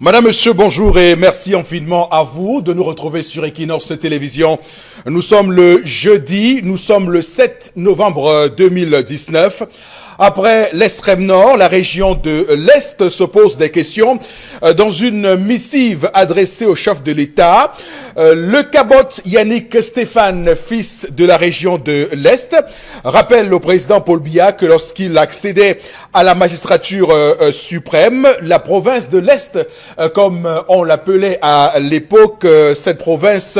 Madame, Monsieur, bonjour et merci infiniment à vous de nous retrouver sur Equinox Télévision. Nous sommes le jeudi, nous sommes le 7 novembre 2019. Après l'extrême nord, la région de l'Est se pose des questions. Dans une missive adressée au chef de l'État, le cabote Yannick Stéphane, fils de la région de l'Est, rappelle au président Paul Biya que lorsqu'il accédait à la magistrature suprême, la province de l'Est, comme on l'appelait à l'époque, cette province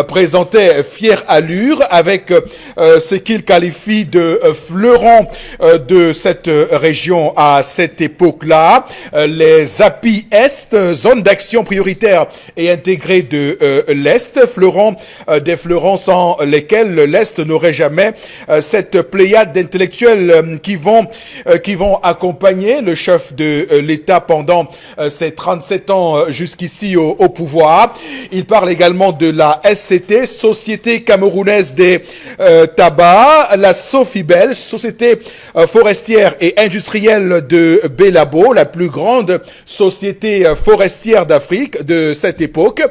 présentait fière allure avec ce qu'il qualifie de fleuron de cette région à cette époque-là, les API Est, zone d'action prioritaire et intégrée de l'Est, fleurons, des fleurons sans lesquels l'Est n'aurait jamais cette pléiade d'intellectuels qui vont accompagner le chef de l'État pendant ces 37 ans jusqu'ici au pouvoir. Il parle également de la SCT, Société camerounaise des tabacs, la Sofibel, Société forestière et industrielle de Belabo, la plus grande société forestière d'Afrique de cette époque.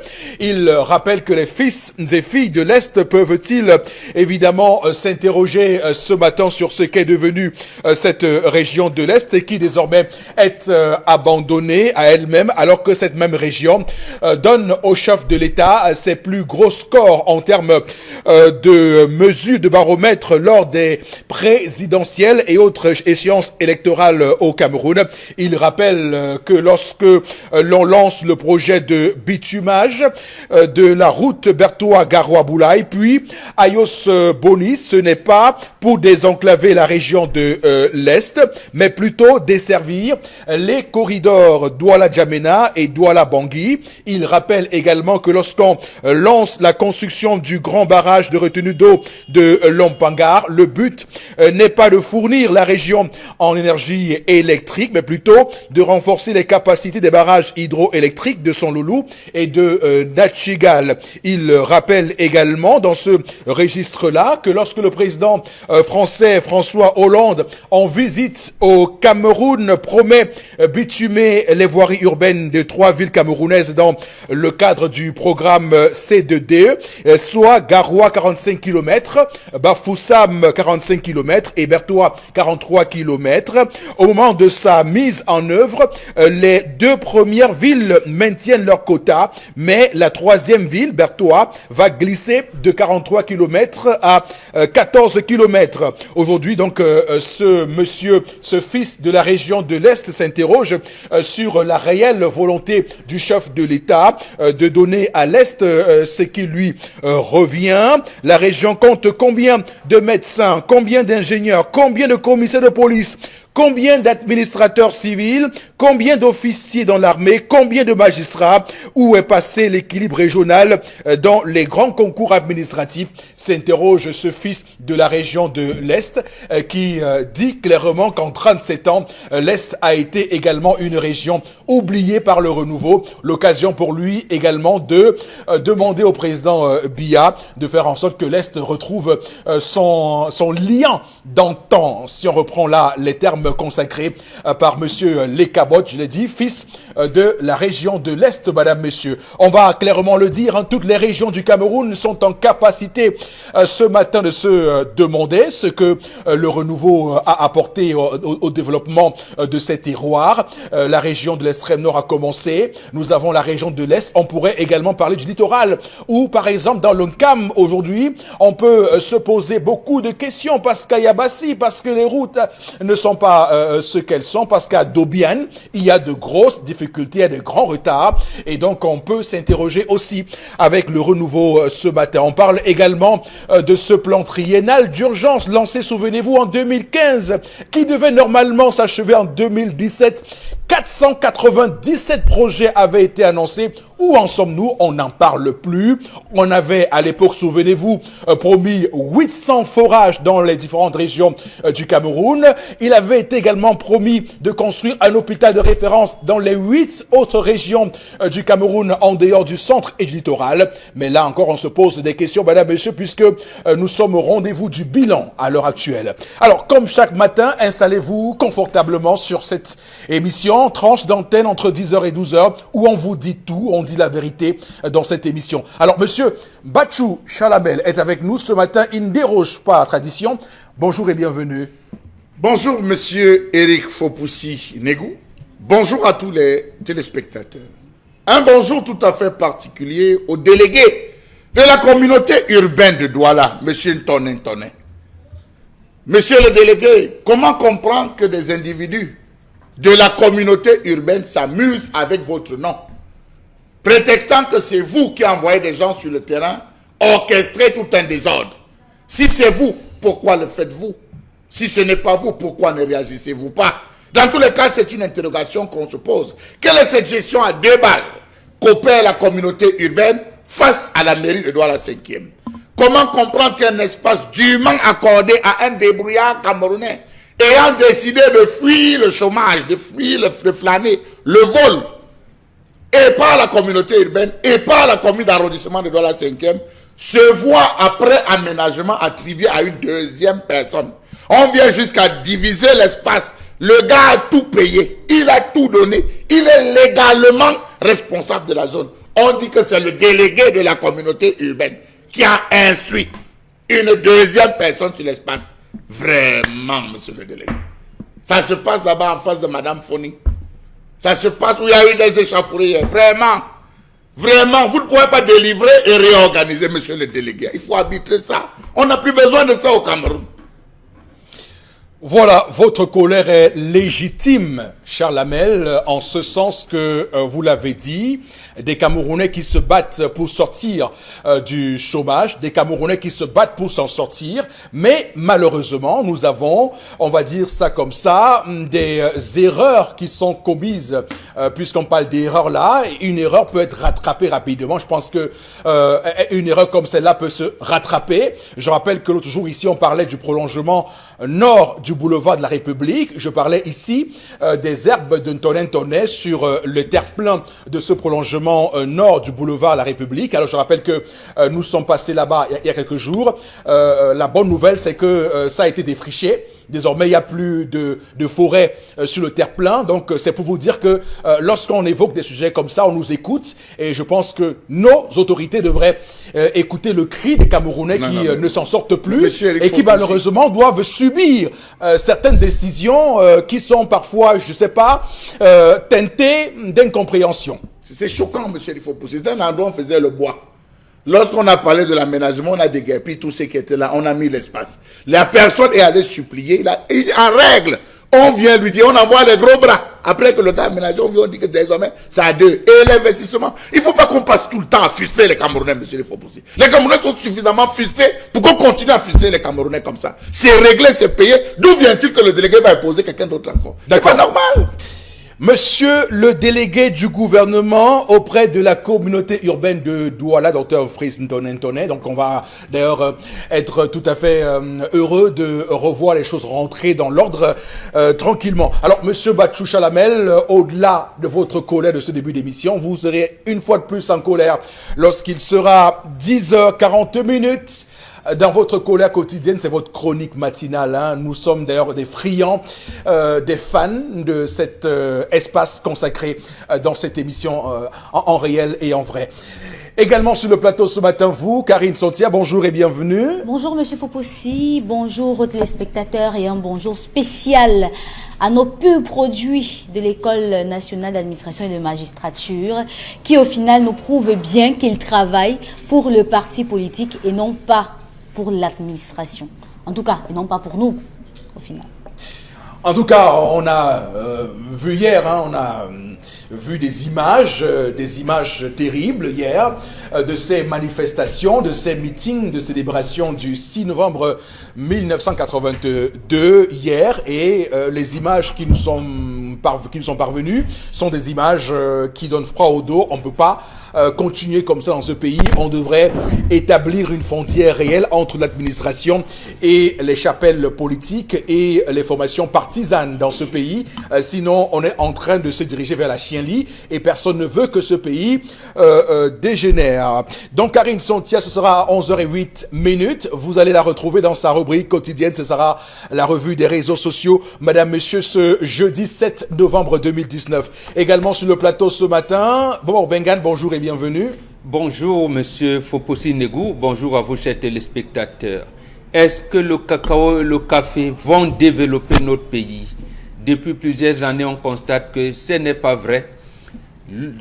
Il rappelle que les fils et filles de l'Est peuvent-ils évidemment s'interroger ce matin sur ce qu'est devenu cette région de l'Est et qui désormais est abandonnée à elle-même, alors que cette même région donne au chef de l'État ses plus gros scores en termes de mesures de baromètre lors des présidentielles et autres échéances électorales au Cameroun. Il rappelle que lorsque l'on lance le projet de bitumage de la route Bertoua-Garoua-Boulaye, puis Ayos Boni, ce n'est pas pour désenclaver la région de l'Est, mais plutôt desservir les corridors Douala-Djamena et Douala-Bangui. Il rappelle également que lorsqu'on lance la construction du grand barrage de retenue d'eau de Lompangar, le but n'est pas de fournir la région en énergie électrique, mais plutôt de renforcer les capacités des barrages hydroélectriques de Sonloulou et de Natchigal. Il rappelle également dans ce registre-là que lorsque le président français François Hollande, en visite au Cameroun, promet bitumer les voiries urbaines de 3 villes camerounaises dans le cadre du programme C2D, soit Garoua 45 km, Bafoussam 45 km et Bertoua 43 km. Au moment de sa mise en œuvre, les 2 premières villes maintiennent leur quota, mais la 3e ville, Bertoua, va glisser de 43 km à 14 km. Aujourd'hui, donc, ce fils de la région de l'Est s'interroge sur la réelle volonté du chef de l'État de donner à l'Est ce qui lui revient. La région compte combien de médecins, combien d'ingénieurs, combien de commissaires de police, combien d'administrateurs civils, combien d'officiers dans l'armée, combien de magistrats, où est passé l'équilibre régional dans les grands concours administratifs, s'interroge ce fils de la région de l'Est qui dit clairement qu'en 37 ans, l'Est a été également une région oubliée par le renouveau. L'occasion pour lui également de demander au président Biya de faire en sorte que l'Est retrouve son lien d'antan, si on reprend là les termes consacrés par monsieur Lekabot, je l'ai dit, fils de la région de l'Est, madame, messieurs. On va clairement le dire, hein, toutes les régions du Cameroun sont en capacité ce matin de se demander ce que le renouveau a apporté au développement de ces terroirs. La région de l'extrême nord a commencé, nous avons la région de l'Est, on pourrait également parler du littoral, où par exemple dans le Cam aujourd'hui, on peut se poser beaucoup de questions parce qu'à Yabassi, parce que les routes ne sont pas ce qu'elles sont, parce qu'à Dobian, il y a de grosses difficultés, il y a de grands retards, et donc on peut s'interroger aussi avec le renouveau ce matin. On parle également de ce plan triennal d'urgence lancé, souvenez-vous, en 2015, qui devait normalement s'achever en 2017. 497 projets avaient été annoncés. Où en sommes-nous? On n'en parle plus. On avait à l'époque, souvenez-vous, promis 800 forages dans les différentes régions du Cameroun. Il avait été également promis de construire un hôpital de référence dans les 8 autres régions du Cameroun en dehors du centre et du littoral. Mais là encore, on se pose des questions, madame, monsieur, puisque nous sommes au rendez-vous du bilan à l'heure actuelle. Alors, comme chaque matin, installez-vous confortablement sur cette émission. émission, tranche d'antenne entre 10h et 12h, où on vous dit tout, on dit la vérité dans cette émission. Alors, monsieur Batchou Chalamel est avec nous ce matin. Il ne déroge pas à la tradition. Bonjour et bienvenue. Bonjour, monsieur Eric Fopoussi Negou. Bonjour à tous les téléspectateurs. Un bonjour tout à fait particulier au délégué de la communauté urbaine de Douala, monsieur Ntoné Ntoné. Monsieur le délégué, comment comprendre que des individus de la communauté urbaine s'amusent avec votre nom, prétextant que c'est vous qui envoyez des gens sur le terrain, orchestrer tout un désordre? Si c'est vous, pourquoi le faites-vous? Si ce n'est pas vous, pourquoi ne réagissez-vous pas? Dans tous les cas, c'est une interrogation qu'on se pose. Quelle est cette gestion à 2 balles qu'opère la communauté urbaine face à la mairie de Douala 5e? Comment comprendre qu'un espace dûment accordé à un débrouillard camerounais ayant décidé de fuir le chômage, de fuir de flâner, le vol, et par la communauté urbaine, et par la commune d'arrondissement de Douala 5e, se voit après aménagement attribué à une deuxième personne? On vient jusqu'à diviser l'espace. Le gars a tout payé, il a tout donné, il est légalement responsable de la zone. On dit que c'est le délégué de la communauté urbaine qui a instruit une deuxième personne sur l'espace. Vraiment, monsieur le délégué. Ça se passe là-bas en face de Madame Foni. Ça se passe où il y a eu des échauffourées. Vraiment, vraiment, vous ne pouvez pas délivrer et réorganiser, monsieur le délégué. Il faut arbitrer ça. On n'a plus besoin de ça au Cameroun. Voilà, votre colère est légitime, Charles Hamel, en ce sens que, vous l'avez dit, des Camerounais qui se battent pour sortir du chômage, des Camerounais qui se battent pour s'en sortir, mais malheureusement, nous avons, on va dire ça comme ça, des erreurs qui sont commises, puisqu'on parle d'erreurs là, une erreur peut être rattrapée rapidement. Je pense que une erreur comme celle-là peut se rattraper. Je rappelle que l'autre jour ici, on parlait du prolongement nord du boulevard de la République. Je parlais ici des herbes de Ntoné Ntoné sur le terre-plein de ce prolongement nord du boulevard de la République. Alors je rappelle que nous sommes passés là-bas il y a quelques jours. La bonne nouvelle, c'est que ça a été défriché. Désormais, il n'y a plus de forêt sur le terre-plein. Donc, c'est pour vous dire que lorsqu'on évoque des sujets comme ça, on nous écoute. Et je pense que nos autorités devraient écouter le cri des Camerounais ne s'en sortent plus et qui malheureusement doivent subir certaines décisions qui sont parfois, je ne sais pas, teintées d'incompréhension. C'est choquant, monsieur Rifopoussé. C'était un endroit où on faisait le bois. Lorsqu'on a parlé de l'aménagement, on a déguerpi tous ceux qui étaient là, on a mis l'espace. La personne est allée supplier, en règle, on vient lui dire, on envoie les gros bras. Après que le temps aménagé, on vient, on dit que désormais, c'est à 2. Et l'investissement, il ne faut pas qu'on passe tout le temps à frustrer les Camerounais, monsieur Rifopoussé. Les Camerounais sont suffisamment frustrés pour qu'on continue à frustrer les Camerounais comme ça. C'est réglé, c'est payé. D'où vient-il que le délégué va imposer quelqu'un d'autre encore? C'est pas normal. Monsieur le délégué du gouvernement auprès de la communauté urbaine de Douala, Dr Fris Ntoné Ntoné. Donc on va d'ailleurs être tout à fait heureux de revoir les choses rentrer dans l'ordre tranquillement. Alors monsieur Batchou Chalamel, au-delà de votre colère de ce début d'émission, vous serez une fois de plus en colère lorsqu'il sera 10h40. Dans votre colère quotidienne, c'est votre chronique matinale. Hein. Nous sommes d'ailleurs des friands, des fans de cet espace consacré dans cette émission en réel et en vrai. Également sur le plateau ce matin, vous, Karine Sontia, bonjour et bienvenue. Bonjour Monsieur Fopossi, bonjour aux téléspectateurs et un bonjour spécial à nos purs produits de l'École nationale d'administration et de magistrature qui au final nous prouvent bien qu'ils travaillent pour le parti politique et non pas pour l'administration. En tout cas, et non pas pour nous, au final. En tout cas, on a vu hier, hein, on a vu des images terribles hier, de ces manifestations, de ces meetings de célébration du 6 novembre 1982 hier, et les images qui nous sont parvenues sont des images qui donnent froid au dos. On ne peut pas continuer comme ça dans ce pays. On devrait établir une frontière réelle entre l'administration et les chapelles politiques et les formations partisanes dans ce pays. Sinon, on est en train de se diriger vers la chienlit et personne ne veut que ce pays dégénère. Donc, Karine Sontia, ce sera à 11h08. Vous allez la retrouver dans sa rubrique quotidienne. Ce sera la revue des réseaux sociaux. Madame, Monsieur, ce jeudi 7 novembre 2019. Également sur le plateau ce matin, Bobo Bengan, bonjour et bienvenue. Bonjour Monsieur Foposi Negou, bonjour à vous chers téléspectateurs. Est-ce que le cacao et le café vont développer notre pays? Depuis plusieurs années, on constate que ce n'est pas vrai.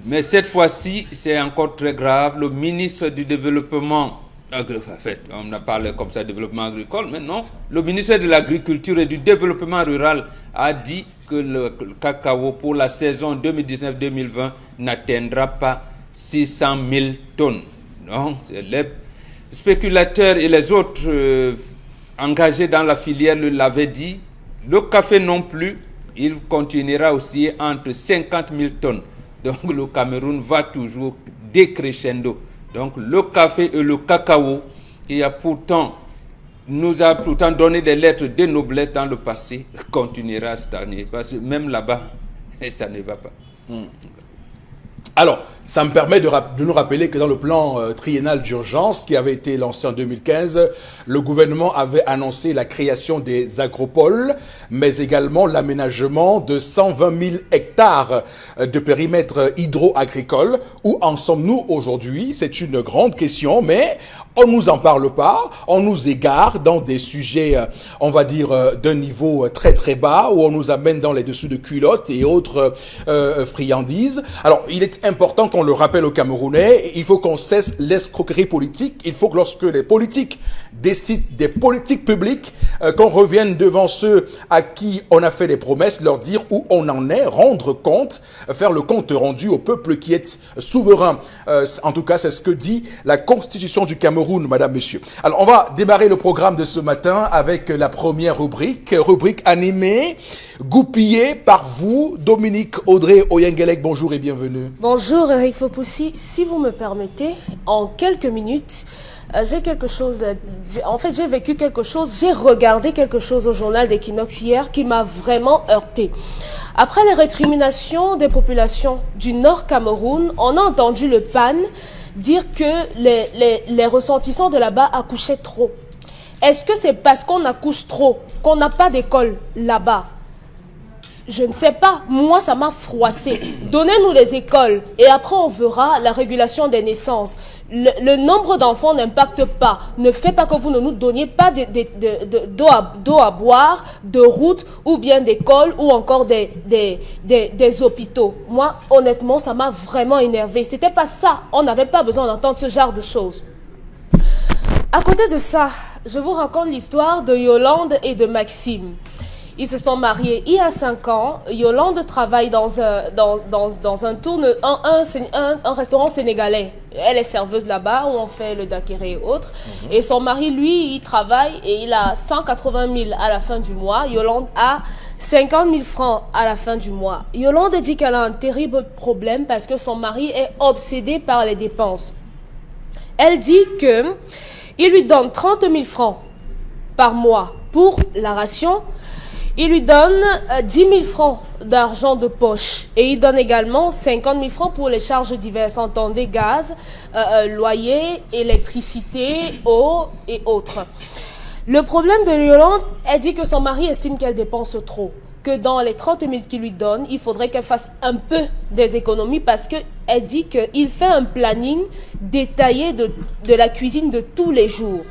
Mais cette fois-ci, c'est encore très grave. Le ministre du Développement, en fait, on a parlé comme ça, développement agricole, mais non. Le ministre de l'Agriculture et du Développement rural a dit que le cacao pour la saison 2019-2020 n'atteindra pas 600 000 tonnes. Donc, les spéculateurs et les autres engagés dans la filière l'avaient dit. Le café non plus, il continuera aussi entre 50 000 tonnes. Donc, le Cameroun va toujours décrescendo. Donc le café et le cacao, qui nous a pourtant donné des lettres de noblesse dans le passé, continuera à stagner. Parce que même là-bas, ça ne va pas. Alors, ça me permet de nous rappeler que dans le plan triennal d'urgence qui avait été lancé en 2015, le gouvernement avait annoncé la création des agropoles, mais également l'aménagement de 120 000 hectares de périmètre hydro-agricole. Où en sommes-nous aujourd'hui? C'est une grande question, mais on ne nous en parle pas. On nous égare dans des sujets, on va dire, d'un niveau très très bas, où on nous amène dans les dessous de culottes et autres friandises. Alors, il est important qu'on le rappelle aux Camerounais, il faut qu'on cesse l'escroquerie politique. Il faut que lorsque les politiques décident des politiques publiques, qu'on revienne devant ceux à qui on a fait des promesses, leur dire où on en est, rendre compte, faire le compte rendu au peuple qui est souverain. En tout cas, c'est ce que dit la Constitution du Cameroun, madame, monsieur. Alors, on va démarrer le programme de ce matin avec la première rubrique animée, goupillée par vous, Dominique Audrey Oyengelek. Bonjour et bienvenue. Bonjour Eric Fopoussi, si vous me permettez, en quelques minutes, j'ai vécu quelque chose, j'ai regardé quelque chose au journal d'Equinox hier qui m'a vraiment heurté. Après les récriminations des populations du Nord Cameroun, on a entendu le PAN dire que les ressentissants de là-bas accouchaient trop. Est-ce que c'est parce qu'on accouche trop, qu'on n'a pas d'école là-bas? Je ne sais pas, moi ça m'a froissé. Donnez-nous les écoles et après on verra la régulation des naissances. Le nombre d'enfants n'impacte pas. Ne fait pas que vous ne nous donniez pas d'eau à boire, de routes ou bien d'écoles ou encore des hôpitaux. Moi, honnêtement, ça m'a vraiment énervé. C'était pas ça. On n'avait pas besoin d'entendre ce genre de choses. À côté de ça, je vous raconte l'histoire de Yolande et de Maxime. Ils se sont mariés il y a 5 ans. Yolande travaille dans un restaurant sénégalais. Elle est serveuse là-bas où on fait le daiquiri et autres. Et son mari, lui, il travaille et il a 180 000 à la fin du mois. Yolande a 50 000 francs à la fin du mois. Yolande dit qu'elle a un terrible problème parce que son mari est obsédé par les dépenses. Elle dit que il lui donne 30 000 francs par mois pour la ration. Il lui donne 10 000 francs d'argent de poche et il donne également 50 000 francs pour les charges diverses, entendez gaz, loyer, électricité, eau et autres. Le problème de Yolande, elle dit que son mari estime qu'elle dépense trop, que dans les 30 000 qu'il lui donne, il faudrait qu'elle fasse un peu des économies parce qu'elle dit qu'il fait un planning détaillé de la cuisine de tous les jours.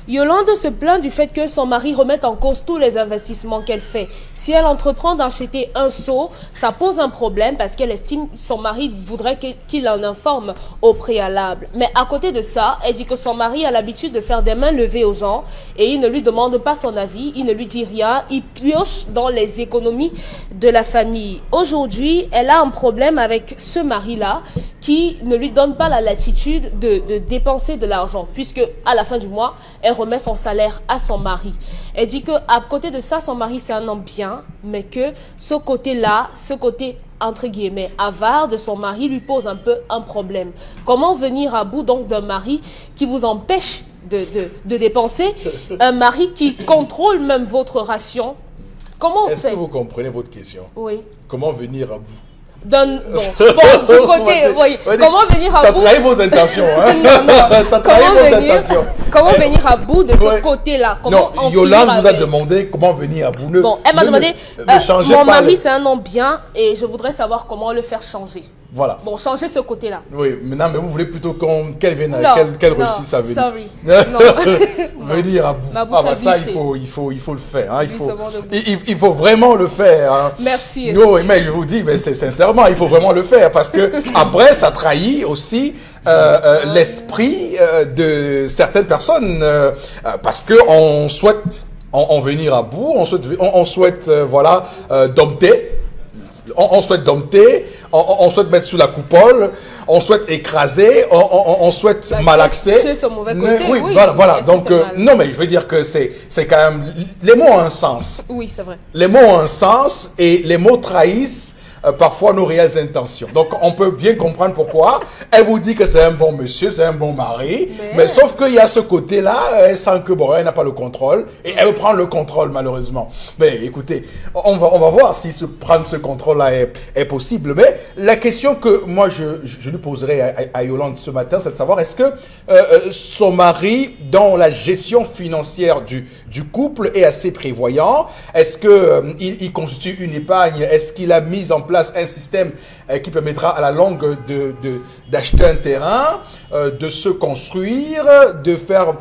Yolande se plaint du fait que son mari remette en cause tous les investissements qu'elle fait. Si elle entreprend d'acheter un seau, ça pose un problème parce qu'elle estime que son mari voudrait qu'il en informe au préalable. Mais à côté de ça, elle dit que son mari a l'habitude de faire des mains levées aux gens et il ne lui demande pas son avis, il ne lui dit rien, il pioche dans les économies de la famille. Aujourd'hui, elle a un problème avec ce mari-là qui ne lui donne pas la latitude de dépenser de l'argent puisque à la fin du mois, elle remet son salaire à son mari. Elle dit que à côté de ça, son mari c'est un homme bien, mais que ce côté-là, ce côté entre guillemets, avare de son mari lui pose un peu un problème. Comment venir à bout donc d'un mari qui vous empêche de dépenser, un mari qui contrôle même votre ration? Comment on fait? Est-ce que vous comprenez votre question? Oui. Comment venir à bout? Bon, du côté, oui. Comment venir à bout? Ça trahit vos intentions, hein? Non. Ça trahit vos intentions. Comment venir à bout de ce côté-là? Non, Yolande vous a demandé comment venir à bout. Bon, elle m'a demandé, mon mari c'est un homme bien et je voudrais savoir comment le faire changer. Voilà. Bon, changer ce côté-là. Oui, maintenant, mais vous voulez plutôt qu'elle vienne, qu'elle réussisse sa vie. Sorry. Non. Venir à bout. Ma bouche a ça, glissé. il faut le faire. Hein. Il faut vraiment le faire. Hein. Merci. Non, mais je vous dis, mais c'est sincèrement, il faut vraiment le faire parce que après, ça trahit aussi l'esprit de certaines personnes parce que on souhaite en venir à bout, on souhaite voilà, dompter. On souhaite dompter, on souhaite mettre sous la coupole, on souhaite écraser, on souhaite malaxer. Ce mauvais côté, oui, voilà. Donc, non, mais je veux dire que c'est quand même... Les mots ont un sens. Oui, c'est vrai. Les mots ont un sens et les mots trahissent parfois nos réelles intentions. Donc, on peut bien comprendre pourquoi. Elle vous dit que c'est un bon monsieur, c'est un bon mari, mais sauf qu'il y a ce côté-là, elle sent que, bon, elle n'a pas le contrôle, et elle veut prendre le contrôle, malheureusement. Mais écoutez, on va voir si prendre ce contrôle-là est possible. Mais la question que moi, je lui poserai à Yolande ce matin, c'est de savoir, est-ce que son mari, dans la gestion financière du couple, est assez prévoyant? Est-ce que il constitue une épargne? Est-ce qu'il a mis en place un système qui permettra à la longue d'acheter un terrain, de se construire, de faire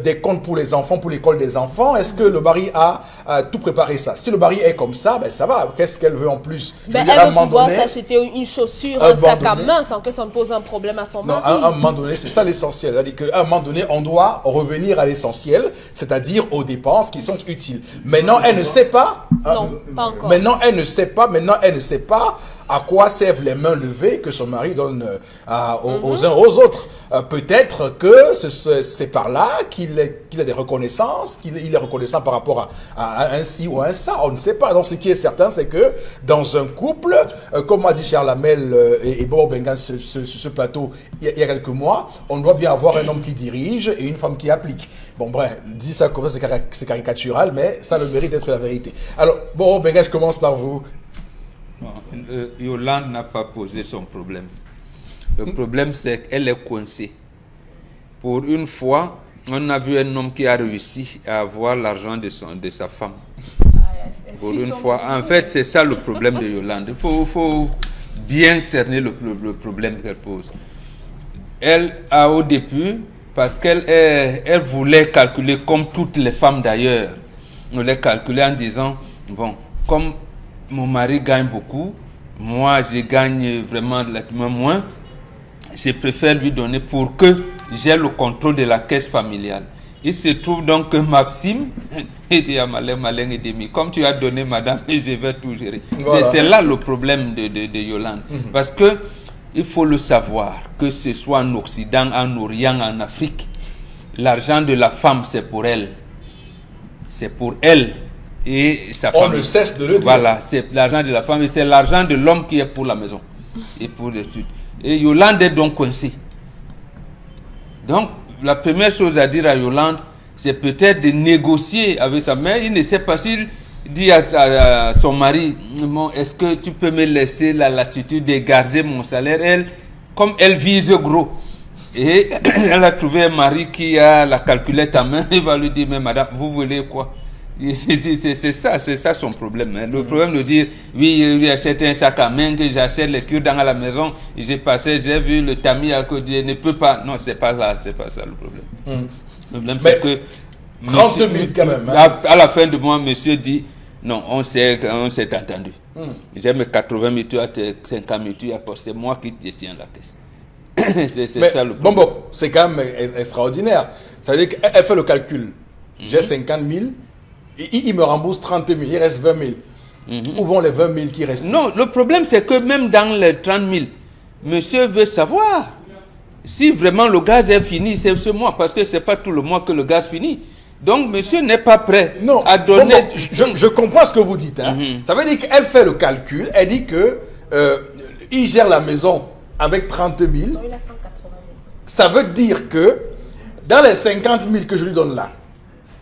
des comptes pour les enfants, pour l'école des enfants? Est-ce que le mari a tout préparé ça? Si le mari est comme ça, ben ça va. Qu'est-ce qu'elle veut en plus? Elle veut pouvoir s'acheter une chaussure, un sac à main sans que ça ne pose un problème à son mari. Non, à un moment donné, c'est ça l'essentiel. C'est-à-dire qu'à un moment donné, on doit revenir à l'essentiel, c'est-à-dire aux dépenses qui sont utiles. Maintenant, elle ne sait pas. Non, pas encore. Maintenant, elle ne sait pas à quoi servent les mains levées que son mari donne aux uns aux autres. Peut-être que c'est par là qu'il a des reconnaissances, qu'il est reconnaissant par rapport à un ci ou à un ça. On ne sait pas. Donc, ce qui est certain, c'est que dans un couple, comme m'a dit Charles Hamel et Bobo Bengal sur ce plateau il y a quelques mois, on doit bien avoir un homme qui dirige et une femme qui applique. Bon, bref, dit ça comme ça, c'est caricatural, mais ça a le mérite d'être la vérité. Alors, Bobo Bengal, je commence par vous. Yolande n'a pas posé son problème. Le problème, c'est qu'elle est coincée. Pour une fois, on a vu un homme qui a réussi à avoir l'argent de sa femme. Pour une fois. En fait, c'est ça le problème de Yolande. Il faut bien cerner le problème qu'elle pose. Elle a au début, parce qu'elle voulait calculer comme toutes les femmes d'ailleurs. Elle voulait calculer en disant, bon, comme mon mari gagne beaucoup, moi je gagne vraiment relativement moins, je préfère lui donner pour que j'ai le contrôle de la caisse familiale. Il se trouve donc que Maxime, il dit à Malin et demi, comme tu as donné madame, je vais tout gérer. Voilà. C'est là le problème de Yolande. Parce que il faut le savoir, que ce soit en Occident, en Orient, en Afrique, l'argent de la femme c'est pour elle. C'est pour elle. Et sa on famille. ne cesse de le dire. Voilà, c'est l'argent de la femme et c'est l'argent de l'homme qui est pour la maison et pour l'étude. Et Yolande est donc coincée. Donc, la première chose à dire à Yolande, c'est peut-être de négocier avec sa mère. Il ne sait pas s'il dit à son mari, bon, est-ce que tu peux me laisser la latitude de garder mon salaire? Elle, comme elle vise gros, et elle a trouvé un mari qui a la calculette à main, il va lui dire, mais madame, vous voulez quoi? C'est ça son problème. Hein. Le problème de dire, oui, j'ai acheté un sac à main, que j'achète les cure-dents à la maison, j'ai vu le tamis à côté, je ne peux pas. Non, c'est pas ça le problème. Le problème, c'est que 32 000 quand même. Hein. À la fin du mois, monsieur dit, non, on s'est entendu. J'ai mes 80 000, tu as tes 50 000, c'est moi qui détiens la caisse. c'est ça le problème. Bon, c'est quand même extraordinaire. Ça veut dire qu'elle fait le calcul. J'ai 50 000. Il me rembourse 30 000, il reste 20 000. Où vont les 20 000 qui restent? Non, le problème c'est que même dans les 30 000, monsieur veut savoir si vraiment le gaz est fini, c'est ce mois, parce que ce n'est pas tout le mois que le gaz finit. Donc monsieur n'est pas prêt à donner... Je comprends ce que vous dites. Hein. Ça veut dire qu'elle fait le calcul, elle dit que il gère la maison avec 30 000. Non, il a 180 000. Ça veut dire que dans les 50 000 que je lui donne là,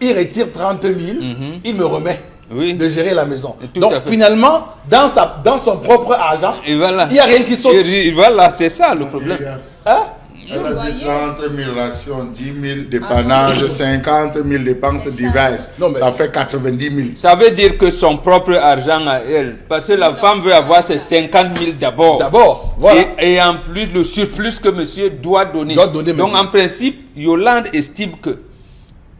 il retire 30 000, il me remet de gérer la maison. Donc finalement, dans son propre argent, il n'y a rien qui saute. Voilà, c'est ça le problème. Hein? Elle a dit 30 000 rations, 10 000 dépannage, 50 000 dépenses diverses. Ça fait 90 000. Ça veut dire que son propre argent à elle, parce que la femme veut avoir ses 50 000 d'abord. D'abord, voilà. Et en plus, le surplus que monsieur doit donner. Donc en principe, Yolande estime que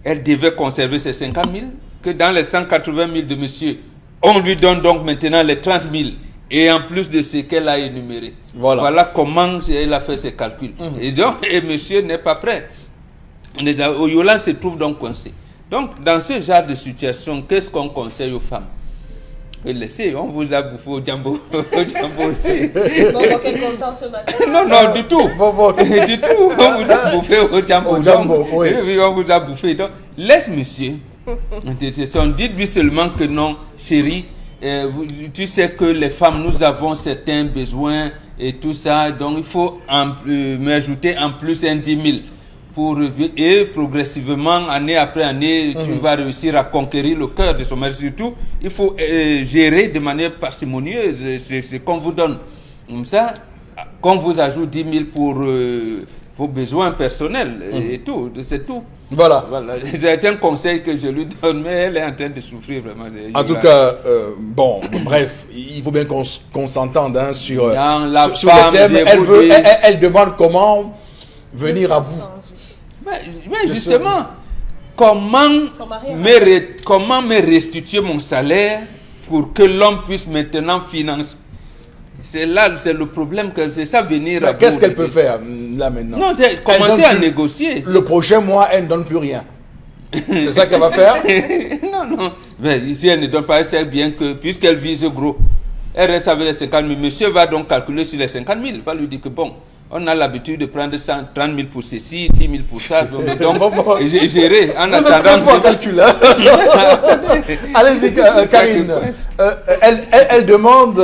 elle devait conserver ses 50 000, que dans les 180 000 de monsieur, on lui donne donc maintenant les 30 000. Et en plus de ce qu'elle a énuméré. Voilà comment elle a fait ses calculs. Et donc, monsieur n'est pas prêt. Yolande se trouve donc coincé. Donc, dans ce genre de situation, qu'est-ce qu'on conseille aux femmes? Laissez, on vous a bouffé au jambo. Quel content ce matin. Non, du tout. Du tout. On vous a bouffé au jambo. Oui, on vous a bouffé. Donc, laisse monsieur. Dites-lui seulement que non, chérie. Tu sais que les femmes, nous avons certains besoins et tout ça, donc il faut m'ajouter en plus un 10 000 et progressivement, année après année, tu vas réussir à conquérir le cœur de son mari. Surtout, il faut gérer de manière parcimonieuse ce qu'on vous donne. Comme ça, qu'on vous ajoute 10 000 pour vos besoins personnels et tout, c'est tout. Voilà. C'est un conseil que je lui donne, mais elle est en train de souffrir vraiment. En tout cas, bon, bref, il faut bien qu'on s'entende sur le thème. Elle demande comment venir à bout. Mais justement, comment me restituer mon salaire pour que l'homme puisse maintenant financer? C'est là, c'est le problème, c'est ça venir à bout. Qu'est-ce qu'elle peut faire là maintenant? Non, c'est commencer à négocier. Le prochain mois, elle ne donne plus rien. C'est ça qu'elle va faire? Non. Mais ici, elle ne donne pas, elle sait bien que, puisqu'elle vise gros, elle reste avec les 50 000. Monsieur va donc calculer sur les 50 000. Il va lui dire que bon, on a l'habitude de prendre 30 000 pour ceci, 10 000 pour ça. Donc, j'ai géré en attendant. Allez-y, Karine. Elle demande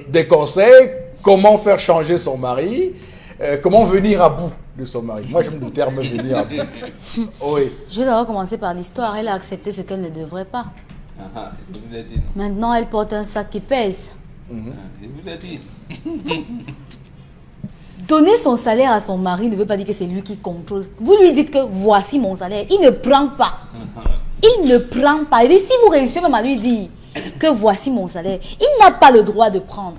des conseils. Comment faire changer son mari? Comment venir à bout de son mari? Moi, j'aime le terme venir à bout. Oui. Je vais d'abord commencer par l'histoire. Elle a accepté ce qu'elle ne devrait pas. Je vous ai dit non. Maintenant, elle porte un sac qui pèse. Je vous ai dit. Donner son salaire à son mari ne veut pas dire que c'est lui qui contrôle. Vous lui dites que voici mon salaire. Il ne prend pas. Il ne prend pas. Et si vous réussissez même à lui dire que voici mon salaire, il n'a pas le droit de prendre.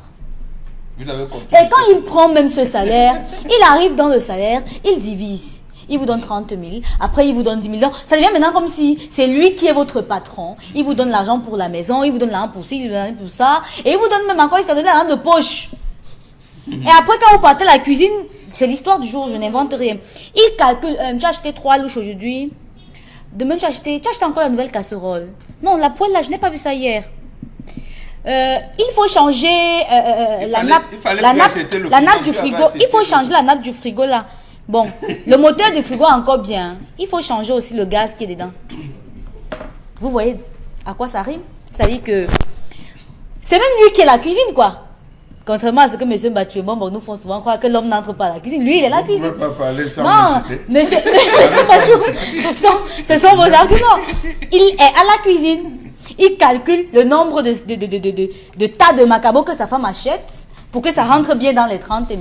Vous avez compris. Et quand il prend même ce salaire, il arrive dans le salaire, il divise. Il vous donne 30 000, après il vous donne 10 000. Donc, ça devient maintenant comme si c'est lui qui est votre patron. Il vous donne l'argent pour la maison, il vous donne l'argent pour ci, il vous donne l'argent pour ça. Et il vous donne même encore, il vous donne l'argent de poche. Et après, quand vous partez à la cuisine, c'est l'histoire du jour, je n'invente rien. Il calcule, tu as acheté 3 louches aujourd'hui. Demain, tu as acheté encore la nouvelle casserole. Non, la poêle là, je n'ai pas vu ça hier. Il faut changer la nappe du frigo. Il faut changer la nappe du frigo là. Bon, le moteur du frigo est encore bien. Il faut changer aussi le gaz qui est dedans. Vous voyez à quoi ça rime? C'est-à-dire que c'est même lui qui est la cuisine, quoi. Contrairement à ce que M. Batouemon nous font souvent croire que l'homme n'entre pas à la cuisine. Lui, il est la cuisine. Vous ne pouvez pas parler sans non, me citer. ce sont vos arguments. Il est à la cuisine. Il calcule le nombre de tas de macabo que sa femme achète pour que ça rentre bien dans les 30 000.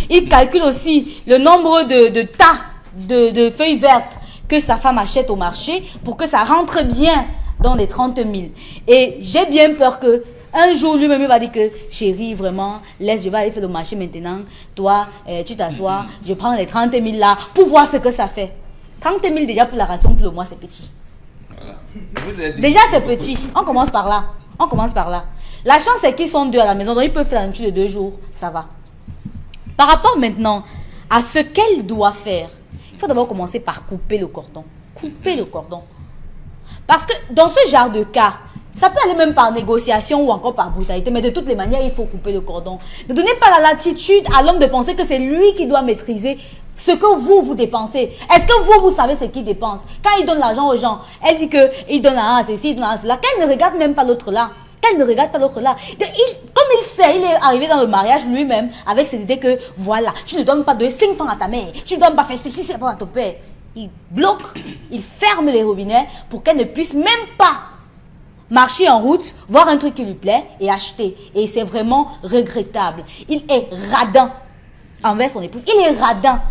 Il calcule aussi le nombre de tas de feuilles vertes que sa femme achète au marché pour que ça rentre bien dans les 30 000. Et j'ai bien peur que un jour, lui-même, il va dire que, chérie, vraiment, je vais aller faire le marché maintenant. Toi, tu t'assois, je prends les 30 000 là pour voir ce que ça fait. 30 000 déjà pour la ration pour le mois, c'est petit. Voilà. Déjà, c'est petit. On commence par là. La chance, c'est qu'ils sont 2 à la maison, donc ils peuvent faire la nourriture de 2 jours. Ça va. Par rapport maintenant à ce qu'elle doit faire, il faut d'abord commencer par couper le cordon. Couper le cordon. Parce que dans ce genre de cas, ça peut aller même par négociation ou encore par brutalité, mais de toutes les manières, il faut couper le cordon. Ne donnez pas la latitude à l'homme de penser que c'est lui qui doit maîtriser ce que vous dépensez. Est-ce que vous savez ce qu'il dépense? Quand il donne l'argent aux gens, elle dit qu'il donne à ceci, il donne à cela, qu'elle ne regarde même pas l'autre là. Comme il sait, il est arrivé dans le mariage lui-même avec ses idées que, voilà, tu ne dois même pas donner 5 francs à ta mère, tu ne dois même pas faire ceci, c'est pas à ton père. Il bloque, il ferme les robinets pour qu'elle ne puisse même pas marcher en route, voir un truc qui lui plaît et acheter. Et c'est vraiment regrettable. Il est radin envers son épouse. Il est radin.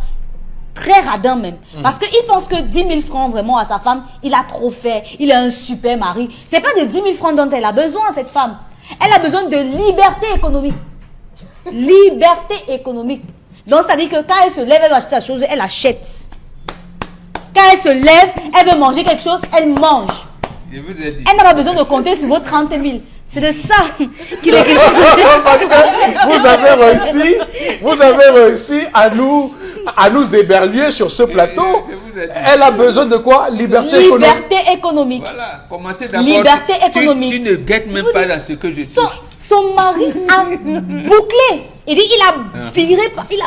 Très radin même. Parce qu'il pense que 10 000 francs vraiment à sa femme, il a trop fait. Il est un super mari. C'est pas de 10 000 francs dont elle a besoin, cette femme. Elle a besoin de liberté économique. Liberté économique. Donc, c'est-à-dire que quand elle se lève, elle va acheter sa chose, elle achète. Quand elle se lève, elle veut manger quelque chose, elle mange. Je vous ai dit. Elle n'a pas besoin de compter sur vos 30 000. C'est de ça qu'il est question. Parce que vous avez réussi à nous éberluer sur ce plateau. Elle a besoin de quoi? Liberté économique. Liberté économique. Voilà, commencez d'abord. Liberté économique. Tu ne guettes même pas dans ce que je touche. Son mari a bouclé. Il dit, il a viré. Il a...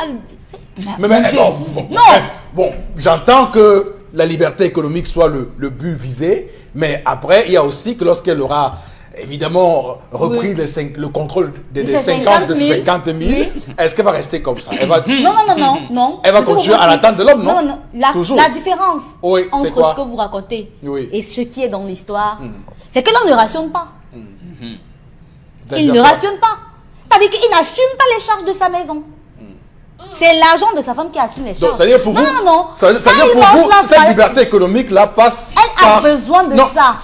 Mais bon, non. Bref, bon, j'entends que la liberté économique soit le but visé, mais après, il y a aussi que lorsqu'elle aura évidemment repris le contrôle des 50 000, oui. est-ce qu'elle va rester comme ça? Elle va, Non. Elle va continuer à l'attendre de l'homme, non? Non. Toujours. La différence entre quoi? ce que vous racontez et ce qui est dans l'histoire, c'est que l'homme ne rationne pas. Il ne rationne pas. C'est-à-dire qu'il n'assume pas les charges de sa maison. C'est l'argent de sa femme qui assume les charges. C'est-à-dire pour vous, c'est-à-dire pour vous, cette liberté économique-là passe Elle a besoin de ça.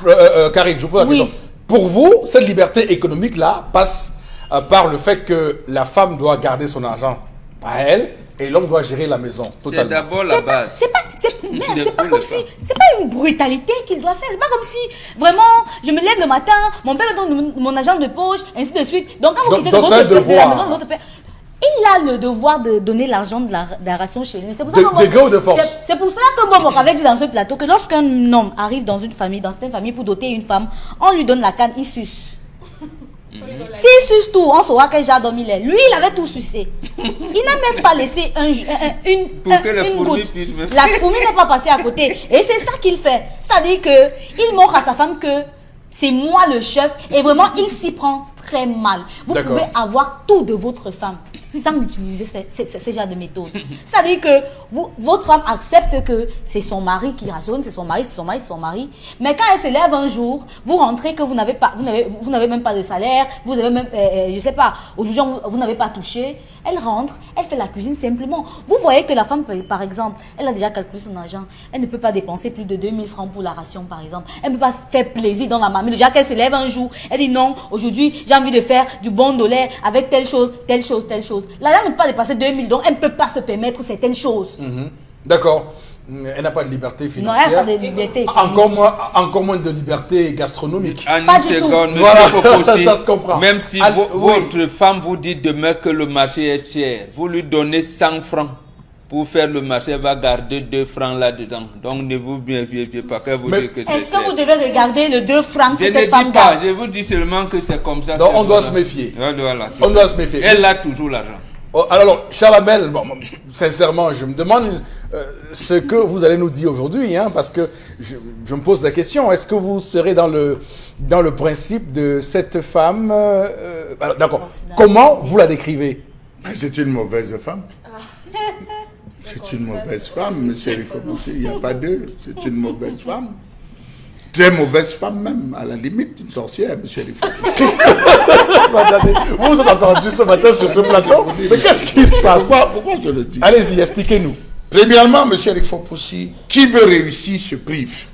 Karine, je vous pose la question. Pour vous, cette liberté économique-là passe par le fait que la femme doit garder son argent à elle et l'homme doit gérer la maison totalement. C'est d'abord la base. C'est pas comme si, c'est pas une brutalité qu'il doit faire. C'est pas comme si, vraiment, je me lève le matin, mon père me donne mon argent de poche, ainsi de suite. Donc quand vous quittez de la maison de votre père, il a le devoir de donner l'argent de la ration chez lui. C'est pour ça c'est pour cela que Bob avait dit dans ce plateau que lorsqu'un homme arrive dans une famille, dans certaines familles, pour doter une femme, on lui donne la canne, il suce. S'il suce tout, on saura quel genre d'homme il est. Lui, il avait tout sucé. Il n'a même pas laissé une goutte. La fourmi n'est pas passée à côté. Et c'est ça qu'il fait. C'est-à-dire qu'il montre à sa femme que c'est moi le chef. Et vraiment, il s'y prend très mal. Vous pouvez avoir tout de votre femme sans utiliser ce genre de méthode. C'est-à-dire que votre femme accepte que c'est son mari qui rationne, c'est son mari. Mais quand elle se lève un jour, vous rentrez que vous n'avez même pas de salaire, vous avez même, je sais pas, aujourd'hui vous n'avez pas touché. Elle rentre, elle fait la cuisine simplement. Vous voyez que la femme, par exemple, elle a déjà calculé son argent. Elle ne peut pas dépenser plus de 2 000 francs pour la ration, par exemple. Elle ne peut pas se faire plaisir dans la mamie. Déjà qu'elle se lève un jour, elle dit non, aujourd'hui, j'ai envie de faire du bon dollar avec telle chose. Là, elle ne peut pas dépasser 2 000, donc elle ne peut pas se permettre certaines choses. D'accord. Elle n'a pas de liberté financière. Non, elle n'a pas de liberté. Encore moins de liberté gastronomique. En une seconde, monsieur ça se comprend. Même si votre femme vous dit demain que le marché est cher, vous lui donnez 100 francs pour faire le marché, elle va garder 2 francs là-dedans. Donc ne vous méfiez pas qu'elle vous dise que c'est cher. Est-ce que vous devez regarder le 2 francs que cette cette femme garde? Je vous dis seulement que c'est comme ça. Donc on doit se méfier. Voilà. On doit se méfier. Elle a toujours l'argent. Alors, Charles Abel, sincèrement, je me demande ce que vous allez nous dire aujourd'hui, parce que je me pose la question, est-ce que vous serez dans le principe de cette femme d'accord. Comment vous la décrivez? C'est une mauvaise femme. C'est une mauvaise femme, monsieur Rifopoussi, il n'y a pas deux. C'est une mauvaise femme. Très mauvaise femme même, à la limite, une sorcière, monsieur Rifopoussi. Vous vous êtes entendu ce matin sur ce plateau? Mais qu'est-ce qui se passe? Pourquoi je le dis? Allez-y, expliquez-nous. Premièrement, monsieur Rifopoussi, qui veut réussir se prive.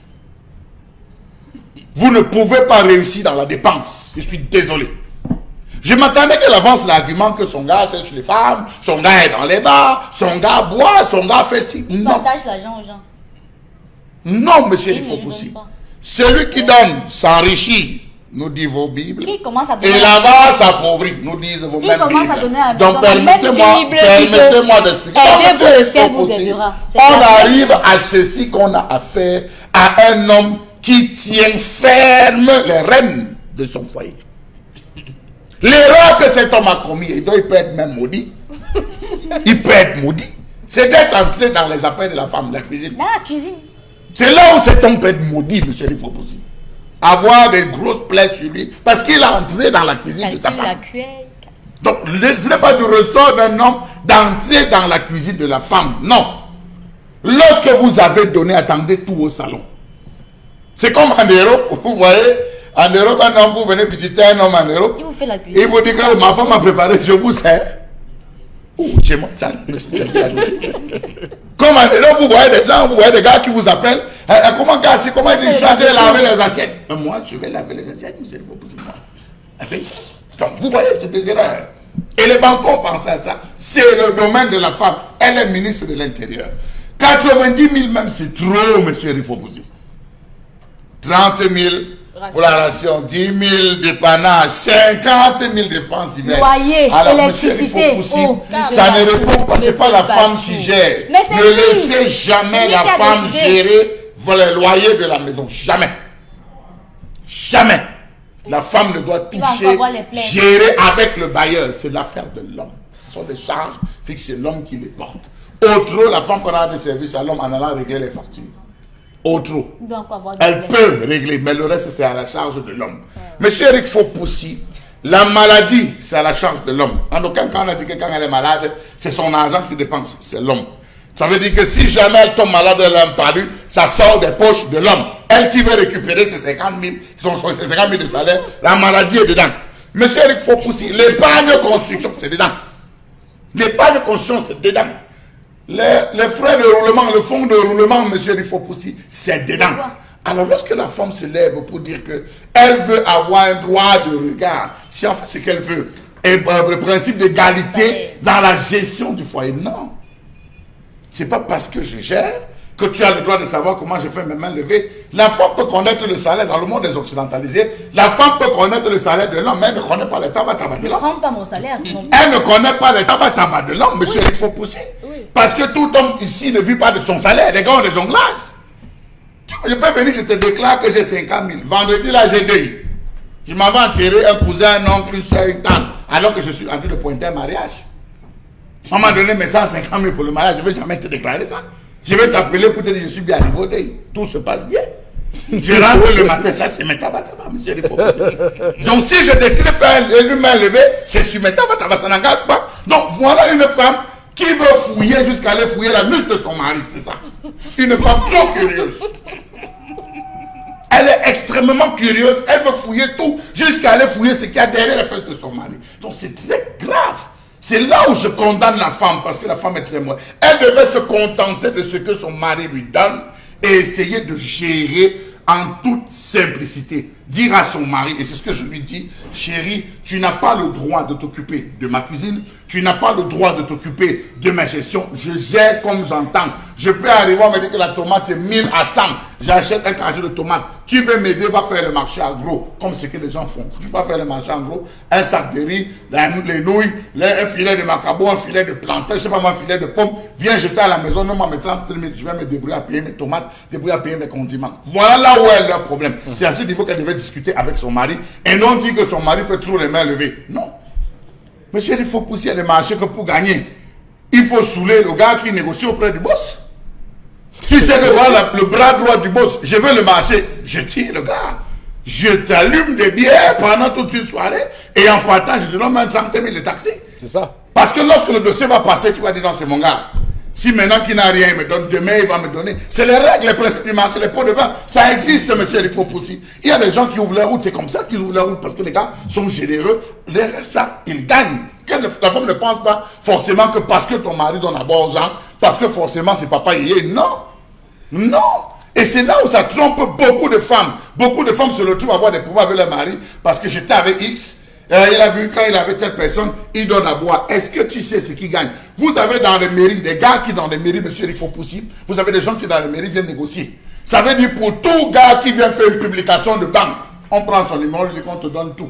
Vous ne pouvez pas réussir dans la dépense. Je suis désolé. Je m'attendais qu'elle avance l'argument que son gars cherche les femmes, son gars est dans les bars, son gars boit, son gars fait ci. Il partage l'argent aux gens. Non, monsieur Rifopoussi. Celui qui donne s'enrichit, nous dit vos Bibles. Qui commence à donner et là-bas s'appauvrit, nous disent vos mêmes Bibles. Donc permettez-moi d'expliquer. On arrive à ceci qu'on a affaire à un homme qui tient ferme les rênes de son foyer. L'erreur que cet homme a commis, il peut être même maudit. Il peut être maudit. C'est d'être entré dans les affaires de la femme de la cuisine. Dans la cuisine. C'est là où cet homme peut être maudit, monsieur Rifopoussi. Avoir des grosses plaies sur lui, parce qu'il a entré dans la cuisine de sa femme. Donc, ce n'est pas du ressort d'un homme d'entrer dans la cuisine de la femme. Non. Lorsque vous avez donné, attendez tout au salon. C'est comme en Europe, vous voyez, en Europe, un homme, vous venez visiter un homme en Europe, Il vous fait la cuisine. il vous dit que ma femme a préparé, je vous sers. Ouh, chez moi, comme en Europe, vous voyez des gens, vous voyez des gars qui vous appellent. Comment gars, c'est comment ils disent chanter, laver les assiettes. Moi, je vais laver les assiettes, monsieur, il faut poser moi. Donc, vous voyez, c'est des erreurs. Et les bancons pensent à ça. C'est le domaine de la femme. Elle est ministre de l'Intérieur. 90 000 même, c'est trop, monsieur Rifopouzi. 30 000 pour la ration, 10 000 dépannage, 50 000 dépenses diverses. Loyer, alors, monsieur électricité, Rifopouzi, eau, ça ne répond pas, c'est pas la femme qui gère. Mais c'est Ne lui. laissez jamais Lui la qui a femme décidé. gérer les loyers de la maison. Jamais. Jamais. La femme ne doit Il va toucher, encore avoir les plaintes. gérer avec le bailleur. C'est l'affaire de l'homme. Ce sont des charges fixes, c'est l'homme qui les porte. Autre, la femme peut rendre des services à l'homme en allant régler les factures. Autre, Il doit encore avoir des elle plaintes. peut régler, mais le reste, c'est à la charge de l'homme. Monsieur Eric Fopoussi, la maladie, c'est à la charge de l'homme. En aucun cas, on a dit que quand elle est malade, c'est son argent qui dépense, c'est l'homme. Ça veut dire que si jamais elle tombe malade, elle a un palu, ça sort des poches de l'homme. Elle qui veut récupérer ses 50 000, ses 50 000 de salaire, la maladie est dedans. Monsieur Eric Fopoussi, l'épargne construction, c'est dedans. L'épargne construction, c'est dedans. Les frais de roulement, le fonds de roulement, monsieur Eric Fopoussi, c'est dedans. Alors lorsque la femme se lève pour dire qu'elle veut avoir un droit de regard, si en fait c'est qu'elle veut, et le principe d'égalité dans la gestion du foyer, non. C'est pas parce que je gère que tu as le droit de savoir comment je fais mes mains levées. La femme peut connaître le salaire dans le monde des occidentalisés. La femme peut connaître le salaire de l'homme, mais elle ne connaît pas le tabac de Ne l'homme. prends pas mon salaire. Non. Elle ne connaît pas le tabac de l'homme, monsieur, il faut pousser. Parce que tout homme ici ne vit pas de son salaire. Les gars ont des jonglages. Je peux venir, je te déclare que j'ai 50 000. Vendredi, là, j'ai 2. Je m'en vais enterrer un cousin, un oncle, une soeur, une tante, alors que je suis en train de pointer un mariage. On m'a donné mes 150 000 pour le mariage, je ne vais jamais te déclarer ça. Je vais t'appeler pour te dire que je suis bien arrivé au deuil. Tout se passe bien. Je rentre le matin, ça c'est mes tabac, monsieur. Donc si je décide de faire une main levée, c'est sur mes tabac, ça n'engage pas. Donc voilà une femme qui veut fouiller jusqu'à aller fouiller la nuque de son mari, c'est ça. Une femme trop curieuse. Elle est extrêmement curieuse, elle veut fouiller tout jusqu'à aller fouiller ce qu'il y a derrière les fesses de son mari. Donc c'est très grave. C'est là où je condamne la femme, parce que la femme est très molle. Elle devait se contenter de ce que son mari lui donne et essayer de gérer en toute simplicité. Dire à son mari, et c'est ce que je lui dis, chérie, tu n'as pas le droit de t'occuper de ma cuisine, tu n'as pas le droit de t'occuper de ma gestion, je gère comme j'entends. Je peux arriver à me dire que la tomate c'est 1000 à 100, j'achète un carré de tomates, tu veux m'aider, va faire le marché en gros, comme ce que les gens font. Tu vas faire le marché en gros, un sac de riz, les nouilles, un filet de macabo, un filet de plantain, je sais pas moi, un filet de pommes, viens jeter à la maison, non, moi, mes 30 000, je vais me débrouiller à payer mes tomates, débrouiller à payer mes condiments. Voilà là où est leur problème. C'est à ce niveau qu'elle devait discuter avec son mari et non dire que son mari fait trop les mains levées. Non. Monsieur, il faut pousser le marché que pour gagner, il faut saouler le gars qui négocie auprès du boss. Tu sais que voilà le bras droit du boss, je veux le marché, je tire le gars. Je t'allume des bières pendant toute une soirée et en partant, je te donne même 30 000 de taxi. C'est ça. Parce que lorsque le dossier va passer, tu vas dire non, c'est mon gars. Si maintenant qu'il n'a rien, il me donne, demain il va me donner. C'est les règles, les principes du marché, les pots de vin. Ça existe, monsieur, il faut pousser. Il y a des gens qui ouvrent la route, c'est comme ça qu'ils ouvrent la route, parce que les gars sont généreux. Derrière ça, ils gagnent. Que la femme ne pense pas forcément que parce que ton mari donne à boire aux gens, parce que forcément c'est papa yé. Non. Non. Et c'est là où ça trompe beaucoup de femmes. Beaucoup de femmes se retrouvent à avoir des problèmes avec leur mari, parce que j'étais avec X. Il a vu quand il avait telle personne, il donne à boire. Est-ce que tu sais ce qu'il gagne? Vous avez dans les mairies, des gars qui dans les mairies, monsieur, il faut possible. Vous avez des gens qui dans les mairies viennent négocier. Ça veut dire pour tout gars qui vient faire une publication de banque, on prend son numéro, on lui dit qu'on te donne tout.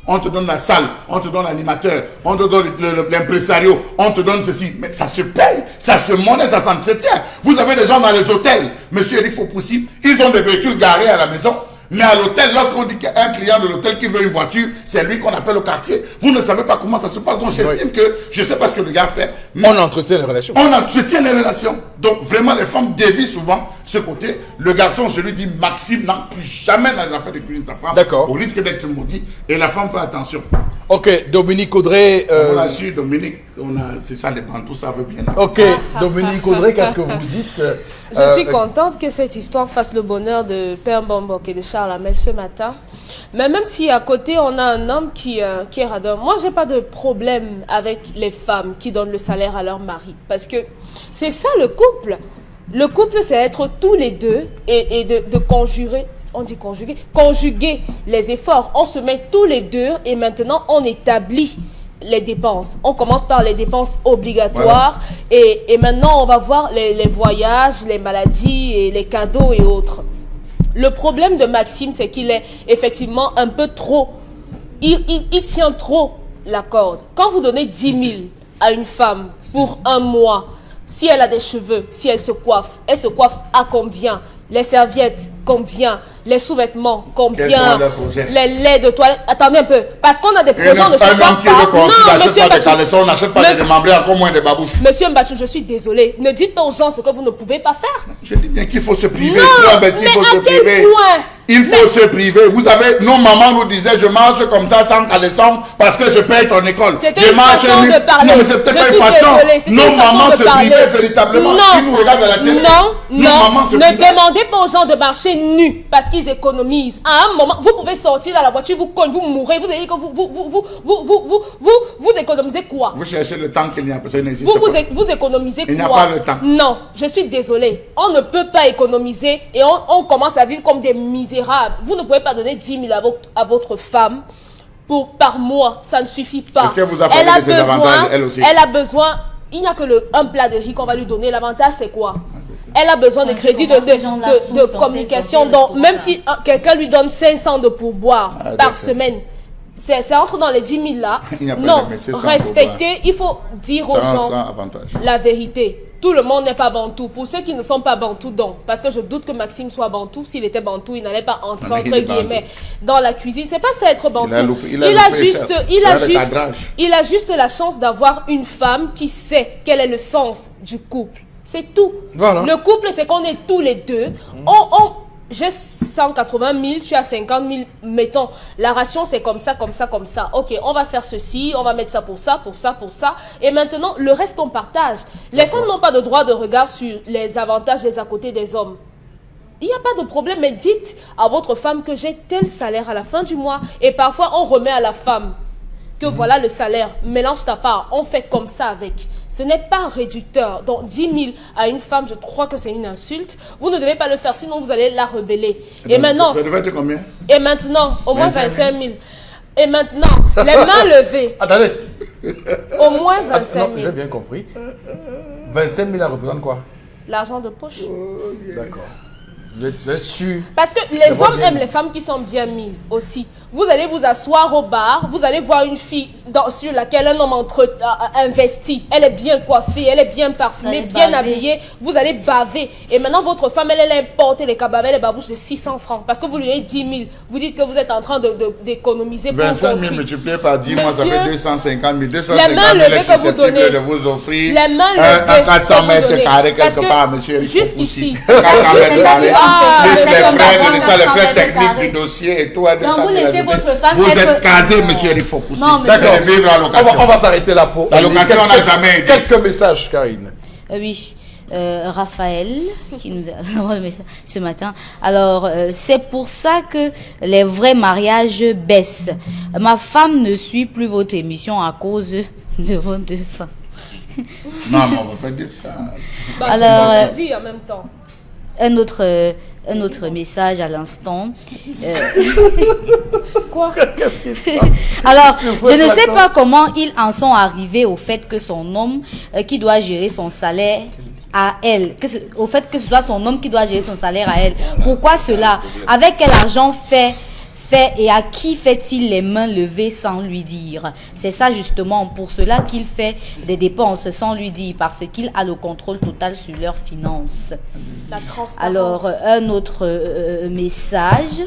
On te donne la salle, on te donne l'animateur, on te donne l'impresario, on te donne ceci. Mais ça se paye, ça se monnaie, ça s'entretient. Vous avez des gens dans les hôtels, monsieur, il faut possible. Ils ont des véhicules garés à la maison. Mais à l'hôtel, lorsqu'on dit qu'il y a un client de l'hôtel qui veut une voiture, c'est lui qu'on appelle au quartier. Vous ne savez pas comment ça se passe. Donc j'estime que, je ne sais pas ce que le gars fait. Mais On entretient les relations. on entretient les relations. Donc vraiment, les femmes dévient souvent ce côté. Le garçon, je lui dis, Maxime, n'entre plus jamais dans les affaires de cuisine de ta femme. D'accord. Au risque d'être maudit. Et la femme fait attention. Ok, Dominique Audrey. On a su, Dominique, c'est ça, les bantous, ça veut bien. Ok, Dominique Audrey, qu'est-ce que vous dites? Je suis contente que cette histoire fasse le bonheur de Père Mbambok et de Charles Hamel ce matin. Mais même si à côté, on a un homme qui est radin. Moi, j'ai pas de problème avec les femmes qui donnent le salaire à leur mari. Parce que c'est ça le couple. Le couple, c'est être tous les deux et de conjurer. On dit conjuguer les efforts. On se met tous les deux et maintenant on établit les dépenses. On commence par les dépenses obligatoires et maintenant on va voir les voyages, les maladies et les cadeaux et autres. Le problème de Maxime, c'est qu'il est effectivement un peu trop, il tient trop la corde. Quand vous donnez 10 000 à une femme pour un mois, si elle a des cheveux, si elle se coiffe à combien? Les serviettes, combien? Les sous-vêtements, combien? Quels sont leurs projets? Les laits de toilette. Attendez un peu. Parce qu'on a des projets, on ne se Un homme coiffe qui veut qu'on pas. n'achète Monsieur pas des Mbachou. caleçons, on n'achète pas des démembrés, encore moins des babouches. Monsieur Mbachou, je suis désolée. Ne dites pas aux gens ce que vous ne pouvez pas faire. Je dis bien qu'il faut se priver. Non, Toi, imbécile, mais il faut se à quel priver. point? Il faut se priver. Vous savez, nos mamans nous disaient, je mange comme ça sans caleçon parce que je paye ton école. C'était Je une mange façon de parler. Non, mais c'est peut-être Je pas une suis façon. désolée, c'était Nos une façon mamans de se parler. privaient véritablement. Non. Qui nous regardent à la télé. Non, Nos mamans se ne privaient. demandez pas aux gens de marcher nus parce qu'ils économisent. À un moment, vous pouvez sortir dans la voiture, vous cognez, vous mourrez, vous allez que vous économisez quoi? Vous cherchez le temps qu'il n'y a pas, ça n'existe Vous pas. économisez quoi? Il n'y a pas le temps. Non, je suis désolée. On ne peut pas économiser et on commence à vivre comme des misérables. Vous ne pouvez pas donner 10 000 à votre femme par mois. Ça ne suffit pas. Est-ce que vous apprenez de ses avantages, elle aussi? Elle a besoin. Il n'y a que un plat de riz qu'on va lui donner. L'avantage, c'est quoi? Elle a besoin de crédits de communication. Donc, même si quelqu'un lui donne 500 de pourboire par semaine, c'est entre dans les 10 000 là. Il n'y a pas Non, de métier sans respectez. Il faut dire aux gens Sans avantage. la vérité. Tout le monde n'est pas bantou. Pour ceux qui ne sont pas bantou, donc, parce que je doute que Maxime soit bantou. S'il était bantou, il n'allait pas entrer, Mais il est entre guillemets, dans la cuisine. C'est pas ça être bantou. Il Il a juste la chance d'avoir une femme qui sait quel est le sens du couple. C'est tout. Voilà. Le couple, c'est qu'on est tous les deux. J'ai 180 000, tu as 50 000, mettons. La ration, c'est comme ça, comme ça, comme ça. Ok, on va faire ceci, on va mettre ça pour ça, pour ça, pour ça. Et maintenant, le reste, on partage. Les femmes n'ont pas de droit de regard sur les avantages des à côté des hommes. Il n'y a pas de problème, mais dites à votre femme que j'ai tel salaire à la fin du mois. Et parfois, on remet à la femme que voilà le salaire, mélange ta part, on fait comme ça avec. Ce n'est pas réducteur. Donc 10 000 à une femme, je crois que c'est une insulte. Vous ne devez pas le faire, sinon vous allez la rebeller. Et maintenant, Ça devait être combien? et maintenant, au moins 25 000. Et maintenant, les mains levées, Attendez. au moins 25 Non, 000. j'ai bien compris. 25 000, ça représente quoi? L'argent de poche. D'accord. Vous êtes sûr? Parce que les D'abord, hommes bien aiment les femmes qui sont bien mises aussi. Vous allez vous asseoir au bar, vous allez voir une fille sur laquelle un homme investi. Elle est bien coiffée, elle est bien parfumée, Vous allez bien baver. habillée. Vous allez baver. Et maintenant, votre femme, elle importe les cababelles, les babouches de 600 francs. Parce que vous lui donnez 10 000. Vous dites que vous êtes en train d'économiser pour 25 000 construire. multiplié par 10 mois, ça Monsieur, fait 250 000. 250 les 000 mains levées est que vous susceptible donnez. de vous offrir Les mains un levées 400 que vous mètres donnez. carrés Parce quelque que part, monsieur Eric jusqu'ici, Fopoussi. 400 mètres carrés. Ah, Plus c'est les comme frais, avoir de ça, les 400 frais mètres techniques carrés. du dossier et tout. à 200 Donc, vous 000 laissez ajoutés. votre femme Vous être- êtes casé, monsieur Eric Fopoussi. Non, mais- Vous allez vivre à On location. va s'arrêter là pour. La location, on n'a jamais aidé. Quelques messages, Karine. Oui, Raphaël qui nous a envoyé le message ce matin. Alors, c'est pour ça que les vrais mariages baissent. Ma femme ne suit plus votre émission à cause de vos deux femmes. Non, mais on ne va pas dire ça. bah, Alors, c'est son vie en même temps. Un autre message à l'instant. Quoi? Alors, je ne sais pas comment ils en sont arrivés au fait que son homme qui doit gérer son salaire à elle, au fait que ce soit son homme qui doit gérer son salaire à elle. Pourquoi cela? Avec quel argent fait fait et à qui fait-il les mains levées sans lui dire? C'est ça justement pour cela qu'il fait des dépenses sans lui dire, parce qu'il a le contrôle total sur leurs finances. La transparence. Alors, un autre message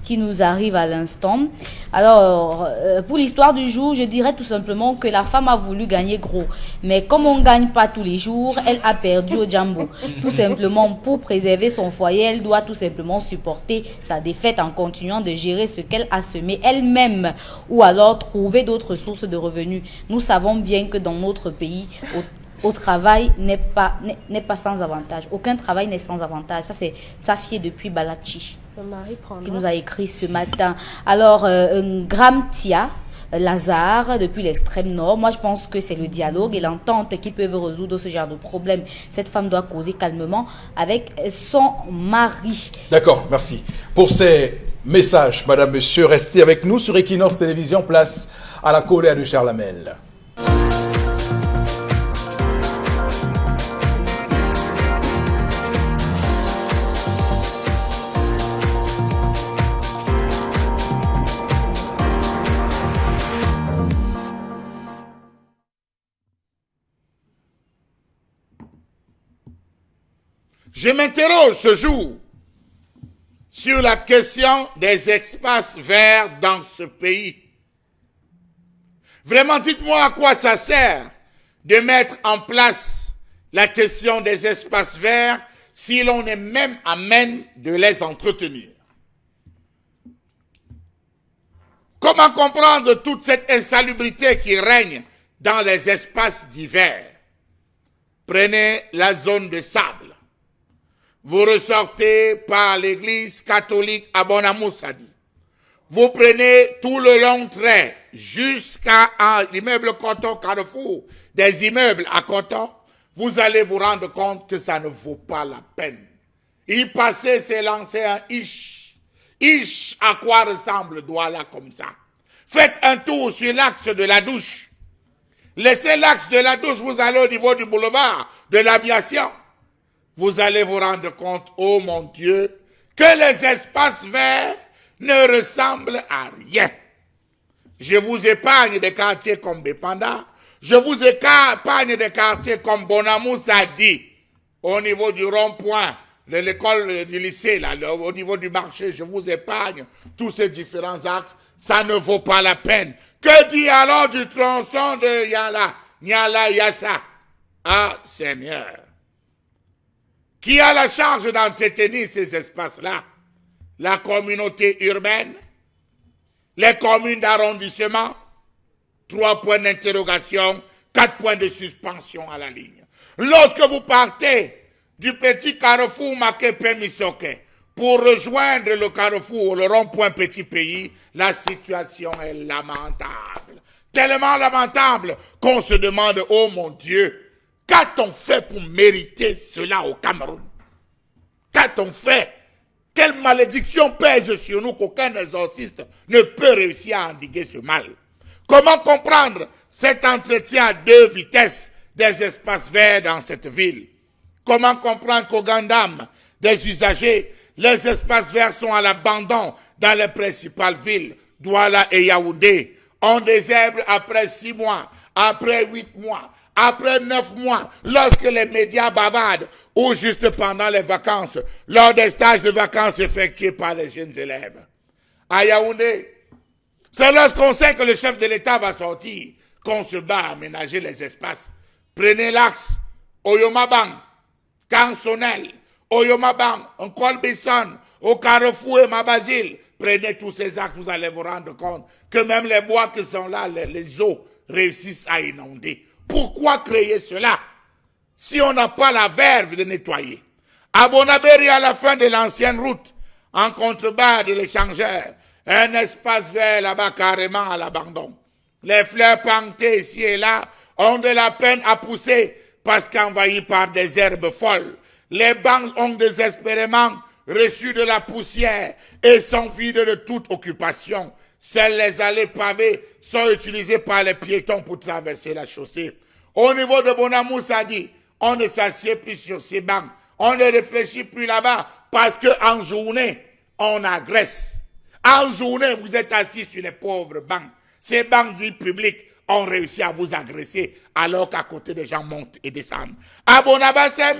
qui nous arrive à l'instant. Alors, pour l'histoire du jour, je dirais tout simplement que la femme a voulu gagner gros. Mais comme on ne gagne pas tous les jours, elle a perdu au jambo. Tout simplement, pour préserver son foyer, elle doit tout simplement supporter sa défaite en continuant de gérer ce qu'elle a semé elle-même, ou alors trouver d'autres sources de revenus. Nous savons bien que dans notre pays, au travail n'est pas sans avantage. Aucun travail n'est sans avantage. Ça, c'est Tafié depuis Balachi qui nous a écrit ce matin. Alors, Gramtia Lazare, depuis l'extrême nord, moi je pense que c'est le dialogue et l'entente qui peuvent résoudre ce genre de problème. Cette femme doit causer calmement avec son mari. D'accord, merci. Pour ces messages, madame, monsieur, restez avec nous sur Equinox Télévision, place à la colère de Charles Hamel. Je m'interroge ce jour sur la question des espaces verts dans ce pays. Vraiment, dites-moi à quoi ça sert de mettre en place la question des espaces verts si l'on est même à même de les entretenir. Comment comprendre toute cette insalubrité qui règne dans les espaces divers? Prenez la zone de sable. Vous ressortez par l'église catholique à Bonamoussadi. Vous prenez tout le long trait jusqu'à l'immeuble Coton Carrefour, des immeubles à Coton. Vous allez vous rendre compte que ça ne vaut pas la peine. Y passer, c'est lancer un ish. Ish, à quoi ressemble Douala comme ça? Faites un tour sur l'axe de la douche. Laissez l'axe de la douche, vous allez au niveau du boulevard de l'aviation. Vous allez vous rendre compte, oh mon Dieu, que les espaces verts ne ressemblent à rien. Je vous épargne des quartiers comme Bepanda, je vous épargne des quartiers comme Bonamoussadi, au niveau du rond-point, de l'école du lycée, là, au niveau du marché, je vous épargne tous ces différents axes, ça ne vaut pas la peine. Que dit alors du tronçon de Niala Yassa? Ah, Seigneur! Qui a la charge d'entretenir ces espaces-là? La communauté urbaine, les communes d'arrondissement, 3 points d'interrogation, 4 points de suspension à la ligne. Lorsque vous partez du petit carrefour Makepe-Misoke pour rejoindre le carrefour, le rond-point Petit Pays, la situation est lamentable. Tellement lamentable qu'on se demande, oh mon Dieu, qu'a-t-on fait pour mériter cela au Cameroun? Qu'a-t-on fait? Quelle malédiction pèse sur nous qu'aucun exorciste ne peut réussir à endiguer ce mal? Comment comprendre cet entretien à 2 vitesses des espaces verts dans cette ville? Comment comprendre qu'au Gandam des usagers, les espaces verts sont à l'abandon dans les principales villes, Douala et Yaoundé? On désherbe après 6 mois, après 8 mois, après 9 mois, lorsque les médias bavardent, ou juste pendant les vacances, lors des stages de vacances effectués par les jeunes élèves. À Yaoundé, c'est lorsqu'on sait que le chef de l'État va sortir qu'on se bat à aménager les espaces. Prenez l'axe Oyomabang, Kansonel, Oyomabang, Nkolbison, au Carrefour et Mabazil. Prenez tous ces axes, vous allez vous rendre compte que même les bois qui sont là, les eaux réussissent à inonder. Pourquoi créer cela si on n'a pas la verve de nettoyer? À Bonabéry, à la fin de l'ancienne route, en contrebas de l'échangeur, un espace vert là-bas carrément à l'abandon. Les fleurs plantées ici et là ont de la peine à pousser parce qu'envahies par des herbes folles. Les bancs ont désespérément reçu de la poussière et sont vides de toute occupation. Seules les allées pavées sont utilisées par les piétons pour traverser la chaussée. Au niveau de Bonamoussadi, on ne s'assied plus sur ces bancs. On ne réfléchit plus là-bas parce qu'en journée, on agresse. En journée, vous êtes assis sur les pauvres bancs. Ces bancs dits publics ont réussi à vous agresser alors qu'à côté des gens montent et descendent. À Bonabassem,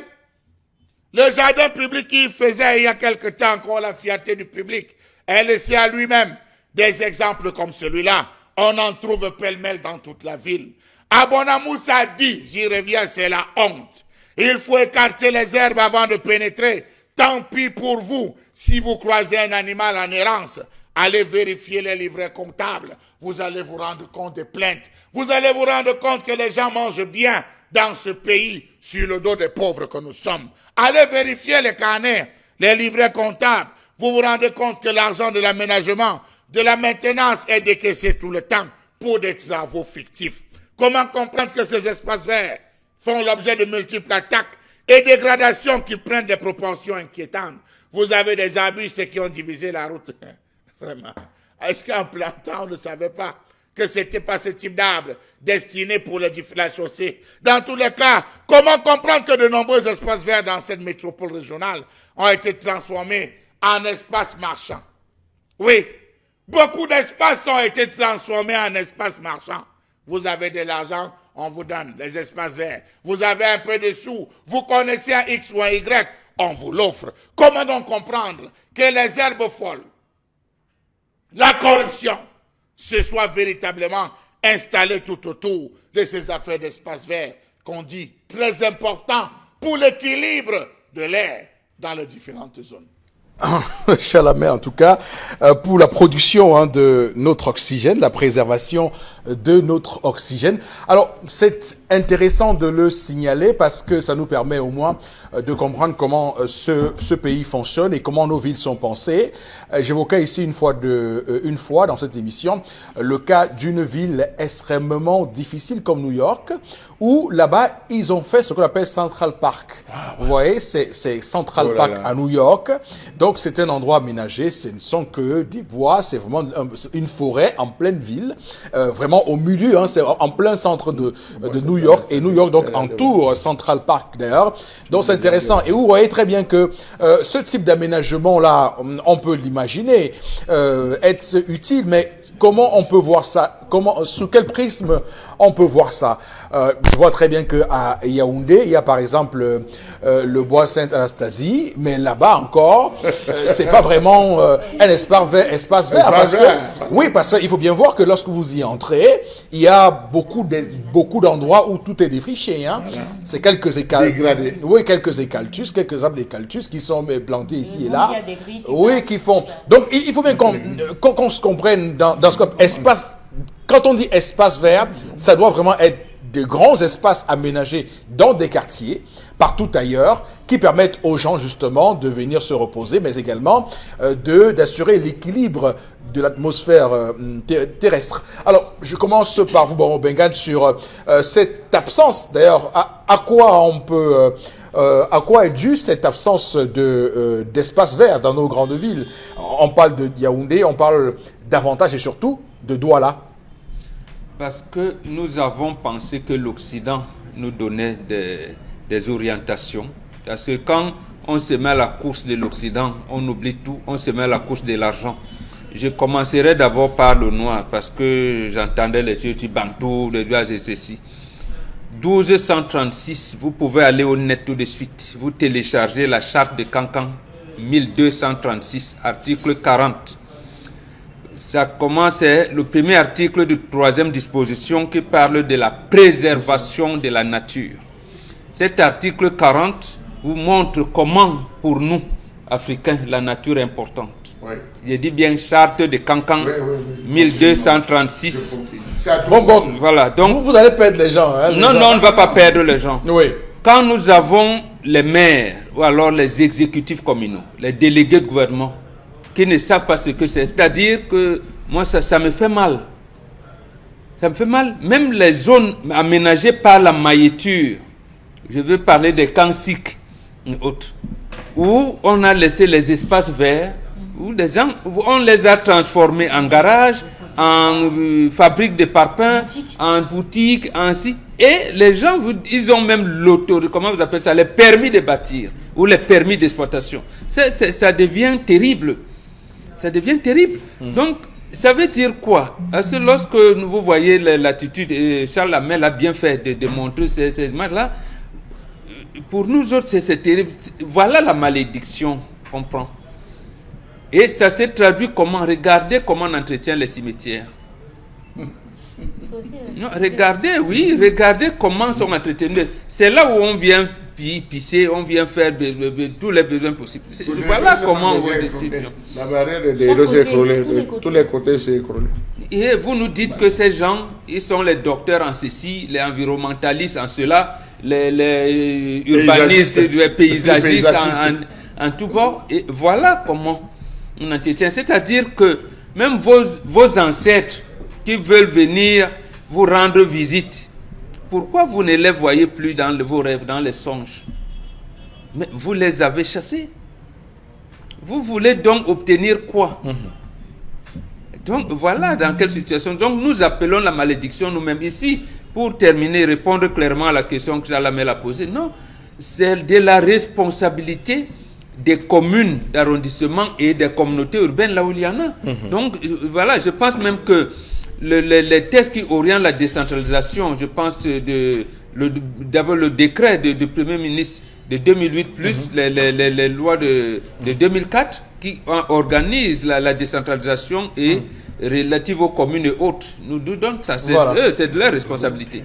le jardin public qu'il faisait il y a quelque temps encore la fierté du public est laissé à lui-même. Des exemples comme celui-là, on en trouve pêle-mêle dans toute la ville. Abonamoussa dit, j'y reviens, c'est la honte. Il faut écarter les herbes avant de pénétrer. Tant pis pour vous, si vous croisez un animal en errance, allez vérifier les livrets comptables. Vous allez vous rendre compte des plaintes. Vous allez vous rendre compte que les gens mangent bien dans ce pays sur le dos des pauvres que nous sommes. Allez vérifier les carnets, les livrets comptables. Vous vous rendez compte que l'argent de l'aménagement, de la maintenance est décaissé tout le temps pour des travaux fictifs. Comment comprendre que ces espaces verts font l'objet de multiples attaques et dégradations qui prennent des proportions inquiétantes? Vous avez des arbustes qui ont divisé la route. Vraiment. Est-ce qu'en plantant, on ne savait pas que c'était pas ce type d'arbre destiné pour la chaussée? Dans tous les cas, comment comprendre que de nombreux espaces verts dans cette métropole régionale ont été transformés en espaces marchands? Oui, beaucoup d'espaces ont été transformés en espaces marchands. Vous avez de l'argent, on vous donne les espaces verts. Vous avez un peu de sous, vous connaissez un X ou un Y, on vous l'offre. Comment donc comprendre que les herbes folles, la corruption, se soient véritablement installées tout autour de ces affaires d'espaces verts qu'on dit très importants pour l'équilibre de l'air dans les différentes zones? Chalamé, en tout cas, pour la production de notre oxygène, la préservation de notre oxygène. Alors, c'est intéressant de le signaler parce que ça nous permet au moins de comprendre comment ce pays fonctionne et comment nos villes sont pensées. J'évoquais ici une fois dans cette émission le cas d'une ville extrêmement difficile comme New York, où là-bas, ils ont fait ce qu'on appelle Central Park. Vous voyez, c'est Central Park à New York. Donc, c'est un endroit aménagé, ce ne sont que des bois, c'est vraiment une forêt en pleine ville, vraiment au milieu, c'est en plein centre de New York, et New York donc entoure Central Park d'ailleurs. Donc, c'est intéressant. Et vous voyez très bien que ce type d'aménagement-là, on peut l'imaginer être utile, mais comment on peut voir ça? Sous quel prisme on peut voir ça? Je vois très bien qu'à Yaoundé, il y a par exemple le bois Sainte-Anastasie, mais là-bas encore, c'est pas vraiment un espace vert. Parce qu'il faut bien voir que lorsque vous y entrez, il y a beaucoup d'endroits où tout est défriché. Hein. Voilà. C'est quelques écaltus. Oui, quelques arbres d'écaltus qui sont plantés ici et là. Oui, qui font. Donc, il faut bien qu'on se comprenne dans ce espace. Quand on dit espace vert, ça doit vraiment être de grands espaces aménagés dans des quartiers, partout ailleurs, qui permettent aux gens justement de venir se reposer, mais également d'assurer l'équilibre de l'atmosphère terrestre. Alors, je commence par vous, Baron Bengane, sur cette absence, d'ailleurs, à quoi est due cette absence d'espace vert dans nos grandes villes? On parle de Yaoundé, on parle davantage et surtout de Douala. Parce que nous avons pensé que l'Occident nous donnait des orientations. Parce que quand on se met à la course de l'Occident, on oublie tout, on se met à la course de l'argent. Je commencerai d'abord par le noir, parce que j'entendais les petits bantous, les villages et ceci. 1236, vous pouvez aller au net tout de suite. Vous téléchargez la charte de Cancan, 1236, article 40. Ça commence, le premier article de 3e disposition qui parle de la préservation de la nature. Cet article 40 vous montre comment, pour nous, Africains, la nature est importante. Oui. Je dis bien charte de Cancan, 1236. Bon, voilà. Donc, vous allez perdre les gens. Hein, non, on ne va pas perdre les gens. Oui. Quand nous avons les maires, ou alors les exécutifs communaux, les délégués de gouvernement, qui ne savent pas ce que c'est. C'est-à-dire que moi, ça me fait mal. Ça me fait mal. Même les zones aménagées par la mailliture, je veux parler des Kansiks et autres, où on a laissé les espaces verts, où des gens, on les a transformés en garage, en fabrique de parpaings, en boutique, ainsi. Et les gens, ils ont même l'autorité, comment vous appelez ça, les permis de bâtir, ou les permis d'exploitation. Ça devient terrible. Ça devient terrible. Donc, ça veut dire quoi? Parce que lorsque vous voyez l'attitude, et Charles Hamel a bien fait de montrer ces images-là, pour nous autres, c'est terrible. Voilà la malédiction, on comprend. Et ça s'est traduit comment? Regardez comment on entretient les cimetières. Non, regardez comment sont entretenus. C'est là où on vient pisser, on vient faire tous les besoins possibles. Voilà comment on voit des situations. La barrière des deux s'est écroulée, tous les côtés s'est écroulée. Et vous nous dites que ces gens, ils sont les docteurs en ceci, les environnementalistes en cela, les urbanistes, les paysagistes en tout bord. Et voilà comment on entretient. C'est-à-dire que même vos ancêtres qui veulent venir vous rendre visite, pourquoi vous ne les voyez plus dans vos rêves, dans les songes? Mais vous les avez chassés. Vous voulez donc obtenir quoi? Donc voilà dans quelle situation. Donc nous appelons la malédiction nous-mêmes. Ici, pour terminer, répondre clairement à la question que Jalamel a posée, non, c'est de la responsabilité des communes d'arrondissement et des communautés urbaines là où il y en a. Donc voilà, je pense même que les textes qui orientent la décentralisation, je pense d'abord le décret du Premier ministre de 2008 plus les lois de 2004 qui organisent la décentralisation et relative aux communes et autres. Nous donnons ça, c'est de leur responsabilité.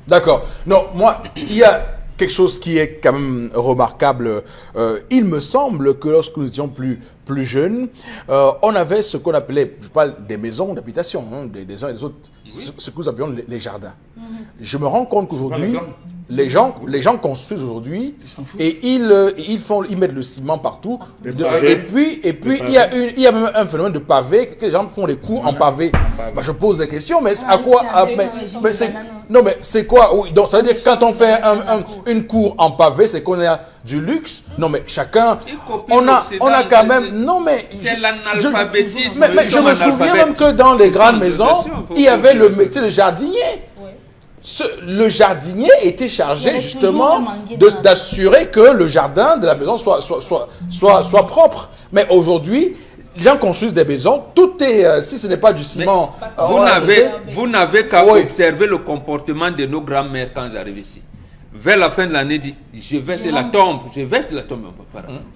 D'accord. Non, moi, il y a quelque chose qui est quand même remarquable. Il me semble que lorsque nous étions plus jeunes, on avait ce qu'on appelait, je parle des maisons d'habitation, hein, des uns et des autres, ce que nous appelons les jardins. Je me rends compte qu'aujourd'hui, les gens construisent aujourd'hui et ils mettent le ciment partout. Et puis il y a même un phénomène de pavé, que les gens font les cours en pavé. Bah, je pose des questions, mais à quoi? Mais c'est quoi? Oui, donc ça veut dire que quand on fait une cour en pavé, c'est qu'on a du luxe. Non mais chacun, on a quand même. Non mais c'est l'analphabétisme. Mais je me souviens même que dans les grandes maisons, il y avait le métier de jardinier. Le jardinier était chargé justement d'assurer que le jardin de la maison soit propre. Mais aujourd'hui, les gens construisent des maisons, tout est, si ce n'est pas du ciment... Vous n'avez qu'à observer le comportement de nos grands-mères quand j'arrive ici. Vers la fin de l'année, je vais sur la tombe,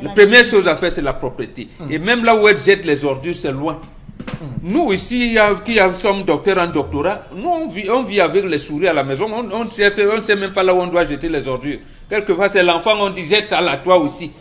La première chose à faire, c'est la propreté. Et même là où elles jettent les ordures, c'est loin. Nous ici, qui sommes docteurs en doctorat, nous on vit avec les souris à la maison, on ne sait même pas là où on doit jeter les ordures. Quelquefois c'est l'enfant, on dit jette ça là, toi aussi.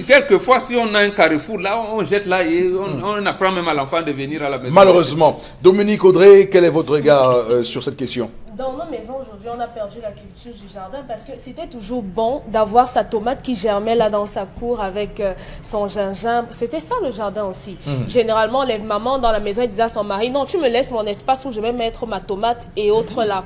Quelquefois si on a un carrefour là, on jette là et on apprend même à l'enfant de venir à la maison. Malheureusement. Dominique Audrey, quel est votre regard sur cette question? Dans nos maisons aujourd'hui, on a perdu la culture du jardin parce que c'était toujours bon d'avoir sa tomate qui germait là dans sa cour avec son gingembre. C'était ça le jardin aussi. Généralement, les mamans dans la maison elles disaient à son mari, non, tu me laisses mon espace où je vais mettre ma tomate et autres là.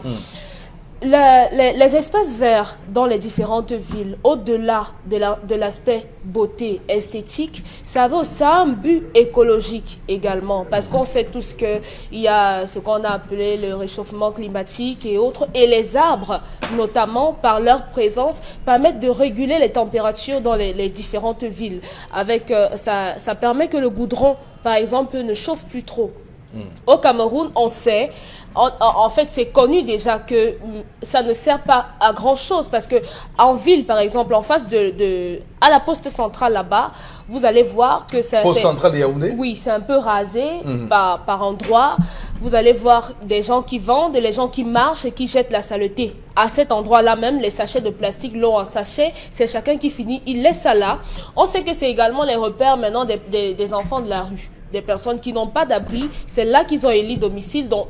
Les espaces verts dans les différentes villes, au-delà de l'aspect beauté esthétique, ça avait aussi un but écologique également, parce qu'on sait tous qu'il y a ce qu'on a appelé le réchauffement climatique et autres, et les arbres, notamment par leur présence, permettent de réguler les températures dans les différentes villes. Avec, ça permet que le goudron, par exemple, ne chauffe plus trop. Au Cameroun, on sait, en fait, c'est connu déjà que ça ne sert pas à grand chose parce que en ville, par exemple, en face à la poste centrale là-bas, vous allez voir que c'est poste centrale de Yaoundé. Oui, c'est un peu rasé par endroits. Vous allez voir des gens qui vendent et les gens qui marchent et qui jettent la saleté. À cet endroit-là même, les sachets de plastique, l'eau en sachet, c'est chacun qui finit, il laisse ça là. On sait que c'est également les repères maintenant des enfants de la rue, des personnes qui n'ont pas d'abri. C'est là qu'ils ont élu domicile. Donc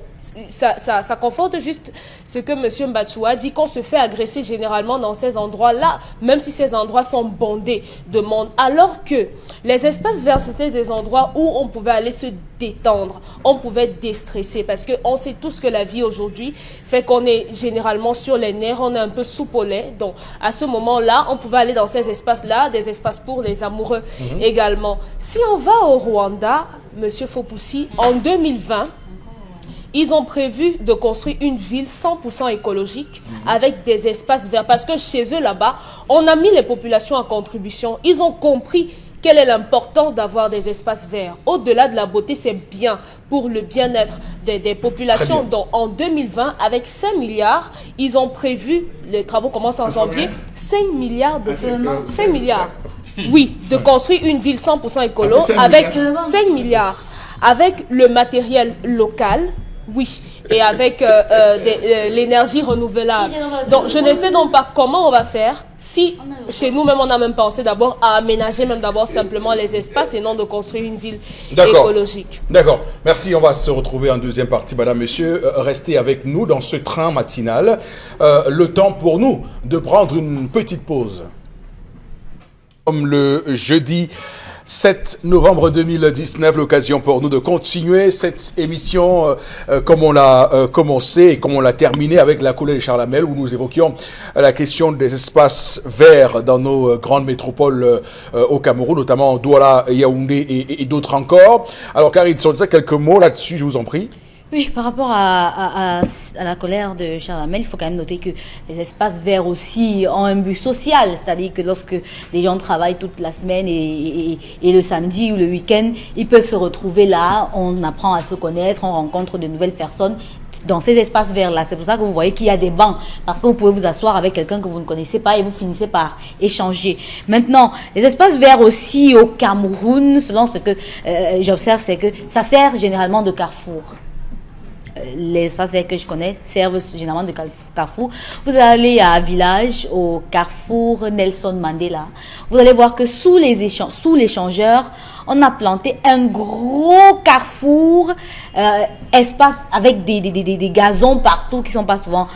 ça conforte juste ce que M. Mbachou a dit, qu'on se fait agresser généralement dans ces endroits-là, même si ces endroits sont bondés de monde. Alors que les espaces verts, c'était des endroits où on pouvait aller se détendre, on pouvait déstresser, parce qu'on sait tous que la vie aujourd'hui fait qu'on est généralement sur les nerfs, on est un peu soupe au lait. Donc à ce moment-là, on pouvait aller dans ces espaces-là, des espaces pour les amoureux également. Si on va au Rwanda, M. Fopoussi, en 2020, ils ont prévu de construire une ville 100% écologique avec des espaces verts. Parce que chez eux, là-bas, on a mis les populations en contribution. Ils ont compris quelle est l'importance d'avoir des espaces verts. Au-delà de la beauté, c'est bien pour le bien-être des populations. Donc en 2020, avec 5 milliards, ils ont prévu, les travaux commencent en janvier, 5 milliards de 5 milliards. Oui, de construire une ville 100% écolo avec 5 milliards. Avec le matériel local, oui, et avec l'énergie renouvelable. Donc, je ne sais donc pas comment on va faire si, chez nous-mêmes, on a même pensé d'abord à aménager même d'abord simplement les espaces et non de construire une ville écologique. D'accord. Merci. On va se retrouver en deuxième partie, madame, monsieur. Restez avec nous dans ce train matinal. Le temps pour nous de prendre une petite pause. Comme le jeudi 7 novembre 2019, l'occasion pour nous de continuer cette émission comme on l'a commencé et comme on l'a terminé avec la collègue Charles Hamel, où nous évoquions la question des espaces verts dans nos grandes métropoles au Cameroun, notamment Douala, Yaoundé et d'autres encore. Alors Karine Sonsa, quelques mots là-dessus, je vous en prie. Oui, par rapport à la colère de Charles Hamel, il faut quand même noter que les espaces verts aussi ont un but social. C'est-à-dire que lorsque les gens travaillent toute la semaine et le samedi ou le week-end, ils peuvent se retrouver là, on apprend à se connaître, on rencontre de nouvelles personnes dans ces espaces verts-là. C'est pour ça que vous voyez qu'il y a des bancs. Parfois, vous pouvez vous asseoir avec quelqu'un que vous ne connaissez pas et vous finissez par échanger. Maintenant, les espaces verts aussi au Cameroun, selon ce que j'observe, c'est que ça sert généralement de carrefour. Les espaces verts que je connais servent généralement de carrefour. Vous allez à un village, au carrefour Nelson Mandela. Vous allez voir que sous l'échangeur, on a planté un gros carrefour, espace avec des gazons partout qui sont pas souvent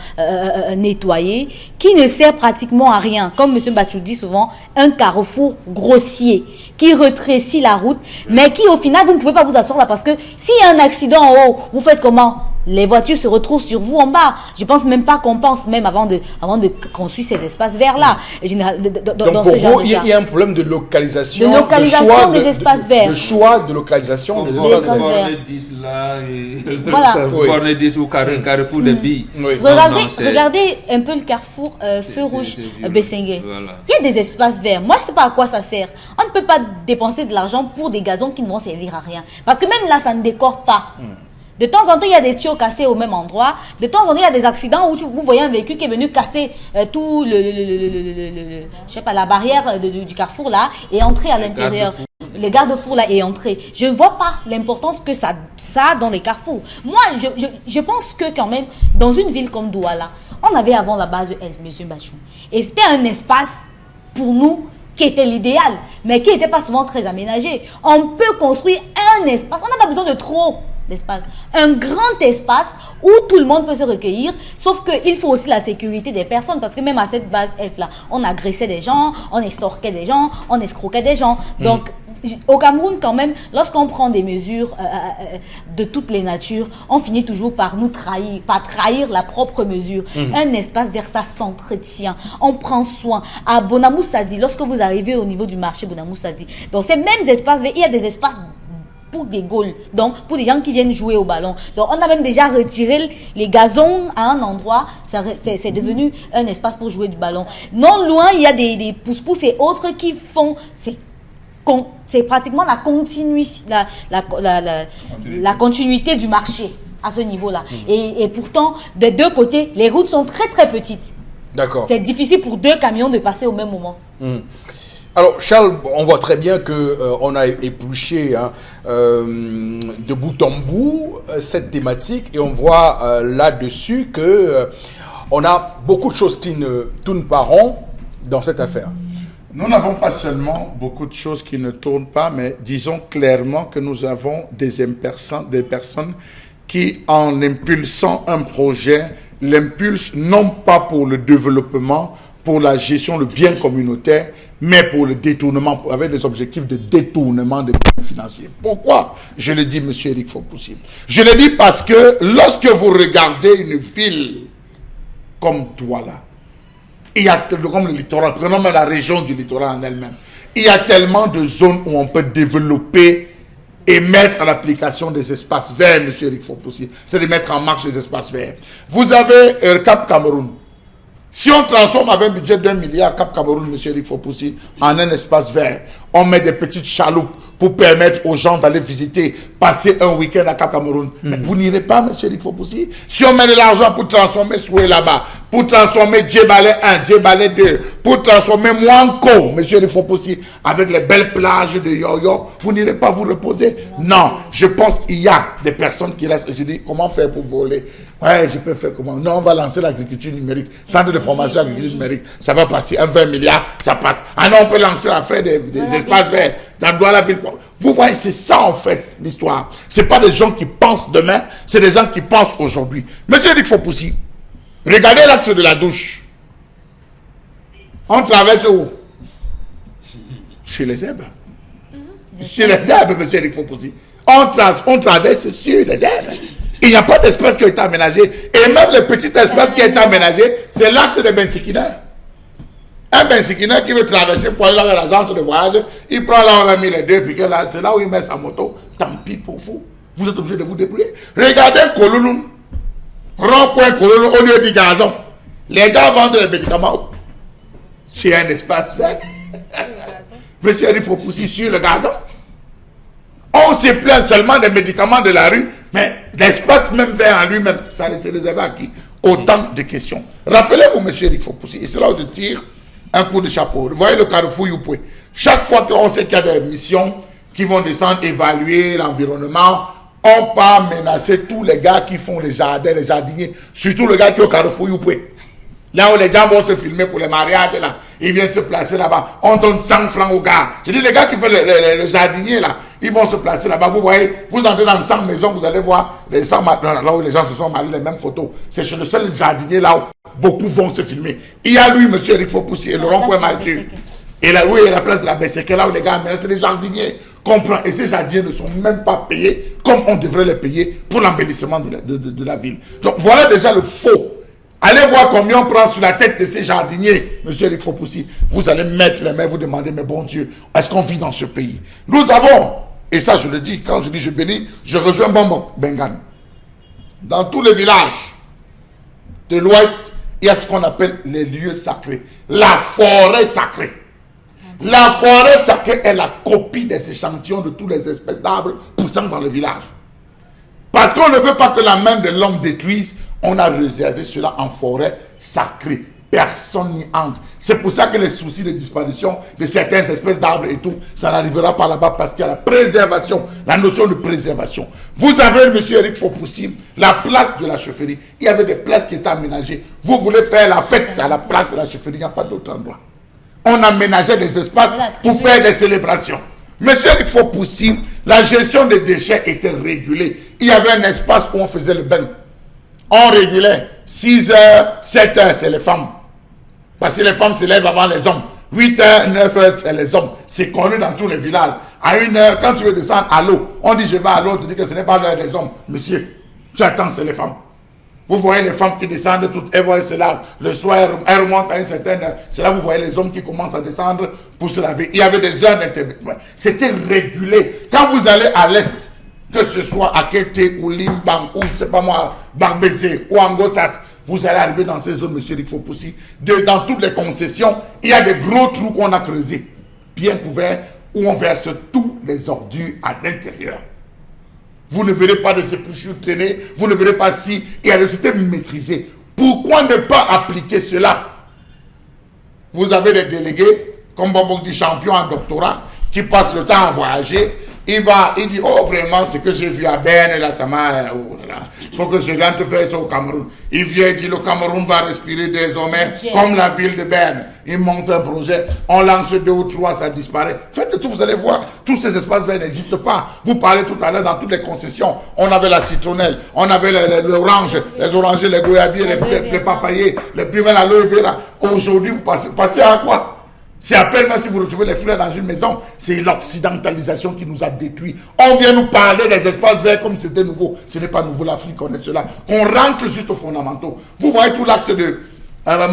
nettoyés, qui ne sert pratiquement à rien. Comme M. Bachou dit souvent, un carrefour grossier qui rétrécit la route, mais qui au final, vous ne pouvez pas vous asseoir là parce que s'il y a un accident en haut, vous faites comment? Les voitures se retrouvent sur vous en bas. Je pense même pas qu'on pense même avant de construire ces espaces verts là. Donc pour vous, il y a un problème de localisation. De localisation des espaces verts. De choix de localisation des espaces verts. Voilà. Borne ou Carrefour de Billes. Regardez un peu le carrefour Feu Rouge Bessengue. Voilà. Il y a des espaces verts. Moi, je sais pas à quoi ça sert. On ne peut pas dépenser de l'argent pour des gazons qui ne vont servir à rien. Parce que même là, ça ne décore pas. De temps en temps, il y a des tuyaux cassés au même endroit. De temps en temps, il y a des accidents où vous voyez un véhicule qui est venu casser tout je sais pas, la barrière du carrefour là et entrer à l'intérieur. Les garde-fous là et entrer. Je ne vois pas l'importance que ça a dans les carrefours. Moi, je pense que quand même, dans une ville comme Douala, on avait avant la base de Elf, M. Bachou. Et c'était un espace pour nous qui était l'idéal, mais qui n'était pas souvent très aménagé. On peut construire un espace. On n'a pas besoin de trop d'espace. Un grand espace où tout le monde peut se recueillir, sauf qu'il faut aussi la sécurité des personnes, parce que même à cette base F-là, on agressait des gens, on extorquait des gens, on escroquait des gens. Donc, au Cameroun, quand même, lorsqu'on prend des mesures de toutes les natures, on finit toujours par nous trahir, par trahir la propre mesure. Un espace vert, ça s'entretient. On prend soin. À Bonamoussadi, lorsque vous arrivez au niveau du marché Bonamoussadi, dans ces mêmes espaces verts, il y a des espaces pour des goals, donc pour des gens qui viennent jouer au ballon. Donc on a même déjà retiré les gazons à un endroit, c'est devenu un espace pour jouer du ballon. Non loin, il y a des pousse-pousse et autres qui font, c'est pratiquement la continuité du marché à ce niveau-là. Et pourtant, des deux côtés, les routes sont très très petites. D'accord. C'est difficile pour deux camions de passer au même moment. Alors Charles, on voit très bien qu'on a épluché de bout en bout cette thématique et on voit là-dessus qu'on a beaucoup de choses qui ne tournent pas rond dans cette affaire. Nous n'avons pas seulement beaucoup de choses qui ne tournent pas, mais disons clairement que nous avons des personnes qui, en impulsant un projet, l'impulsent non pas pour le développement, pour la gestion, le bien communautaire, mais pour le détournement, avec des objectifs de détournement des biens financiers. Pourquoi je le dis, M. Eric Fopoussi? Je le dis parce que lorsque vous regardez une ville comme Douala, il y a, comme le littoral, prenons même la région du littoral en elle-même, il y a tellement de zones où on peut développer et mettre à l'application des espaces verts, M. Eric Fopoussi. C'est de mettre en marche les espaces verts. Vous avez Cap Cameroun. Si on transforme avec un budget d'1 milliard Cap Cameroun, monsieur Eric Fopoussi, en un espace vert, on met des petites chaloupes pour permettre aux gens d'aller visiter, passer un week-end à Cap Cameroun. Mais vous n'irez pas, monsieur Eric Fopoussi. Si on met de l'argent pour transformer Soué là-bas, pour transformer Djebale 1, Djebale 2, pour transformer Mouanko, monsieur Eric Fopoussi, avec les belles plages de Yo-Yo, vous n'irez pas vous reposer? Non, je pense qu'il y a des personnes qui restent. Je dis, comment faire pour voler? Ouais, je peux faire comment? Non, on va lancer l'agriculture numérique. Centre de formation agriculture numérique. Ça va passer. 20 milliards, ça passe. Ah non, on peut lancer l'affaire des espaces verts dans la ville. Vous voyez, c'est ça en fait l'histoire. Ce n'est pas des gens qui pensent demain, c'est des gens qui pensent aujourd'hui. Monsieur Eric Fopoussi, regardez l'axe de la douche. On traverse où? Sur les herbes. Sur les herbes, monsieur Eric Fopoussi. On traverse sur les herbes. Il n'y a pas d'espace qui a été aménagé. Et même le petit espace qui a été aménagé, c'est l'axe de Bensikina. Un Bensikina qui veut traverser pour aller dans l'agence de voyage, il prend là où on a mis les deux, puis c'est là où il met sa moto. Tant pis pour vous. Vous êtes obligé de vous débrouiller. Regardez Kololun. Rond-point Kololun au lieu du gazon. Les gars vendent les médicaments. C'est un espace vert. Monsieur, il faut pousser sur le gazon. On se plaint seulement des médicaments de la rue, mais l'espace même vert en lui-même, ça s'est réservé à qui? Autant de questions. Rappelez-vous, monsieur Eric Fopoussi, et c'est là où je tire un coup de chapeau. Vous voyez le carrefour Youpoué. Chaque fois qu'on sait qu'il y a des missions qui vont descendre, évaluer l'environnement, on part menacer tous les gars qui font les jardins, les jardiniers, surtout le gars qui est au carrefour Youpoué. Là où les gens vont se filmer pour les mariages, là, ils viennent se placer là-bas. On donne 100 francs aux gars. Je dis, les gars qui font le jardinier, là, ils vont se placer là-bas. Vous voyez, vous entrez dans 100 maisons, vous allez voir les 100 là où les gens se sont mariés, les mêmes photos. C'est chez le seul jardinier là où beaucoup vont se filmer. Il y a lui, monsieur Eric Fopoussi, et le rond-point Mathieu. Et là, oui, la place de la Besseke, là où les gars, mais c'est les jardiniers. Comprends. Et ces jardiniers ne sont même pas payés comme on devrait les payer pour l'embellissement de la ville. Donc voilà déjà le faux. Allez voir combien on prend sur la tête de ces jardiniers, monsieur Eric Fopoussi. Vous allez mettre les mains, vous demander, mais bon Dieu, est-ce qu'on vit dans ce pays? Nous avons, et ça je le dis, quand je dis je bénis, je rejoins Bonbon, Bengan. Dans tous les villages de l'Ouest, il y a ce qu'on appelle les lieux sacrés. La forêt sacrée. La forêt sacrée est la copie des échantillons de toutes les espèces d'arbres poussant dans le village. Parce qu'on ne veut pas que la main de l'homme détruise, on a réservé cela en forêt sacrée. Personne n'y entre. C'est pour ça que les soucis de disparition de certaines espèces d'arbres et tout, ça n'arrivera pas là-bas parce qu'il y a la préservation, la notion de préservation. Vous avez, monsieur Eric Fopoussi, la place de la chefferie. Il y avait des places qui étaient aménagées. Vous voulez faire la fête à la place de la chefferie, il n'y a pas d'autre endroit. On aménageait des espaces pour faire des célébrations. Monsieur Eric Fopoussi, la gestion des déchets était régulée. Il y avait un espace où on faisait le bain. On régulait 6 heures, 7 heures, c'est les femmes. Parce que les femmes se lèvent avant les hommes. 8 heures, 9 heures, c'est les hommes. C'est connu dans tous les villages. À 1 heure, quand tu veux descendre à l'eau, on dit je vais à l'eau, on te dit que ce n'est pas l'heure des hommes. Monsieur, tu attends, c'est les femmes. Vous voyez les femmes qui descendent toutes, elles voient cela. Le soir, elles remontent à une certaine heure. C'est là que vous voyez les hommes qui commencent à descendre pour se laver. Il y avait des heures d'intermédiaire. C'était régulé. Quand vous allez à l'Est, que ce soit à Kété ou Limbang ou, je ne sais pas moi, Barbézé ou Angosas, vous allez arriver dans ces zones, monsieur Eric Fopoussi. Dans toutes les concessions, il y a des gros trous qu'on a creusés, bien couverts, où on verse tous les ordures à l'intérieur. Vous ne verrez pas de sépultures traînées, vous ne verrez pas si il y a le système maîtrisé. Pourquoi ne pas appliquer cela? Vous avez des délégués, comme Bonbon dit, champion en doctorat, qui passent le temps à voyager. Il dit, oh vraiment, ce que j'ai vu à Berne, là, ça m'a... Oh là là, il faut que je vienne te faire ça au Cameroun. Il vient, il dit, le Cameroun va respirer désormais comme la ville de Berne. Il monte un projet, on lance 2 ou 3, ça disparaît. Faites le tout, vous allez voir, tous ces espaces verts n'existent pas. Vous parlez tout à l'heure dans toutes les concessions. On avait la citronnelle, on avait l'orange, les orangers, les goyaviers, les papayers, les primeurs, l'aloe vera. Aujourd'hui, vous passez à quoi? C'est à peine si vous retrouvez les fleurs dans une maison, c'est l'occidentalisation qui nous a détruits. On vient nous parler des espaces verts comme si c'était nouveau. Ce n'est pas nouveau, l'Afrique connaît cela. Qu'on rentre juste aux fondamentaux. Vous voyez tout l'axe de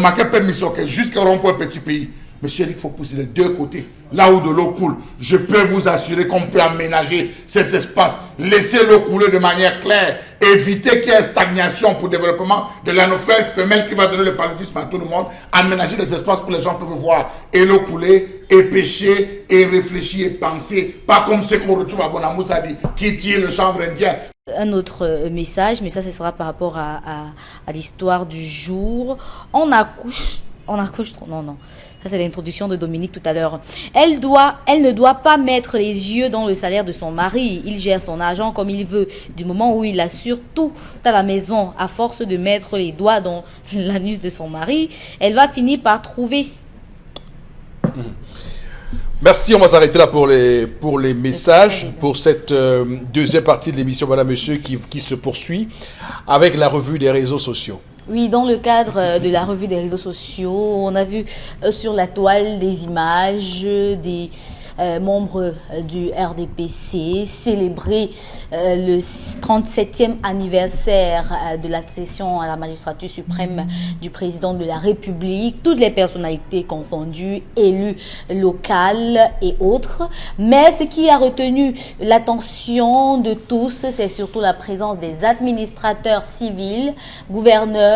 Makepe Misoke jusqu'à rond-point Petit Pays. Monsieur Eric Fopoussi, les deux côtés, là où de l'eau coule, je peux vous assurer qu'on peut aménager ces espaces, laisser l'eau couler de manière claire, éviter qu'il y ait stagnation pour le développement de l'anophèle femelle qui va donner le paludisme à tout le monde, aménager des espaces où les gens peuvent voir et l'eau couler, et pêcher, et réfléchir, et penser, pas comme ce qu'on retrouve à Bonamoussadi, qui tire le chanvre indien. Un autre message, mais ça, ce sera par rapport à l'histoire du jour. On accouche trop, non. Ça, c'est l'introduction de Dominique tout à l'heure. Elle ne doit pas mettre les yeux dans le salaire de son mari. Il gère son argent comme il veut. Du moment où il assure tout à la maison, à force de mettre les doigts dans l'anus de son mari, elle va finir par trouver. Merci, on va s'arrêter là pour les messages, pour cette deuxième partie de l'émission Madame Monsieur qui se poursuit avec la revue des réseaux sociaux. Oui, dans le cadre de la revue des réseaux sociaux, on a vu sur la toile des images des membres du RDPC célébrer le 37e anniversaire de l'accession à la magistrature suprême du président de la République, toutes les personnalités confondues, élus locaux et autres. Mais ce qui a retenu l'attention de tous, c'est surtout la présence des administrateurs civils, gouverneurs,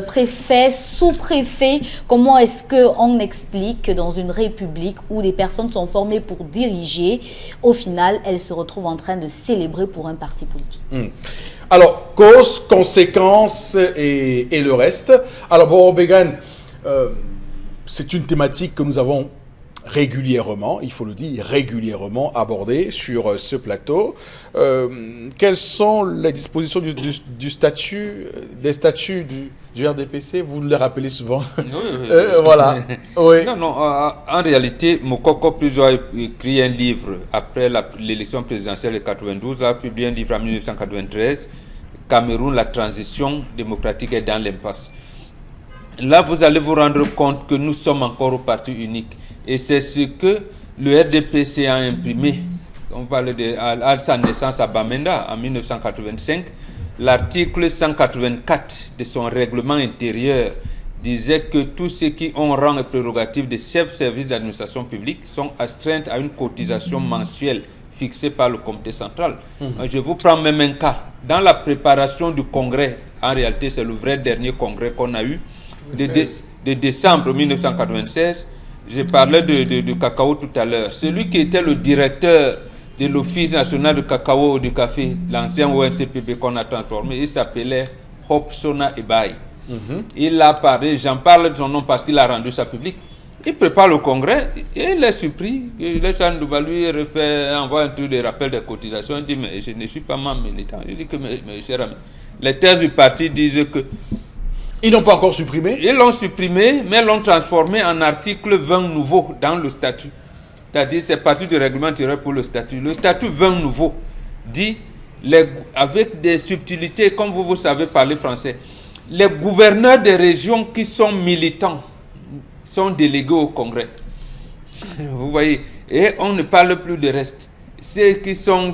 préfets, sous-préfets. Comment est-ce qu'on explique que dans une république où les personnes sont formées pour diriger, au final, elles se retrouvent en train de célébrer pour un parti politique? Alors, causes, conséquences et le reste. Alors, bon, Bégan, c'est une thématique que nous avons régulièrement, il faut le dire, régulièrement abordée sur ce plateau. Quelles sont les dispositions des statuts du RDPC? Vous nous les rappelez souvent. Oui. Voilà. Oui. Non, en réalité, Mokoko Pluzo a écrit un livre après l'élection présidentielle de 92, a publié un livre en 1993, Cameroun, la transition démocratique est dans l'impasse. Là, vous allez vous rendre compte que nous sommes encore au parti unique. Et c'est ce que le RDPC a imprimé. On parle à sa naissance à Bamenda en 1985. L'article 184 de son règlement intérieur disait que tous ceux qui ont rang et prérogative de chef de service d'administration publique sont astreints à une cotisation mensuelle fixée par le comité central. Je vous prends même un cas. Dans la préparation du congrès, en réalité c'est le vrai dernier congrès qu'on a eu, de décembre 1996, je parlais de cacao tout à l'heure. Celui qui était le directeur de l'Office national de cacao et du café, l'ancien ONCPB qu'on a transformé, il s'appelait Hopsona Ebaï. Il a parlé, j'en parle de son nom parce qu'il a rendu ça public. Il prépare le congrès et il est surpris. Le Chandouba lui envoie un truc de rappel de cotisation. Il dit, mais je ne suis pas membre militant. Je dis que, mais cher ami, les thèses du parti disent que ils n'ont pas encore supprimé? Ils l'ont supprimé, mais l'ont transformé en article 20 nouveau dans le statut. C'est-à-dire, c'est parti du règlement intérieur pour le statut. Le statut 20 nouveau dit, avec des subtilités, comme vous savez parler français, les gouverneurs des régions qui sont militants sont délégués au congrès. Vous voyez, et on ne parle plus de reste. Ceux qui sont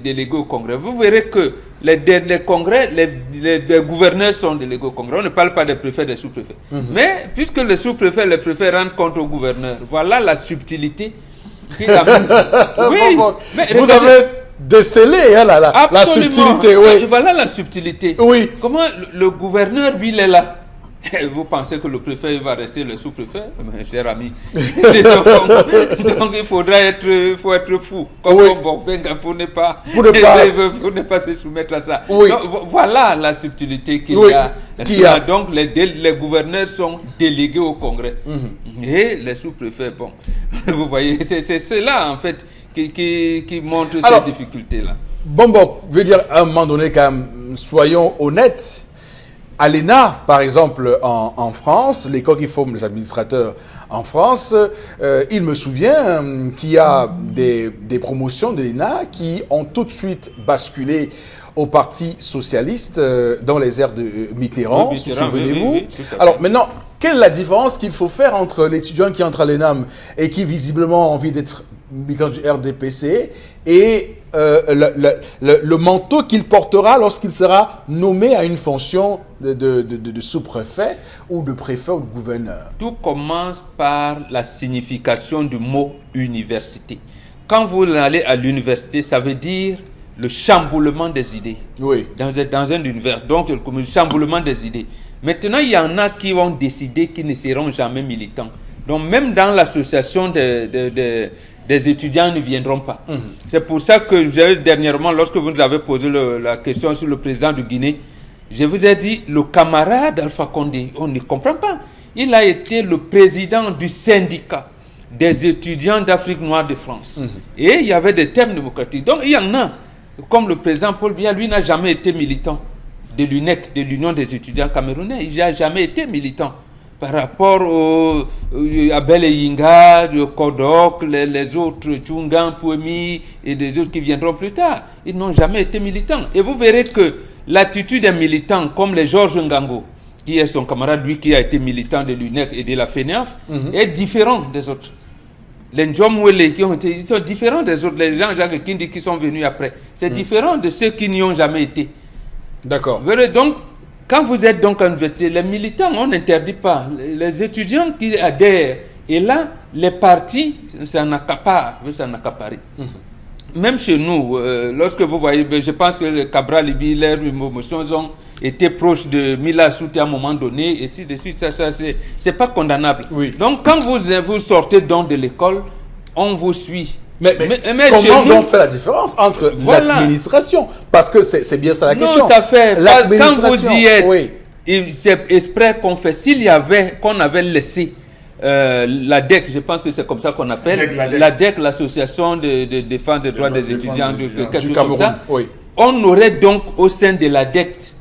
délégués au congrès. Vous verrez que les congrès, les gouverneurs sont délégués au congrès. On ne parle pas des préfets, des sous-préfets. Mais puisque les sous-préfets, les préfets rendent compte aux gouverneurs, voilà la subtilité qui amène. Oui, mais vous avez décelé la subtilité. Oui. Voilà la subtilité. Oui. Comment le gouverneur, lui, il est là? Vous pensez que le préfet va rester le sous-préfet, cher ami? Donc il faudra être fou, comme Benga, pour ne pas se soumettre à ça. Oui. Donc, voilà la subtilité qu'il y a. Donc les gouverneurs sont délégués au Congrès. Et les sous-préfets, bon, vous voyez, c'est cela en fait qui montre cette difficulté-là. Bon, je veux dire, à un moment donné, quand même, soyons honnêtes. À l'ENA, par exemple, en France, l'école qui forme les administrateurs en France, il me souvient qu'il y a des promotions de l'ENA qui ont tout de suite basculé au Parti socialiste dans les ères de Mitterrand, souvenez-vous. Oui, alors maintenant, quelle est la différence qu'il faut faire entre l'étudiant qui entre à l'ENAM et qui visiblement a envie d'être militant du RDPC et le manteau qu'il portera lorsqu'il sera nommé à une fonction de sous-préfet ou de préfet ou de gouverneur? Tout commence par la signification du mot université. Quand vous allez à l'université, ça veut dire le chamboulement des idées. Oui. Dans un univers, donc le chamboulement des idées. Maintenant, il y en a qui vont décider qu'ils ne seront jamais militants. Donc même dans l'association des étudiants, ils ne viendront pas. C'est pour ça que dernièrement, lorsque vous nous avez posé la question sur le président de Guinée, je vous ai dit, le camarade Alpha Condé, on ne comprend pas. Il a été le président du syndicat des étudiants d'Afrique noire de France. Et il y avait des thèmes démocratiques. Donc il y en a, comme le président Paul Biya, lui n'a jamais été militant de l'UNEC, de l'Union des étudiants camerounais. Il n'a jamais été militant. Par rapport à Bel Yinga, Kodok, les autres, Tchungan, Pouemi et des autres qui viendront plus tard, ils n'ont jamais été militants. Et vous verrez que l'attitude des militants, comme les Georges Ngango, qui est son camarade, lui qui a été militant de l'UNEC et de la FENEAF, est différent des autres. Les Ndjomwele ils sont différents des autres. Les gens Jacques Kindi qui sont venus après, c'est différent de ceux qui n'y ont jamais été. D'accord. Vous verrez donc, quand vous êtes donc en université, les militants, on n'interdit pas. Les étudiants qui adhèrent, et là, les partis, ça n'accapare. Même chez nous, lorsque vous voyez, je pense que le Cabral Libi, leurs émotions ont été proches de Mila Souti à un moment donné, et ainsi de suite, ça c'est pas condamnable. Oui. Donc quand vous sortez donc de l'école, on vous suit. Mais comment donc fait la différence entre l'administration? Parce que c'est bien ça la question. Non, ça fait. Quand vous y êtes, oui. c'est exprès qu'on fait. Qu'on avait laissé l'ADEC, je pense que c'est comme ça qu'on appelle, l'ADEC, l'association de défense des droits des étudiants du Cameroun. Oui. On aurait donc au sein de l'ADEC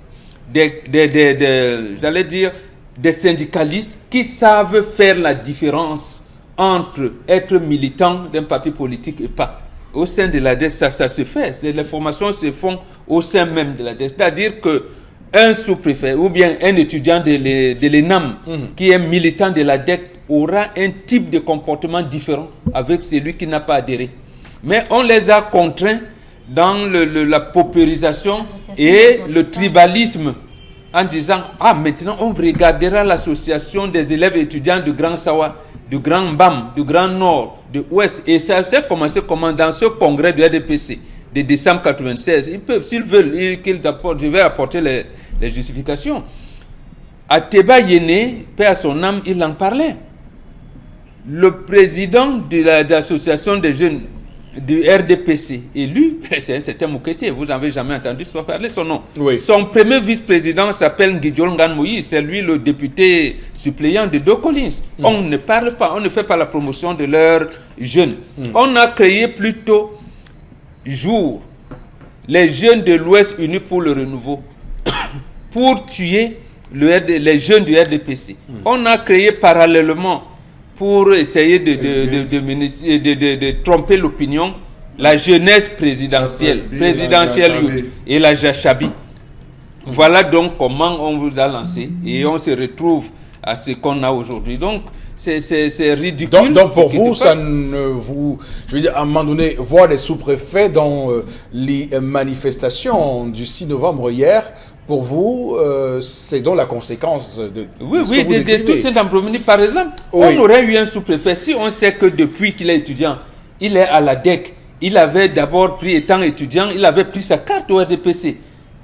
j'allais dire, des syndicalistes qui savent faire la différence entre être militant d'un parti politique et pas. Au sein de l'ADEC, ça se fait. Les formations se font au sein même de l'ADEC. C'est-à-dire qu'un sous-préfet ou bien un étudiant de l'ENAM qui est militant de l'ADEC aura un type de comportement différent avec celui qui n'a pas adhéré. Mais on les a contraints dans la paupérisation et le tribalisme en disant « Ah, maintenant on regardera l'association des élèves étudiants du Grand Sawa, du Grand Mbam, du Grand Nord, de Ouest. » Et ça s'est commencé comment dans ce congrès du RDPC de décembre 1996. Ils peuvent, s'ils veulent, qu'ils apportent, je vais apporter les justifications. Ateba Yene, paix à son âme, il en parlait. Le président de l'association des jeunes du RDPC, élu, c'est un certain Moukete, vous n'avez jamais entendu parler son nom. Oui. Son premier vice-président s'appelle Ngidjol Ngan Moïse, c'est lui le député suppléant de Do Collins. On ne parle pas, on ne fait pas la promotion de leurs jeunes. On a créé plutôt les jeunes de l'Ouest unis pour le renouveau, pour tuer les jeunes du RDPC. On a créé parallèlement, pour essayer de tromper l'opinion, la jeunesse présidentielle et la Jachabi. Voilà donc comment on vous a lancé et on se retrouve à ce qu'on a aujourd'hui. Donc, c'est ridicule. Donc pour vous, ça ne vous... Je veux dire, à un moment donné, voir des sous-préfets dans les manifestations du 6 novembre hier, pour vous, c'est donc la conséquence de... Oui, de tout cet embromini. Par exemple, on aurait eu un sous-préfet. Si on sait que depuis qu'il est étudiant, il est à la DEC, il avait d'abord pris, étant étudiant, il avait pris sa carte au RDPC.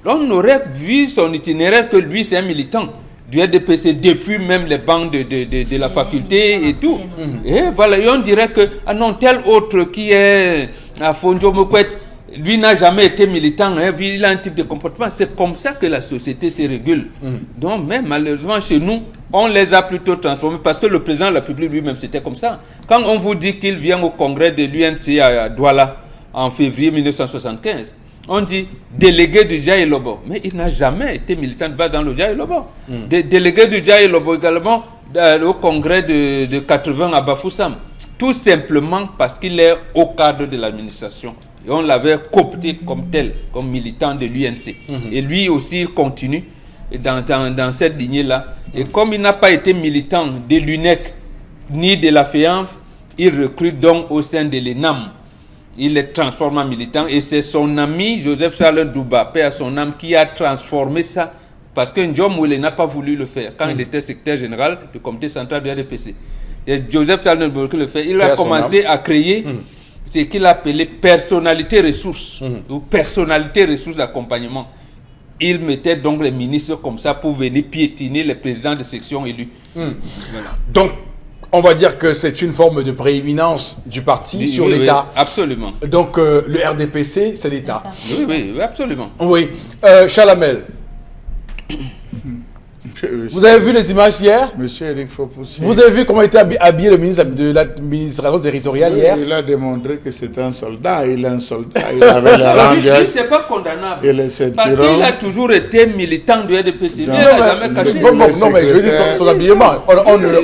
On aurait vu son itinéraire que lui, c'est un militant du RDPC depuis même les bancs de la faculté et tout. Et voilà, et on dirait que, ah non, tel autre qui est à Fondio Mokwet, lui n'a jamais été militant, hein, il a un type de comportement. C'est comme ça que la société se régule. Donc, mais malheureusement, chez nous, on les a plutôt transformés parce que le président de la République lui-même, c'était comme ça. Quand on vous dit qu'il vient au congrès de l'UNC à Douala en février 1975, on dit délégué du Djaï Lobo. Mais il n'a jamais été militant de base dans le Djaï Lobo. Délégué du Djaï Lobo également au congrès de 80 à Bafoussam. Tout simplement parce qu'il est au cadre de l'administration. Et on l'avait coopté comme tel, comme militant de l'UNC. Et lui aussi, il continue dans cette lignée-là. Et comme il n'a pas été militant de l'UNEC ni de la FEANF, il recrute donc au sein de l'ENAM il les transforme en militants et c'est son ami Joseph Charles Douba, paix à son âme, qui a transformé ça. Parce que Ndiom Moulé n'a pas voulu le faire quand il était secrétaire général du comité central du RDPC. Et Joseph Charles Douba qui le fait, il a commencé à créer ce qu'il appelait personnalité ressources ou personnalité ressources d'accompagnement. Il mettait donc les ministres comme ça pour venir piétiner les présidents de section élus. Voilà. Donc, on va dire que c'est une forme de prééminence du parti sur l'État. Oui, absolument. Donc, le RDPC, c'est l'État. Oui, absolument. Oui. Chalamel, vous avez vu les images hier? Monsieur Eric Fopoussi. Vous avez vu comment était habillé le ministre de l'administration territoriale hier? Il a démontré que c'est un soldat. Il est un soldat. Il avait la ranguette. C'est pas condamnable. Et les ceintures. Parce qu'il a toujours été militant du RDPC. Il n'a jamais caché. Non, mais je veux dire son habillement.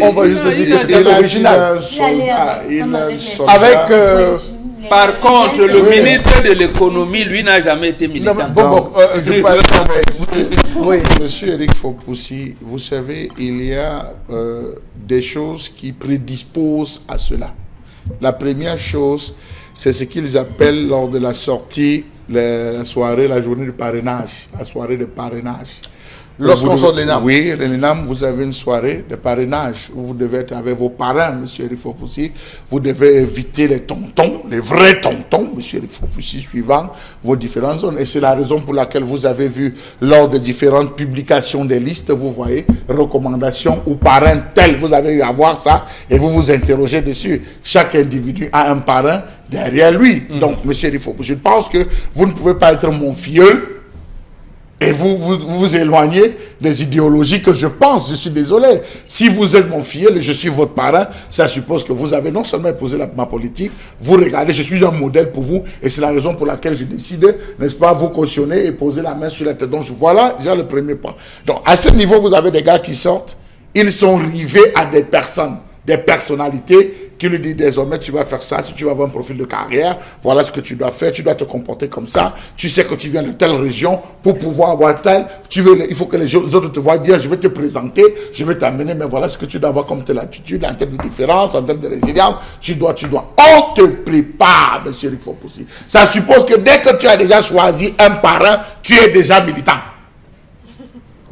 On va juste dire que c'est original. Il est un soldat. Avec... Par contre, le ministre de l'économie, lui, n'a jamais été militant. Monsieur Eric Fopoussi, vous savez, il y a des choses qui prédisposent à cela. La première chose, c'est ce qu'ils appellent lors de la sortie, la soirée, la journée du parrainage, la soirée de parrainage. Lorsqu'on sort de l'ENAM. Oui, l'ENAM, vous avez une soirée de parrainage où vous devez être avec vos parrains, M. Eric Fopoussi. Vous devez inviter les tontons, les vrais tontons, M. Eric Fopoussi, suivant vos différentes zones. Et c'est la raison pour laquelle vous avez vu, lors de différentes publications des listes, vous voyez, recommandations ou parrain tel, vous avez eu à voir ça, et vous vous interrogez dessus. Chaque individu a un parrain derrière lui. Donc, M. Eric Fopoussi, je pense que vous ne pouvez pas être mon filleul, et vous éloignez des idéologies que je pense, je suis désolé. Si vous êtes mon filleul et je suis votre parrain, ça suppose que vous avez non seulement épousé ma politique, vous regardez, je suis un modèle pour vous, et c'est la raison pour laquelle j'ai décidé, n'est-ce pas, vous cautionner et poser la main sur la tête. Donc voilà déjà le premier point. Donc à ce niveau, vous avez des gars qui sortent, ils sont rivés à des personnes, des personnalités, qui lui dit désormais tu vas faire ça, si tu vas avoir un profil de carrière, voilà ce que tu dois faire, tu dois te comporter comme ça, tu sais que tu viens de telle région pour pouvoir avoir tel, il faut que les autres te voient bien, je vais te présenter, je vais t'amener, mais voilà ce que tu dois avoir comme telle attitude, en termes de différence, en termes de résilience, tu dois. On te prépare, M. Eric Fopoussi. Ça suppose que dès que tu as déjà choisi un parrain, tu es déjà militant.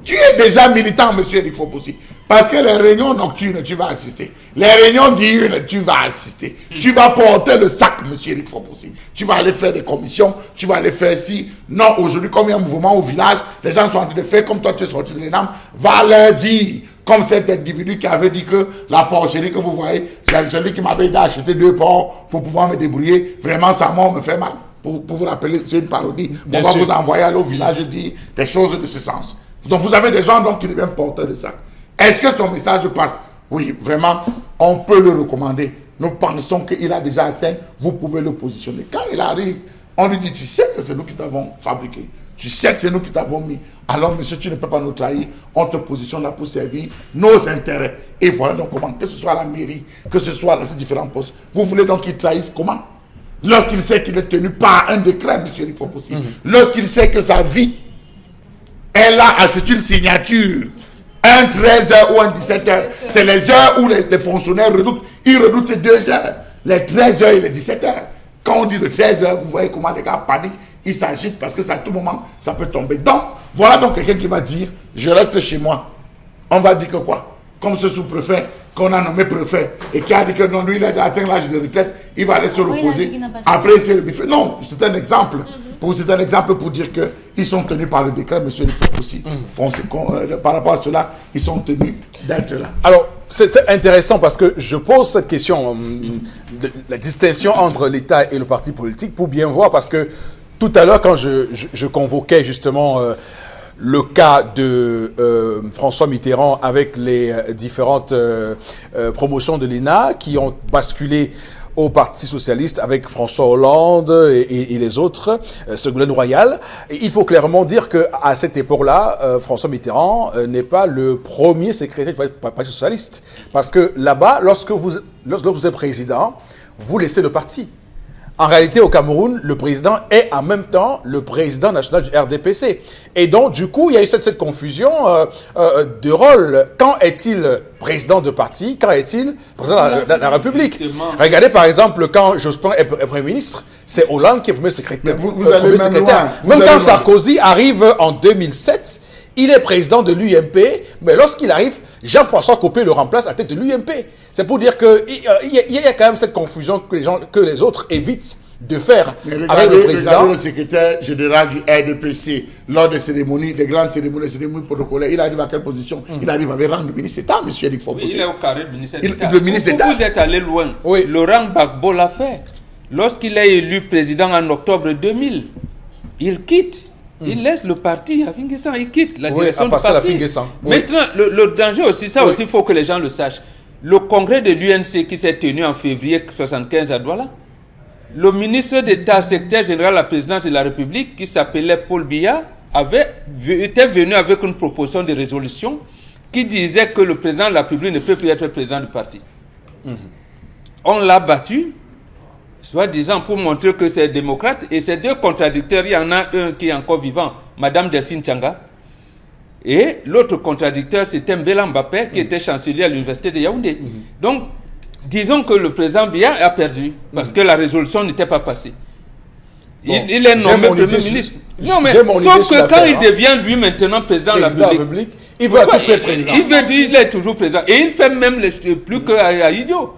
Tu es déjà militant, M. Eric Fopoussi. Parce que les réunions nocturnes, tu vas assister. Les réunions diurnes, tu vas assister. Tu vas porter le sac, M. Eric Fopoussi. Tu vas aller faire des commissions, tu vas aller faire ci. Non, aujourd'hui, comme il y a un mouvement au village, les gens sont en train de faire comme toi, tu es sorti de l'ENAM, va leur dire, comme cet individu qui avait dit que la porcherie que vous voyez, c'est celui qui m'avait aidé à acheter 2 porcs pour pouvoir me débrouiller. Vraiment, sa mort me fait mal. Pour vous rappeler, c'est une parodie. On va vous envoyer aller au village et dire des choses de ce sens. Donc vous avez des gens donc, qui deviennent porteurs de ça. Est-ce que son message passe? Oui, vraiment, on peut le recommander. Nous pensons qu'il a déjà atteint, vous pouvez le positionner. Quand il arrive, on lui dit, tu sais que c'est nous qui t'avons fabriqué. Tu sais que c'est nous qui t'avons mis. Alors, monsieur, tu ne peux pas nous trahir. On te positionne là pour servir nos intérêts. Et voilà donc comment, que ce soit à la mairie, que ce soit dans ces différents postes. Vous voulez donc qu'il trahisse comment? Lorsqu'il sait qu'il est tenu par un décret, monsieur Eric Fopoussi. Lorsqu'il sait que sa vie, elle a, c'est une signature. Un 13h ou un 17h, c'est les heures où les fonctionnaires redoutent. Ils redoutent ces 2 heures, les 13h et les 17h. Quand on dit le 13h, vous voyez comment les gars paniquent, ils s'agitent parce que à tout moment, ça peut tomber. Donc, voilà donc quelqu'un qui va dire, je reste chez moi. On va dire que quoi? Comme ce sous-préfet qu'on a nommé préfet et qui a dit que non, lui, il a atteint l'âge de retraite, il va aller se reposer. Après, c'est le buffet. Non, c'est un exemple. C'est un exemple pour dire qu'ils sont tenus par le décret, M. Le Fopoussi. Par rapport à cela, ils sont tenus d'être là. Alors, c'est intéressant parce que je pose cette question de la distinction entre l'État et le parti politique pour bien voir, parce que tout à l'heure, quand je convoquais justement le cas de François Mitterrand avec les différentes promotions de l'ENA qui ont basculé au Parti socialiste avec François Hollande et les autres, Ségolène Royal. Et il faut clairement dire qu'à cette époque-là, François Mitterrand n'est pas le premier secrétaire du Parti socialiste. Parce que là-bas, lorsque vous êtes président, vous laissez le parti. En réalité, au Cameroun, le président est en même temps le président national du RDPC. Et donc, du coup, il y a eu cette confusion de rôle. Quand est-il président de parti? Quand est-il président de la République? Regardez, par exemple, quand Jospin est Premier ministre, c'est Hollande qui est premier secrétaire. Vous allez même secrétaire. loin. Même quand Sarkozy arrive en 2007, il est président de l'UMP, mais lorsqu'il arrive, Jean-François Copé le remplace à la tête de l'UMP. C'est pour dire qu'il y a quand même cette confusion que les autres évitent de faire avec le président. Regardez le secrétaire général du RDPC lors des cérémonies, des grandes cérémonies protocolaires. Il arrive à quelle position? Il arrive avec rang de ministre d'État, M. Eric Fopossé. Il est au carré de ministre d'État. Le ministre d'État. Vous êtes allé loin. Oui. Laurent Gbagbo l'a fait. Lorsqu'il est élu président en octobre 2000, il quitte. Il laisse le parti à Finguessan, il quitte la direction du parti. Maintenant, le danger aussi, ça aussi, il faut que les gens le sachent. Le congrès de l'UNC qui s'est tenu en février 1975 à Douala, le ministre d'État, secrétaire général de la présidence de la République, qui s'appelait Paul Biya, était venu avec une proposition de résolution qui disait que le président de la République ne peut plus être président du parti. On l'a battu, soi-disant pour montrer que c'est démocrate, et ces deux contradicteurs, il y en a un qui est encore vivant, Madame Delphine Tchanga, et l'autre contradicteur, c'était Mbela Mbappé, qui était chancelier à l'université de Yaoundé. Donc, disons que le président Biya a perdu, parce que la résolution n'était pas passée. Bon, il est nommé Premier ministre. Non, mais sauf que quand il devient lui maintenant président de la République, il veut être président. Il est toujours président. Et il fait même plus qu'à idiot.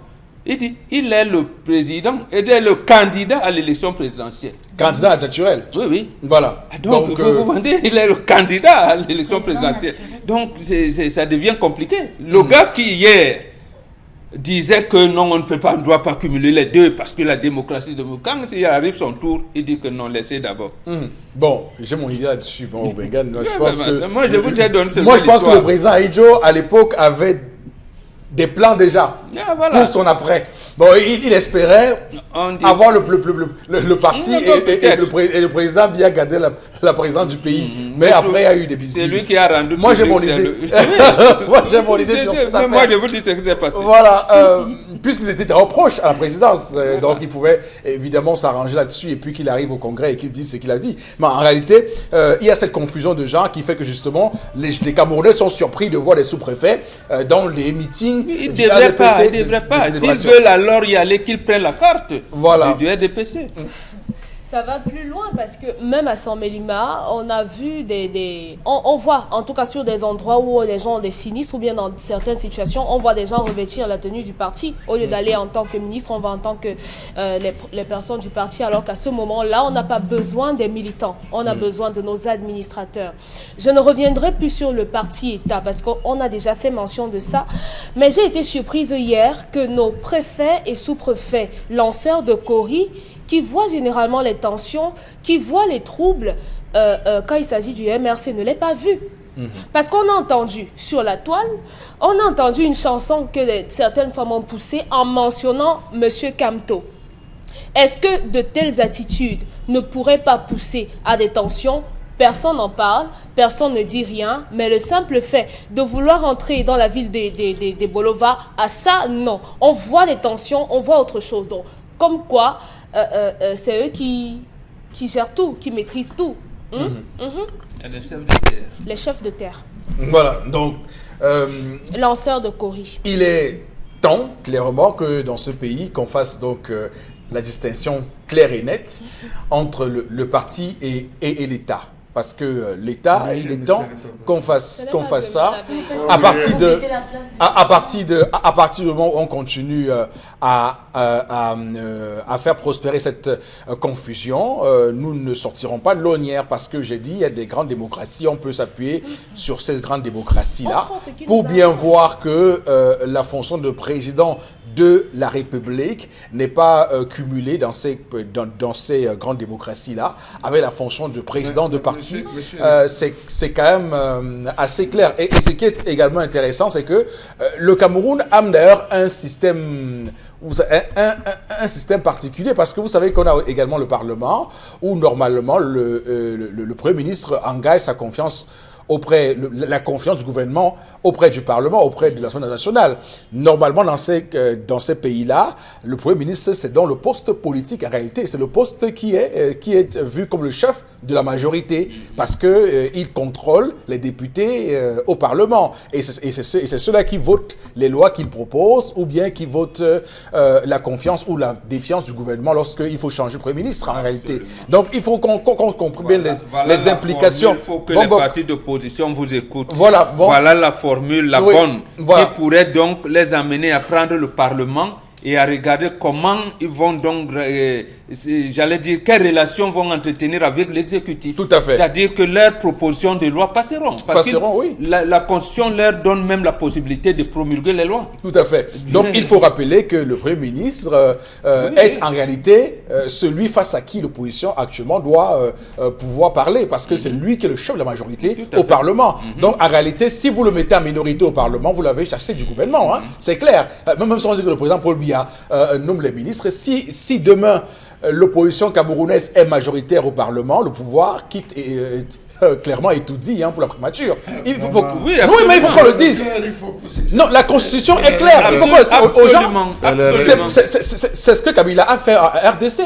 Il dit, il est le président, il est le candidat à l'élection présidentielle. Candidat naturel. Oui, oui. Voilà. Donc vous vendez, il est le candidat à l'élection présidentielle. Donc ça devient compliqué. Le gars qui hier disait que non, on ne peut pas, on ne doit pas cumuler les deux parce que la démocratie, quand il arrive son tour, il dit que non, laissez d'abord. Bon, j'ai mon idée là-dessus. Bon, au Bengal, je pense que... Moi, je vous ai donné Moi, je pense que le président Aïdjo, à l'époque, avait des plans déjà pour son après. Bon, il espérait avoir le parti et le président bien garder la présidence du pays. Mais après, il y a eu des bisous. C'est lui qui a rendu. Moi, j'ai mon idée. Moi, j'ai mon idée sur cette affaire. Moi, je vous dis ce qui s'est passé. Voilà. Puisqu'ils étaient très proches à la présidence, donc ils pouvaient évidemment s'arranger là-dessus et puis qu'il arrive au Congrès et qu'il dise ce qu'il a dit. Mais en réalité, il y a cette confusion de gens qui fait que justement, les Camerounais sont surpris de voir les sous-préfets dans les meetings. Ils ne devraient pas. S'ils veulent alors y aller, qu'ils prennent la carte du RDPC. Ça va plus loin parce que même à Saint-Mélima, on a vu on voit, en tout cas sur des endroits où les gens ont des sinistres ou bien dans certaines situations, on voit des gens revêtir la tenue du parti. Au lieu d'aller en tant que ministre, on va en tant que les personnes du parti, alors qu'à ce moment-là, on n'a pas besoin des militants. On a besoin de nos administrateurs. Je ne reviendrai plus sur le parti-État parce qu'on a déjà fait mention de ça. Mais j'ai été surprise hier que nos préfets et sous-préfets, lanceurs de Cori, qui voient généralement les tensions, qui voient les troubles quand il s'agit du MRC, ne l'aient pas vu. Parce qu'on a entendu sur la toile, on a entendu une chanson que certaines femmes ont poussée en mentionnant M. Kamto. Est-ce que de telles attitudes ne pourraient pas pousser à des tensions? Personne n'en parle, personne ne dit rien, mais le simple fait de vouloir entrer dans la ville des Bolova, à ça, non. On voit les tensions, on voit autre chose. Donc, comme quoi, c'est eux qui gèrent tout, qui maîtrisent tout. Les chefs de terre. Les chefs de terre. Voilà, donc... lanceurs de Cori. Il est temps, clairement, que dans ce pays, qu'on fasse donc la distinction claire et nette entre le parti et l'État. Parce que l'État, il est temps qu'on fasse ça à partir du moment où on continue à faire prospérer cette confusion. Nous ne sortirons pas de l'ornière parce que j'ai dit, il y a des grandes démocraties, on peut s'appuyer sur ces grandes démocraties-là pour bien voir que la fonction de président de la République n'est pas cumulée dans ces grandes démocraties-là avec la fonction de président de parti. C'est quand même assez clair. Et ce qui est également intéressant, c'est que le Cameroun a d'ailleurs un système particulier parce que vous savez qu'on a également le Parlement où normalement le Premier ministre engage sa confiance auprès la confiance du gouvernement auprès du Parlement, auprès de l'Assemblée nationale. Normalement, dans ces pays-là, le Premier ministre, c'est dans le poste politique. En réalité, c'est le poste qui est vu comme le chef de la majorité, parce que il contrôle les députés au Parlement. Et c'est ceux-là qui votent les lois qu'il propose, ou bien qui votent la confiance ou la défiance du gouvernement lorsqu'il faut changer de Premier ministre, en réalité. Donc, il faut qu'on comprenne bien les implications. Il faut que les partis d'opposition vous écoutent. Voilà la formule, bonne, qui pourrait donc les amener à prendre le Parlement et à regarder comment ils vont donc, j'allais dire, quelles relations vont entretenir avec l'exécutif. Tout à fait. C'est-à-dire que leurs propositions de loi passeront. Oui. La Constitution leur donne même la possibilité de promulguer les lois. Tout à fait. Donc, il faut rappeler que le Premier ministre est en réalité celui face à qui l'opposition actuellement doit pouvoir parler, parce que c'est lui qui est le chef de la majorité au Parlement. Donc, en réalité, si vous le mettez en minorité au Parlement, vous l'avez chassé du gouvernement. C'est clair. Même si on dit que le président Paul Biya nomme les ministres, si demain l'opposition camerounaise est majoritaire au Parlement, le pouvoir quitte clairement et tout dit pour la primature. Mais il faut qu'on le dise. Non, la Constitution est claire. Il faut qu'on l'explique aux gens. C'est ce que Kabila a fait à RDC.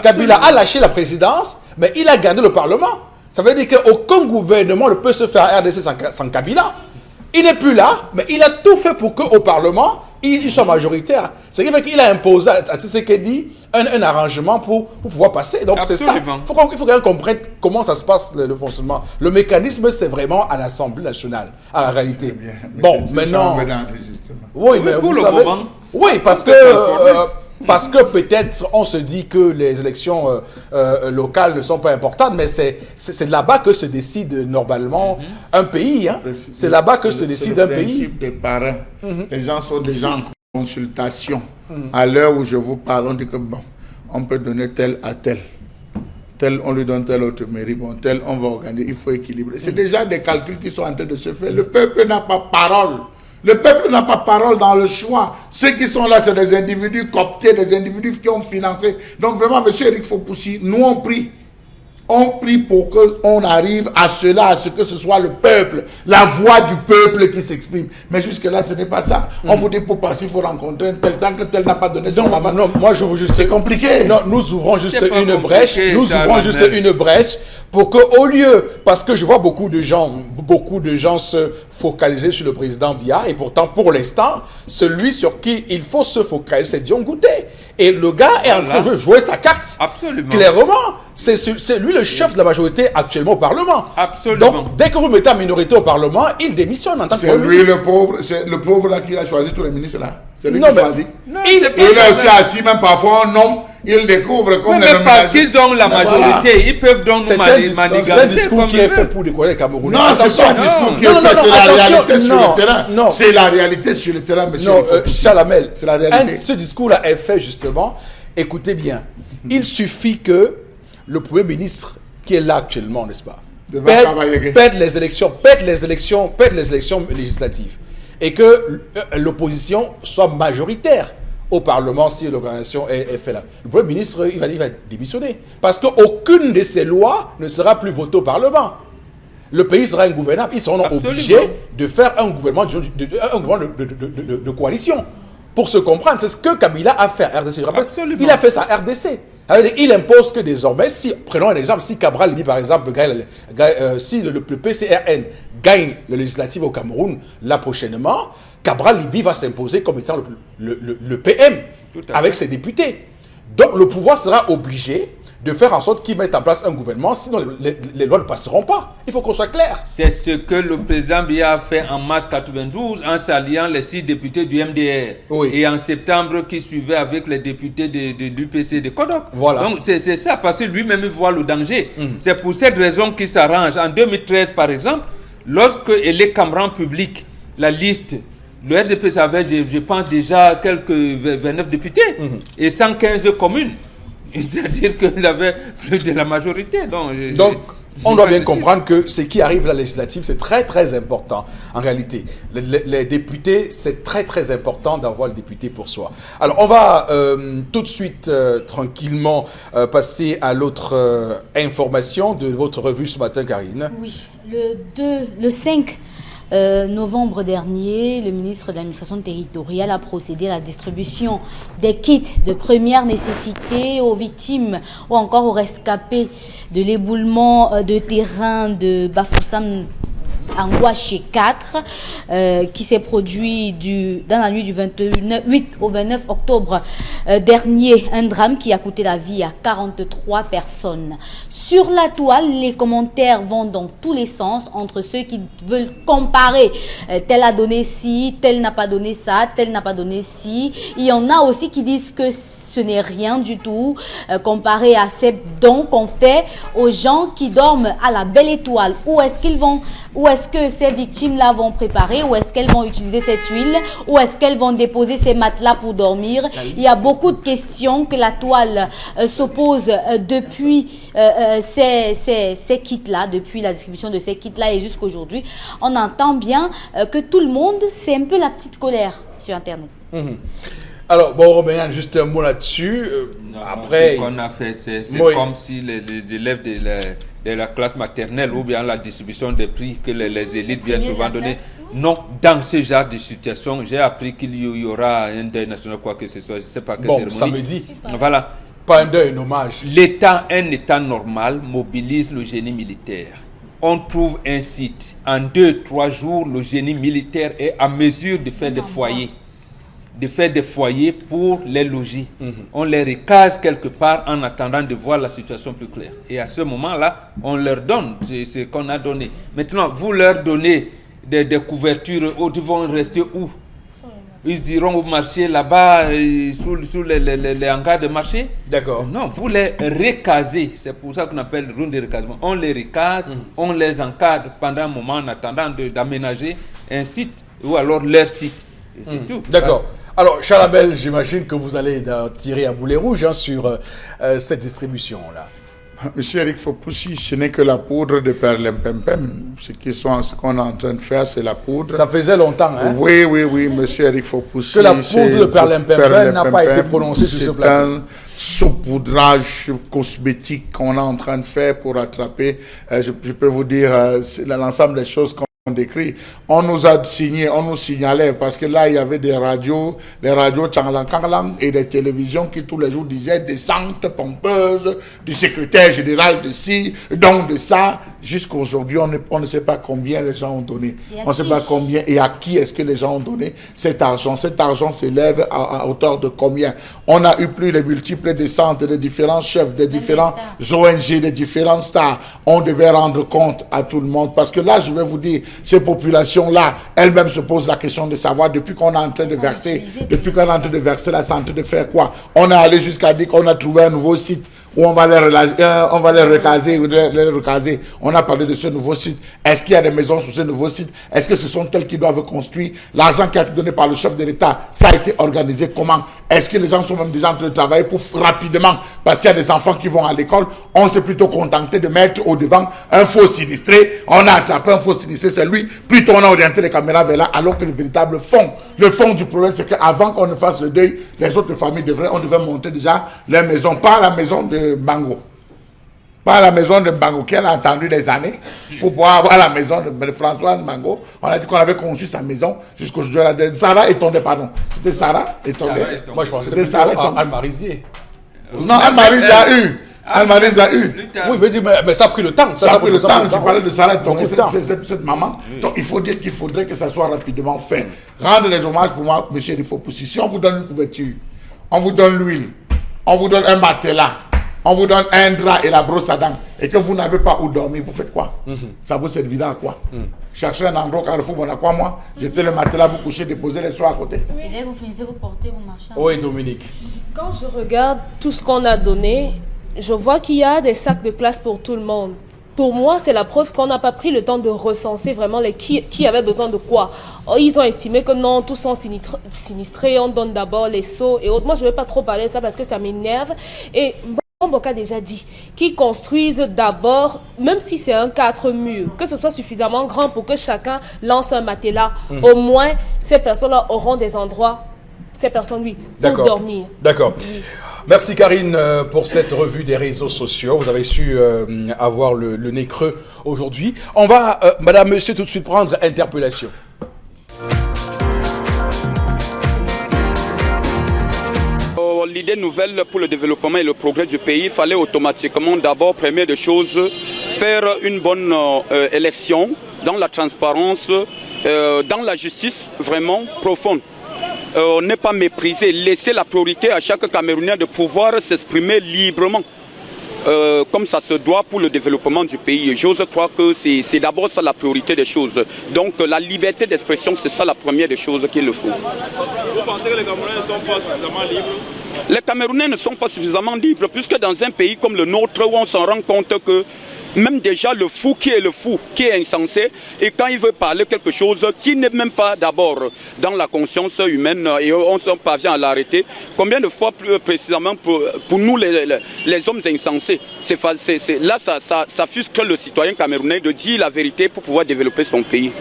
Kabila a lâché la présidence, mais il a gardé le Parlement. Ça veut dire qu'aucun gouvernement ne peut se faire à RDC sans Kabila. Il n'est plus là, mais il a tout fait pour qu'au Parlement, il soit majoritaire. Ce qui fait qu'il a imposé à Tshisekedi un arrangement pour pouvoir passer. Donc c'est ça. Il faut qu'on comprenne comment ça se passe, le fonctionnement. Le mécanisme, c'est vraiment à l'Assemblée nationale, en réalité. Bon, maintenant... Oui, mais vous savez... Oui, parce que peut-être on se dit que les élections locales ne sont pas importantes, mais c'est là-bas que se décide normalement un pays. C'est là-bas que se décide un pays. Le principe des parrains. Les gens sont déjà en consultation. À l'heure où je vous parle, on dit que bon, on peut donner tel à tel. Tel, on lui donne tel autre mairie. Bon, tel, on va organiser. Il faut équilibrer. C'est déjà des calculs qui sont en train de se faire. Le peuple n'a pas parole. Le peuple n'a pas parole dans le choix. Ceux qui sont là, c'est des individus cooptés, des individus qui ont financé. Donc vraiment, M. Éric Fopoussi, nous on prie. On prie pour qu'on arrive à cela, à ce que ce soit le peuple, la voix du peuple qui s'exprime. Mais jusque-là, ce n'est pas ça. On vous dit pour passer, il faut rencontrer un tel, tant que tel n'a pas donné son aval. Non, moi je vous juste... C'est compliqué. Non, nous ouvrons juste une brèche. Nous ouvrons juste une brèche pour qu'au lieu... Parce que je vois beaucoup de gens se focaliser sur le président Biya, et pourtant, pour l'instant, celui sur qui il faut se focaliser, c'est Dion Ngouté. Et le gars est en train de jouer sa carte. Absolument. Clairement. C'est lui le chef de la majorité actuellement au Parlement. Absolument. Donc, dès que vous mettez en minorité au Parlement, il démissionne en tant que C'est lui le pauvre, c'est le pauvre là qui a choisi tous les ministres là. C'est lui qui choisit. Il est aussi assis, même parfois un homme, il découvre comme les mais parce qu'ils ont la majorité, ils peuvent donc nous manigancer. C'est un discours qui est fait pour décoller les Camerounais. Non, c'est pas un discours qui est fait, c'est la réalité sur le terrain. C'est la réalité sur le terrain, monsieur. Non, Chalamel, c'est la réalité. Ce discours-là est fait justement, écoutez bien, il suffit que le Premier ministre qui est là actuellement, n'est-ce pas, perd les élections législatives, et que l'opposition soit majoritaire au Parlement si l'organisation est faite là. Le Premier ministre, il va démissionner. Parce qu'aucune de ces lois ne sera plus votée au Parlement. Le pays sera ingouvernable. Ils seront obligés de faire un gouvernement de coalition. Pour se comprendre, c'est ce que Kabila a fait à RDC. Il a fait ça à RDC. Il impose que désormais, prenons un exemple, si Cabral Libi, par exemple, si le PCRN gagne le législatif au Cameroun, là prochainement, Cabral Libi va s'imposer comme étant le PM avec ses députés. Donc le pouvoir sera obligé de faire en sorte qu'ils mettent en place un gouvernement, sinon les lois ne passeront pas. Il faut qu'on soit clair. C'est ce que le président Biya a fait en mars 92 en s'alliant les 6 députés du MDR. Oui. Et en septembre qui suivait avec les députés du PC de Kodok. Voilà. Donc c'est ça, parce que lui-même voit le danger. C'est pour cette raison qu'il s'arrange. En 2013 par exemple, lorsque Elé Camran publie la liste, le RDP avait, je pense, déjà quelques 29 députés et 115 communes. C'est-à-dire qu'il avait plus de la majorité. Donc On doit bien comprendre que ce qui arrive à la législative, c'est très très important en réalité. Les députés, c'est très très important d'avoir le député pour soi. Alors on va tout de suite tranquillement passer à l'autre information de votre revue ce matin, Karine. Oui, le 5 novembre dernier, le ministre de l'administration territoriale a procédé à la distribution des kits de première nécessité aux victimes ou encore aux rescapés de l'éboulement de terrain de Bafoussam en Guaché 4 qui s'est produit dans la nuit du 8 au 29 octobre dernier. Un drame qui a coûté la vie à 43 personnes. Sur la toile, les commentaires vont dans tous les sens entre ceux qui veulent comparer. Tel a donné ci, tel n'a pas donné ça, tel n'a pas donné ci. Il y en a aussi qui disent que ce n'est rien du tout comparé à ces dons qu'on fait aux gens qui dorment à la belle étoile. Où est-ce que ces victimes-là vont préparer? Où est-ce qu'elles vont utiliser cette huile? Où est-ce qu'elles vont déposer ces matelas pour dormir? Il y a beaucoup de questions que la toile s'oppose depuis ces kits-là, depuis la distribution de ces kits-là et jusqu'à aujourd'hui. On entend bien que tout le monde, c'est un peu la petite colère sur Internet. Alors, bon, Robin, juste un mot là-dessus. Après, ce qu'on a fait, c'est oui, comme si les élèves de la classe maternelle ou bien la distribution des prix que les élites viennent souvent donner. Non, dans ce genre de situation, j'ai appris qu'il y aura un deuil national, quoi que ce soit. Je ne sais pas quelle cérémonie. Samedi. Voilà. Pas un deuil, un hommage. L'État, un État normal, mobilise le génie militaire. On trouve un site. En 2-3 jours, le génie militaire est à mesure de faire des foyers. De faire des foyers pour les logis. On les recase quelque part en attendant de voir la situation plus claire. Et à ce moment-là, on leur donne ce qu'on a donné. Maintenant, vous leur donnez des couvertures, ils vont rester où? Ils iront au marché là-bas, sous les hangars de marché. D'accord. Non, vous les recasez. C'est pour ça qu'on appelle le round de recasement. On les recase, on les encadre pendant un moment en attendant d'aménager un site ou alors leur site. D'accord. Alors, Chalabel, j'imagine que vous allez tirer à boulet rouge sur cette distribution-là. Monsieur Eric Fopoussi, ce n'est que la poudre de perlimpempem. Ce qu'on est en train de faire, c'est la poudre. Ça faisait longtemps, hein? Oui, monsieur Eric Fopoussi. Que la poudre de perlimpempem n'a pas été prononcée sur ce plateau. C'est un saupoudrage cosmétique qu'on est en train de faire pour attraper, je peux vous dire, l'ensemble des choses qu'on décrit. On nous a signé, on nous signalait parce que là il y avait des radios, les radios Tchanglang Kanglang et des télévisions qui tous les jours disaient descente pompeuse du secrétaire général de ci, donc de ça. Jusqu'à aujourd'hui, on ne sait pas combien les gens ont donné. On ne sait pas combien et à qui est-ce que les gens ont donné cet argent. Cet argent s'élève à hauteur de combien? On a eu plus les multiples descentes des différents chefs, des différents ONG, des différents stars. On devait rendre compte à tout le monde parce que là, je vais vous dire, ces populations-là, elles-mêmes se posent la question de savoir depuis qu'on est en train de verser, là, c'est en train de faire quoi? On est allé jusqu'à dire qu'on a trouvé un nouveau site où on va les recaser. On a parlé de ce nouveau site. Est-ce qu'il y a des maisons sur ce nouveau site? Est-ce que ce sont elles qui doivent construire? L'argent qui a été donné par le chef de l'État, ça a été organisé comment? Est-ce que les gens sont même déjà en train de travailler pour rapidement? Parce qu'il y a des enfants qui vont à l'école. On s'est plutôt contenté de mettre au devant un faux sinistré. On a attrapé un faux sinistré, c'est lui. Plutôt on a orienté les caméras vers là, alors que le véritable fond, du problème, c'est qu'avant qu'on ne fasse le deuil, les autres familles on devait monter déjà les maisons, pas la maison de Bango. Pas la maison de Bango qu'elle a attendu des années pour pouvoir avoir la maison de Françoise Bango. On a dit qu'on avait conçu sa maison jusqu'aujourd'hui. Sarah est tombée, pardon. C'était Sarah est tombée. Moi, je pensais que c'était Anne-Marisier. Non, Anne-Marie a eu. Anne-Marie a eu. Oui, mais ça a pris le temps. Ça a pris le temps. Tu parlais de Sarah est tombée, cette maman. Donc, il faut dire qu'il faudrait que ça soit rapidement fait. Rendre les hommages pour moi, monsieur Fopoussi. Si on vous donne une couverture, on vous donne l'huile, on vous donne un matelas, on vous donne un drap et la brosse à dents, et que vous n'avez pas où dormir, vous faites quoi? Ça vous servira à quoi? Cherchez un endroit Carrefour, bon, à quoi moi? Jetez le matelas, vous couchez, déposez les soins à côté. Et dès que vous finissez, vous portez vos machins. Oui, Dominique. Quand je regarde tout ce qu'on a donné, je vois qu'il y a des sacs de classe pour tout le monde. Pour moi, c'est la preuve qu'on n'a pas pris le temps de recenser vraiment qui avait besoin de quoi. Oh, ils ont estimé que non, tous sont sinistrés, on donne d'abord les seaux et autres. Moi, je ne vais pas trop parler de ça parce que ça m'énerve. Et Boka a déjà dit qu'ils construisent d'abord, même si c'est un 4 murs, que ce soit suffisamment grand pour que chacun lance un matelas. Au moins, ces personnes-là auront des endroits, ces personnes, oui, pour dormir. D'accord. Oui. Merci Karine pour cette revue des réseaux sociaux. Vous avez su avoir le nez creux aujourd'hui. On va, madame, monsieur, tout de suite prendre interpellation. L'idée nouvelle pour le développement et le progrès du pays, il fallait automatiquement d'abord, première des choses, faire une bonne élection dans la transparence, dans la justice vraiment profonde. Ne pas mépriser, laisser la priorité à chaque Camerounais de pouvoir s'exprimer librement. Comme ça se doit pour le développement du pays. J'ose croire que c'est d'abord ça la priorité des choses. Donc la liberté d'expression, c'est ça la première des choses qu'il le faut. Vous pensez que les Camerounais ne sont pas suffisamment libres? Les Camerounais ne sont pas suffisamment libres, puisque dans un pays comme le nôtre, où on s'en rend compte que même déjà le fou, qui est insensé, et quand il veut parler quelque chose qui n'est même pas d'abord dans la conscience humaine, et on ne parvient à l'arrêter, combien de fois plus précisément pour nous les hommes insensés, là ça frustre le citoyen camerounais de dire la vérité pour pouvoir développer son pays.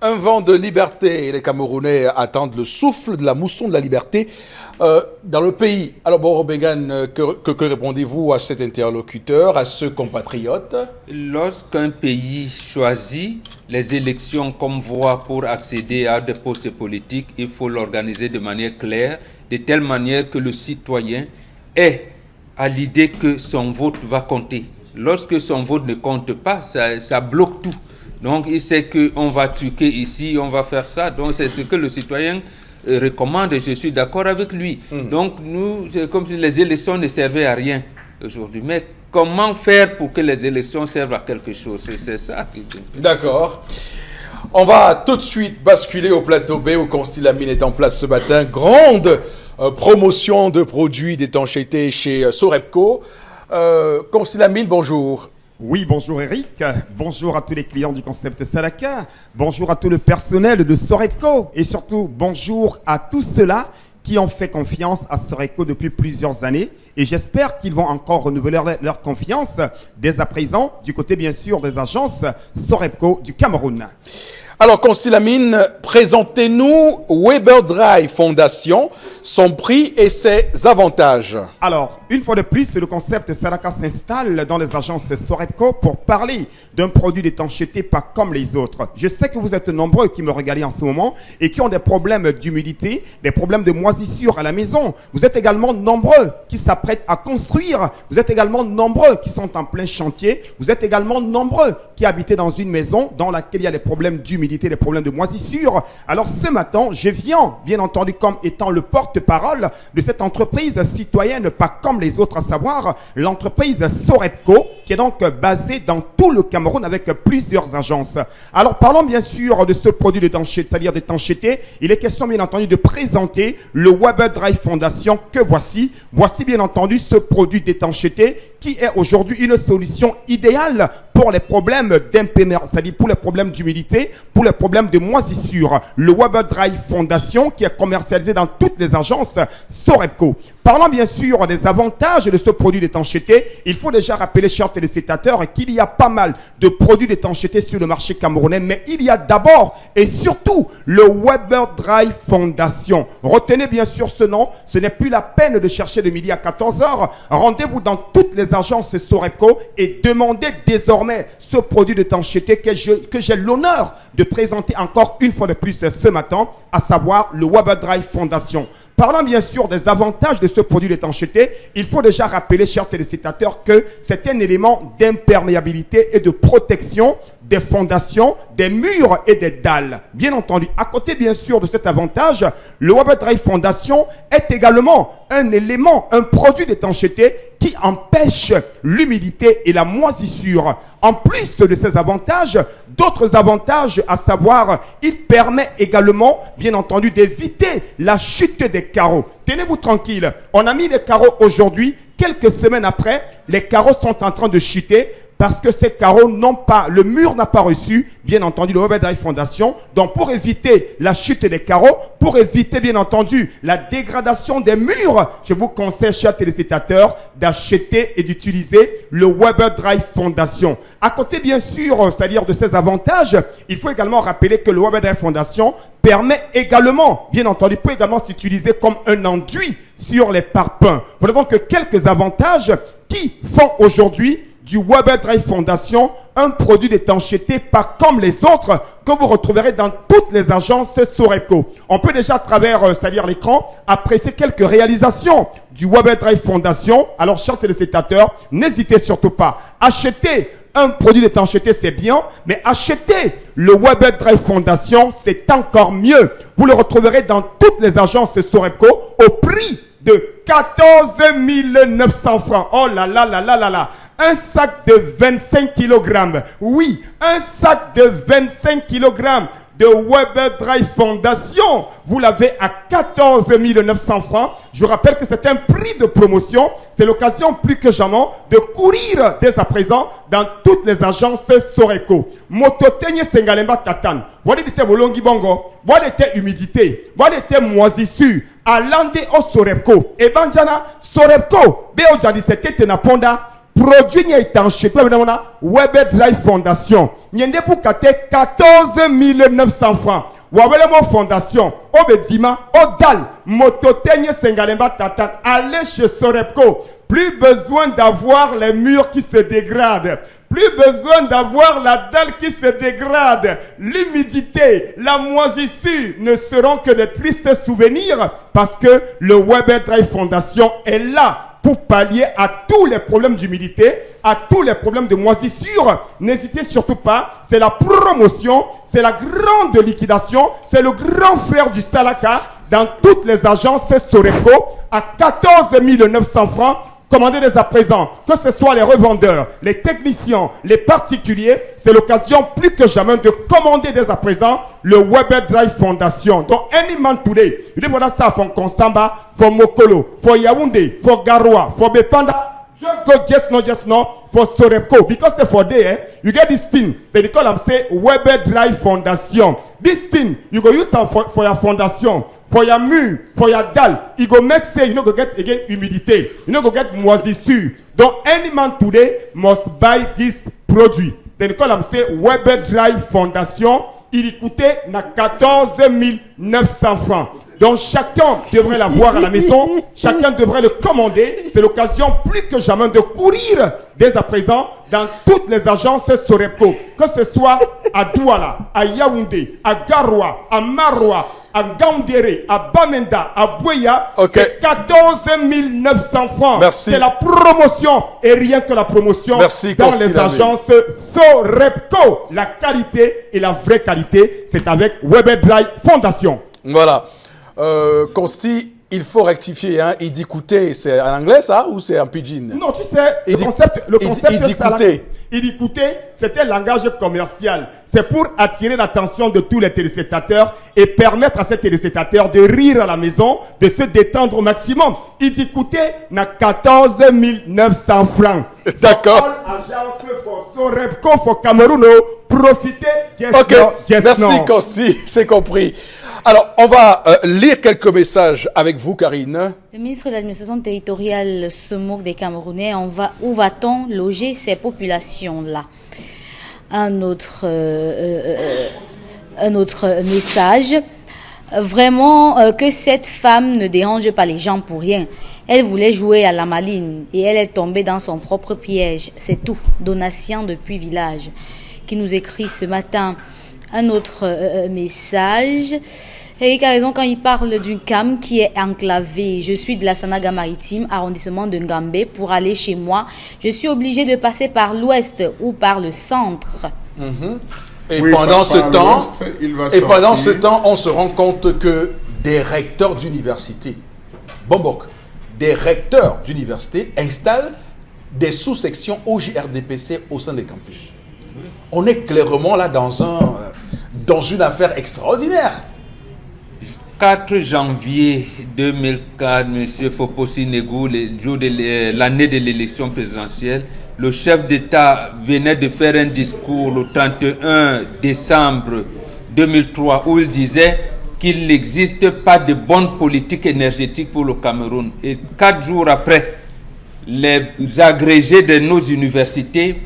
Un vent de liberté. Les Camerounais attendent le souffle de la mousson de la liberté dans le pays. Alors, Boro Bengan, que répondez-vous à cet interlocuteur, à ce compatriote? Lorsqu'un pays choisit les élections comme voie pour accéder à des postes politiques, il faut l'organiser de manière claire, de telle manière que le citoyen ait à l'idée que son vote va compter. Lorsque son vote ne compte pas, ça bloque tout. Donc, il sait qu'on va truquer ici, on va faire ça. Donc, c'est ce que le citoyen recommande et je suis d'accord avec lui. Donc, nous, c'est comme si les élections ne servaient à rien aujourd'hui. Mais comment faire pour que les élections servent à quelque chose? C'est ça. D'accord. On va tout de suite basculer au plateau B où Constilamine est en place ce matin. Grande promotion de produits d'étanchéité chez Sorepco. Constilamine, bonjour. Oui, bonjour Eric, bonjour à tous les clients du concept Salaka, bonjour à tout le personnel de Sorepco et surtout bonjour à tous ceux-là qui ont fait confiance à Sorepco depuis plusieurs années et j'espère qu'ils vont encore renouveler leur confiance dès à présent du côté bien sûr des agences Sorepco du Cameroun. Alors, Constilamine, présentez-nous Weber Drive Fondation, son prix et ses avantages. Alors, une fois de plus, le concept Salaka s'installe dans les agences Sorepco pour parler d'un produit d'étanchéité pas comme les autres. Je sais que vous êtes nombreux qui me regardez en ce moment et qui ont des problèmes d'humidité, des problèmes de moisissure à la maison. Vous êtes également nombreux qui s'apprêtent à construire. Vous êtes également nombreux qui sont en plein chantier. Vous êtes également nombreux qui habitent dans une maison dans laquelle il y a des problèmes d'humidité, des problèmes de moisissure. Alors ce matin, je viens, bien entendu, comme étant le porte-parole de cette entreprise citoyenne, pas comme les autres, à savoir l'entreprise Sorepco, qui est donc basée dans tout le Cameroun avec plusieurs agences. Alors parlons bien sûr de ce produit d'étanchéité, c'est-à-dire d'étanchéité. Il est question bien entendu de présenter le Weber Drive Fondation que voici. Voici bien entendu ce produit d'étanchéité qui est aujourd'hui une solution idéale pour les problèmes d'imperméabilité, c'est-à-dire pour les problèmes d'humidité, pour les problèmes de moisissure. Le Weber Drive Fondation qui est commercialisé dans toutes les agences Sorepco. Parlant bien sûr des avantages de ce produit d'étanchéité, il faut déjà rappeler, chers téléspectateurs, qu'il y a pas mal de produits d'étanchéité sur le marché camerounais, mais il y a d'abord et surtout le Weber Drive Fondation. Retenez bien sûr ce nom, ce n'est plus la peine de chercher de midi à 14h. Rendez-vous dans toutes les agences Sorepco et demandez désormais ce produit d'étanchéité que j'ai l'honneur de présenter encore une fois de plus ce matin, à savoir le Weber Drive Fondation. Parlant bien sûr des avantages de ce produit d'étanchéité, il faut déjà rappeler, chers téléspectateurs, que c'est un élément d'imperméabilité et de protection des fondations, des murs et des dalles. Bien entendu, à côté bien sûr de cet avantage, le Weber Drive Fondation est également un élément, un produit d'étanchéité qui empêche l'humidité et la moisissure. En plus de ces avantages, d'autres avantages, à savoir, il permet également, bien entendu, d'éviter la chute des carreaux. Tenez-vous tranquille, on a mis les carreaux aujourd'hui, quelques semaines après, les carreaux sont en train de chuter parce que ces carreaux n'ont pas, le mur n'a pas reçu, bien entendu, le Web Drive Foundation. Donc, pour éviter la chute des carreaux, pour éviter, bien entendu, la dégradation des murs, je vous conseille, chers téléspectateurs, d'acheter et d'utiliser le Web Drive Foundation. À côté, bien sûr, c'est-à-dire de ces avantages, il faut également rappeler que le Web Drive Foundation permet également, bien entendu, peut également s'utiliser comme un enduit sur les parpaings. Voilà donc quelques avantages qui font aujourd'hui du Web Drive Foundation un produit d'étanchéité pas comme les autres que vous retrouverez dans toutes les agences Soreco. On peut déjà à travers, c'est-à-dire l'écran, apprécier quelques réalisations du Web Drive Foundation. Alors, chers téléspectateurs, n'hésitez surtout pas. Achetez un produit d'étanchéité, c'est bien, mais acheter le Web Drive Foundation, c'est encore mieux. Vous le retrouverez dans toutes les agences Soreco au prix de 14 900 francs. Oh là là là là là là. Un sac de 25 kg. Oui, un sac de 25 kg de Web Drive Foundation. Vous l'avez à 14 900 francs. Je rappelle que c'est un prix de promotion. C'est l'occasion plus que jamais de courir dès à présent dans toutes les agences Soreco. Mototenye Sengalemba Tatan. Wadi était bolongi bongo. Wadi était humidité. Wadi était moisissure. Alande au Soreco. Et banjana Soreco. Beo jadi c'était na ponda. Produit n'y a été enchaîné. Web Drive Foundation. Nyende pour 14 900 francs. Wabelemo Fondation. Obedima. Odal. Mototenye Sengalemba Tatan. Allez chez Sorepco. Plus besoin d'avoir les murs qui se dégradent. Plus besoin d'avoir la dalle qui se dégrade. L'humidité, la moisissure ne seront que de tristes souvenirs parce que le Web Drive Foundation est là pour pallier à tous les problèmes d'humidité, à tous les problèmes de moisissure. N'hésitez surtout pas, c'est la promotion, c'est la grande liquidation, c'est le grand frère du Salaka dans toutes les agences Soreco à 14 900 francs. Commandez dès à présent, que ce soit les revendeurs, les techniciens, les particuliers, c'est l'occasion plus que jamais de commander dès à présent le Web Drive Foundation. Donc, any man today, you know ça for Konsamba, for Mokolo, for Yaoundé, for Garoua, for Bepanda, just go just no, for Soreco, because for there, you get this thing, they call them say Web Drive Foundation. This thing, you go use them for your foundation. For your mur, for your dalle, you go make say you no go get again humidity, you no go get moisissure. Donc any man today must buy this produit. Then call them say Web Drive Foundation. Il coûtait na 14 900 francs. Donc chacun devrait l'avoir à la maison, chacun devrait le commander. C'est l'occasion plus que jamais de courir dès à présent dans toutes les agences Soreco, que ce soit à Douala, à Yaoundé, à Garoua, à Maroua, à Gaoundéré, à Bamenda, à Bouya, c'est 14 900 francs. Merci. C'est la promotion et rien que la promotion. Merci, dans les agences Soreco. La qualité et la vraie qualité, c'est avec Web Drive Foundation. Voilà. Consi, il faut rectifier. Hein. Il dit écoutez, c'est en anglais ça ou c'est en pidgin? Non, tu sais, le concept il dit écoutez. Il dit écoutez, c'était un langage commercial. C'est pour attirer l'attention de tous les téléspectateurs et permettre à ces téléspectateurs de rire à la maison, de se détendre au maximum. Il dit écoutez, n'a 14 900 francs. D'accord. Agence for Soreco for Cameroun, profitez. Yes, Ok, no, yes, merci no. Consi, c'est compris. Alors, on va lire quelques messages avec vous, Karine. Le ministre de l'administration territoriale se moque des Camerounais. Où va-t-on loger ces populations-là? Un autre message. Vraiment que cette femme ne dérange pas les gens pour rien. Elle voulait jouer à la maline et elle est tombée dans son propre piège. C'est tout. Donation depuis village qui nous écrit ce matin. Un autre message. Eric a raison quand il parle d'une CAM qui est enclavée. Je suis de la Sanaga Maritime, arrondissement de Ngambé. Pour aller chez moi, je suis obligée de passer par l'ouest ou par le centre. Et Oui, pendant ce temps, pendant ce temps, on se rend compte que des recteurs d'université, Bombok, des recteurs d'université installent des sous-sections OJRDPC au sein des campus. On est clairement là dans une affaire extraordinaire. 4 janvier 2004, M. Foposi Negou, le jour de l'année de l'élection présidentielle, Le chef d'État venait de faire un discours le 31 décembre 2003 où il disait qu'il n'existe pas de bonne politique énergétique pour le Cameroun. Et 4 jours après, les agrégés de nos universités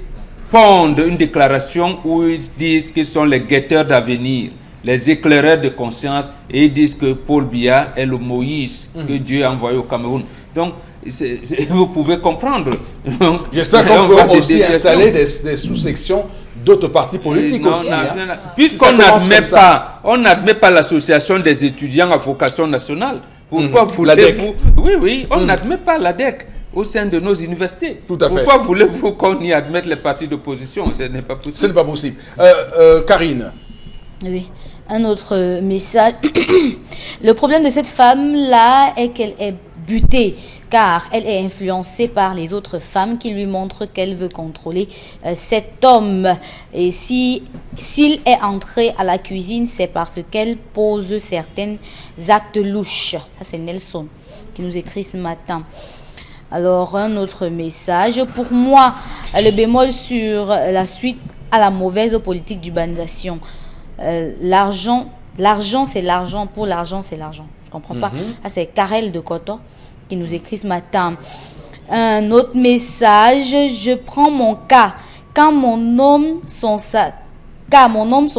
pondent une déclaration où ils disent qu'ils sont les guetteurs d'avenir, les éclaireurs de conscience, et ils disent que Paul Biya est le Moïse que Dieu a envoyé au Cameroun. Donc, vous pouvez comprendre. J'espère qu'on peut aussi installer des sous-sections d'autres partis politiques aussi. Puisqu'on n'admet pas l'association des étudiants à vocation nationale. Pourquoi voulez-vous... Oui, on n'admet pas l'ADEC au sein de nos universités. Tout à fait. Pourquoi voulez-vous qu'on y admette les partis d'opposition? Ce n'est pas possible. Ce n'est pas possible. Karine. Oui, un autre message. Le problème de cette femme-là est qu'elle est butée, car elle est influencée par les autres femmes qui lui montrent qu'elle veut contrôler cet homme. Et s'il est entré à la cuisine, c'est parce qu'elle pose certains actes louches. Ça, c'est Nelson qui nous écrit ce matin. Alors, un autre message. Pour moi, le bémol sur la suite à la mauvaise politique d'urbanisation. L'argent, c'est l'argent. Pour l'argent, c'est l'argent. Je comprends pas. Ah, c'est Karel de Koto qui nous écrit ce matin. Un autre message. Je prends mon cas. Quand mon homme, son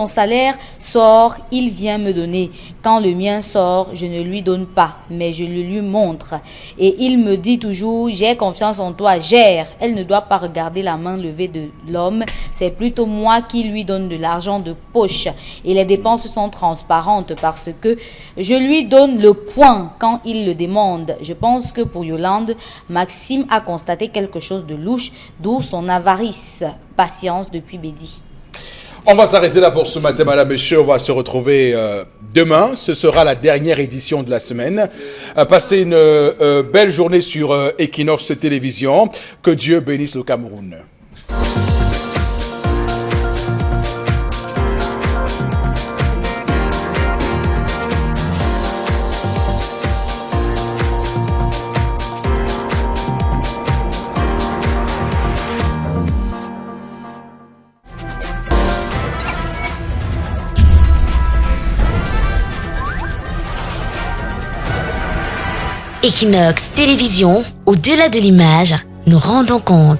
salaire sort, il vient me donner. Quand le mien sort, je ne lui donne pas, mais je le lui montre. Et il me dit toujours, j'ai confiance en toi, gère. Elle ne doit pas regarder la main levée de l'homme. C'est plutôt moi qui lui donne de l'argent de poche. Et les dépenses sont transparentes parce que je lui donne le point quand il le demande. Je pense que pour Yolande, Maxime a constaté quelque chose de louche, d'où son avarice. Patience depuis Bédi. On va s'arrêter là pour ce matin, madame, monsieur. On va se retrouver demain. Ce sera la dernière édition de la semaine. Passez une belle journée sur Equinox Télévision. Que Dieu bénisse le Cameroun. Equinox Télévision, au-delà de l'image, nous rendons compte.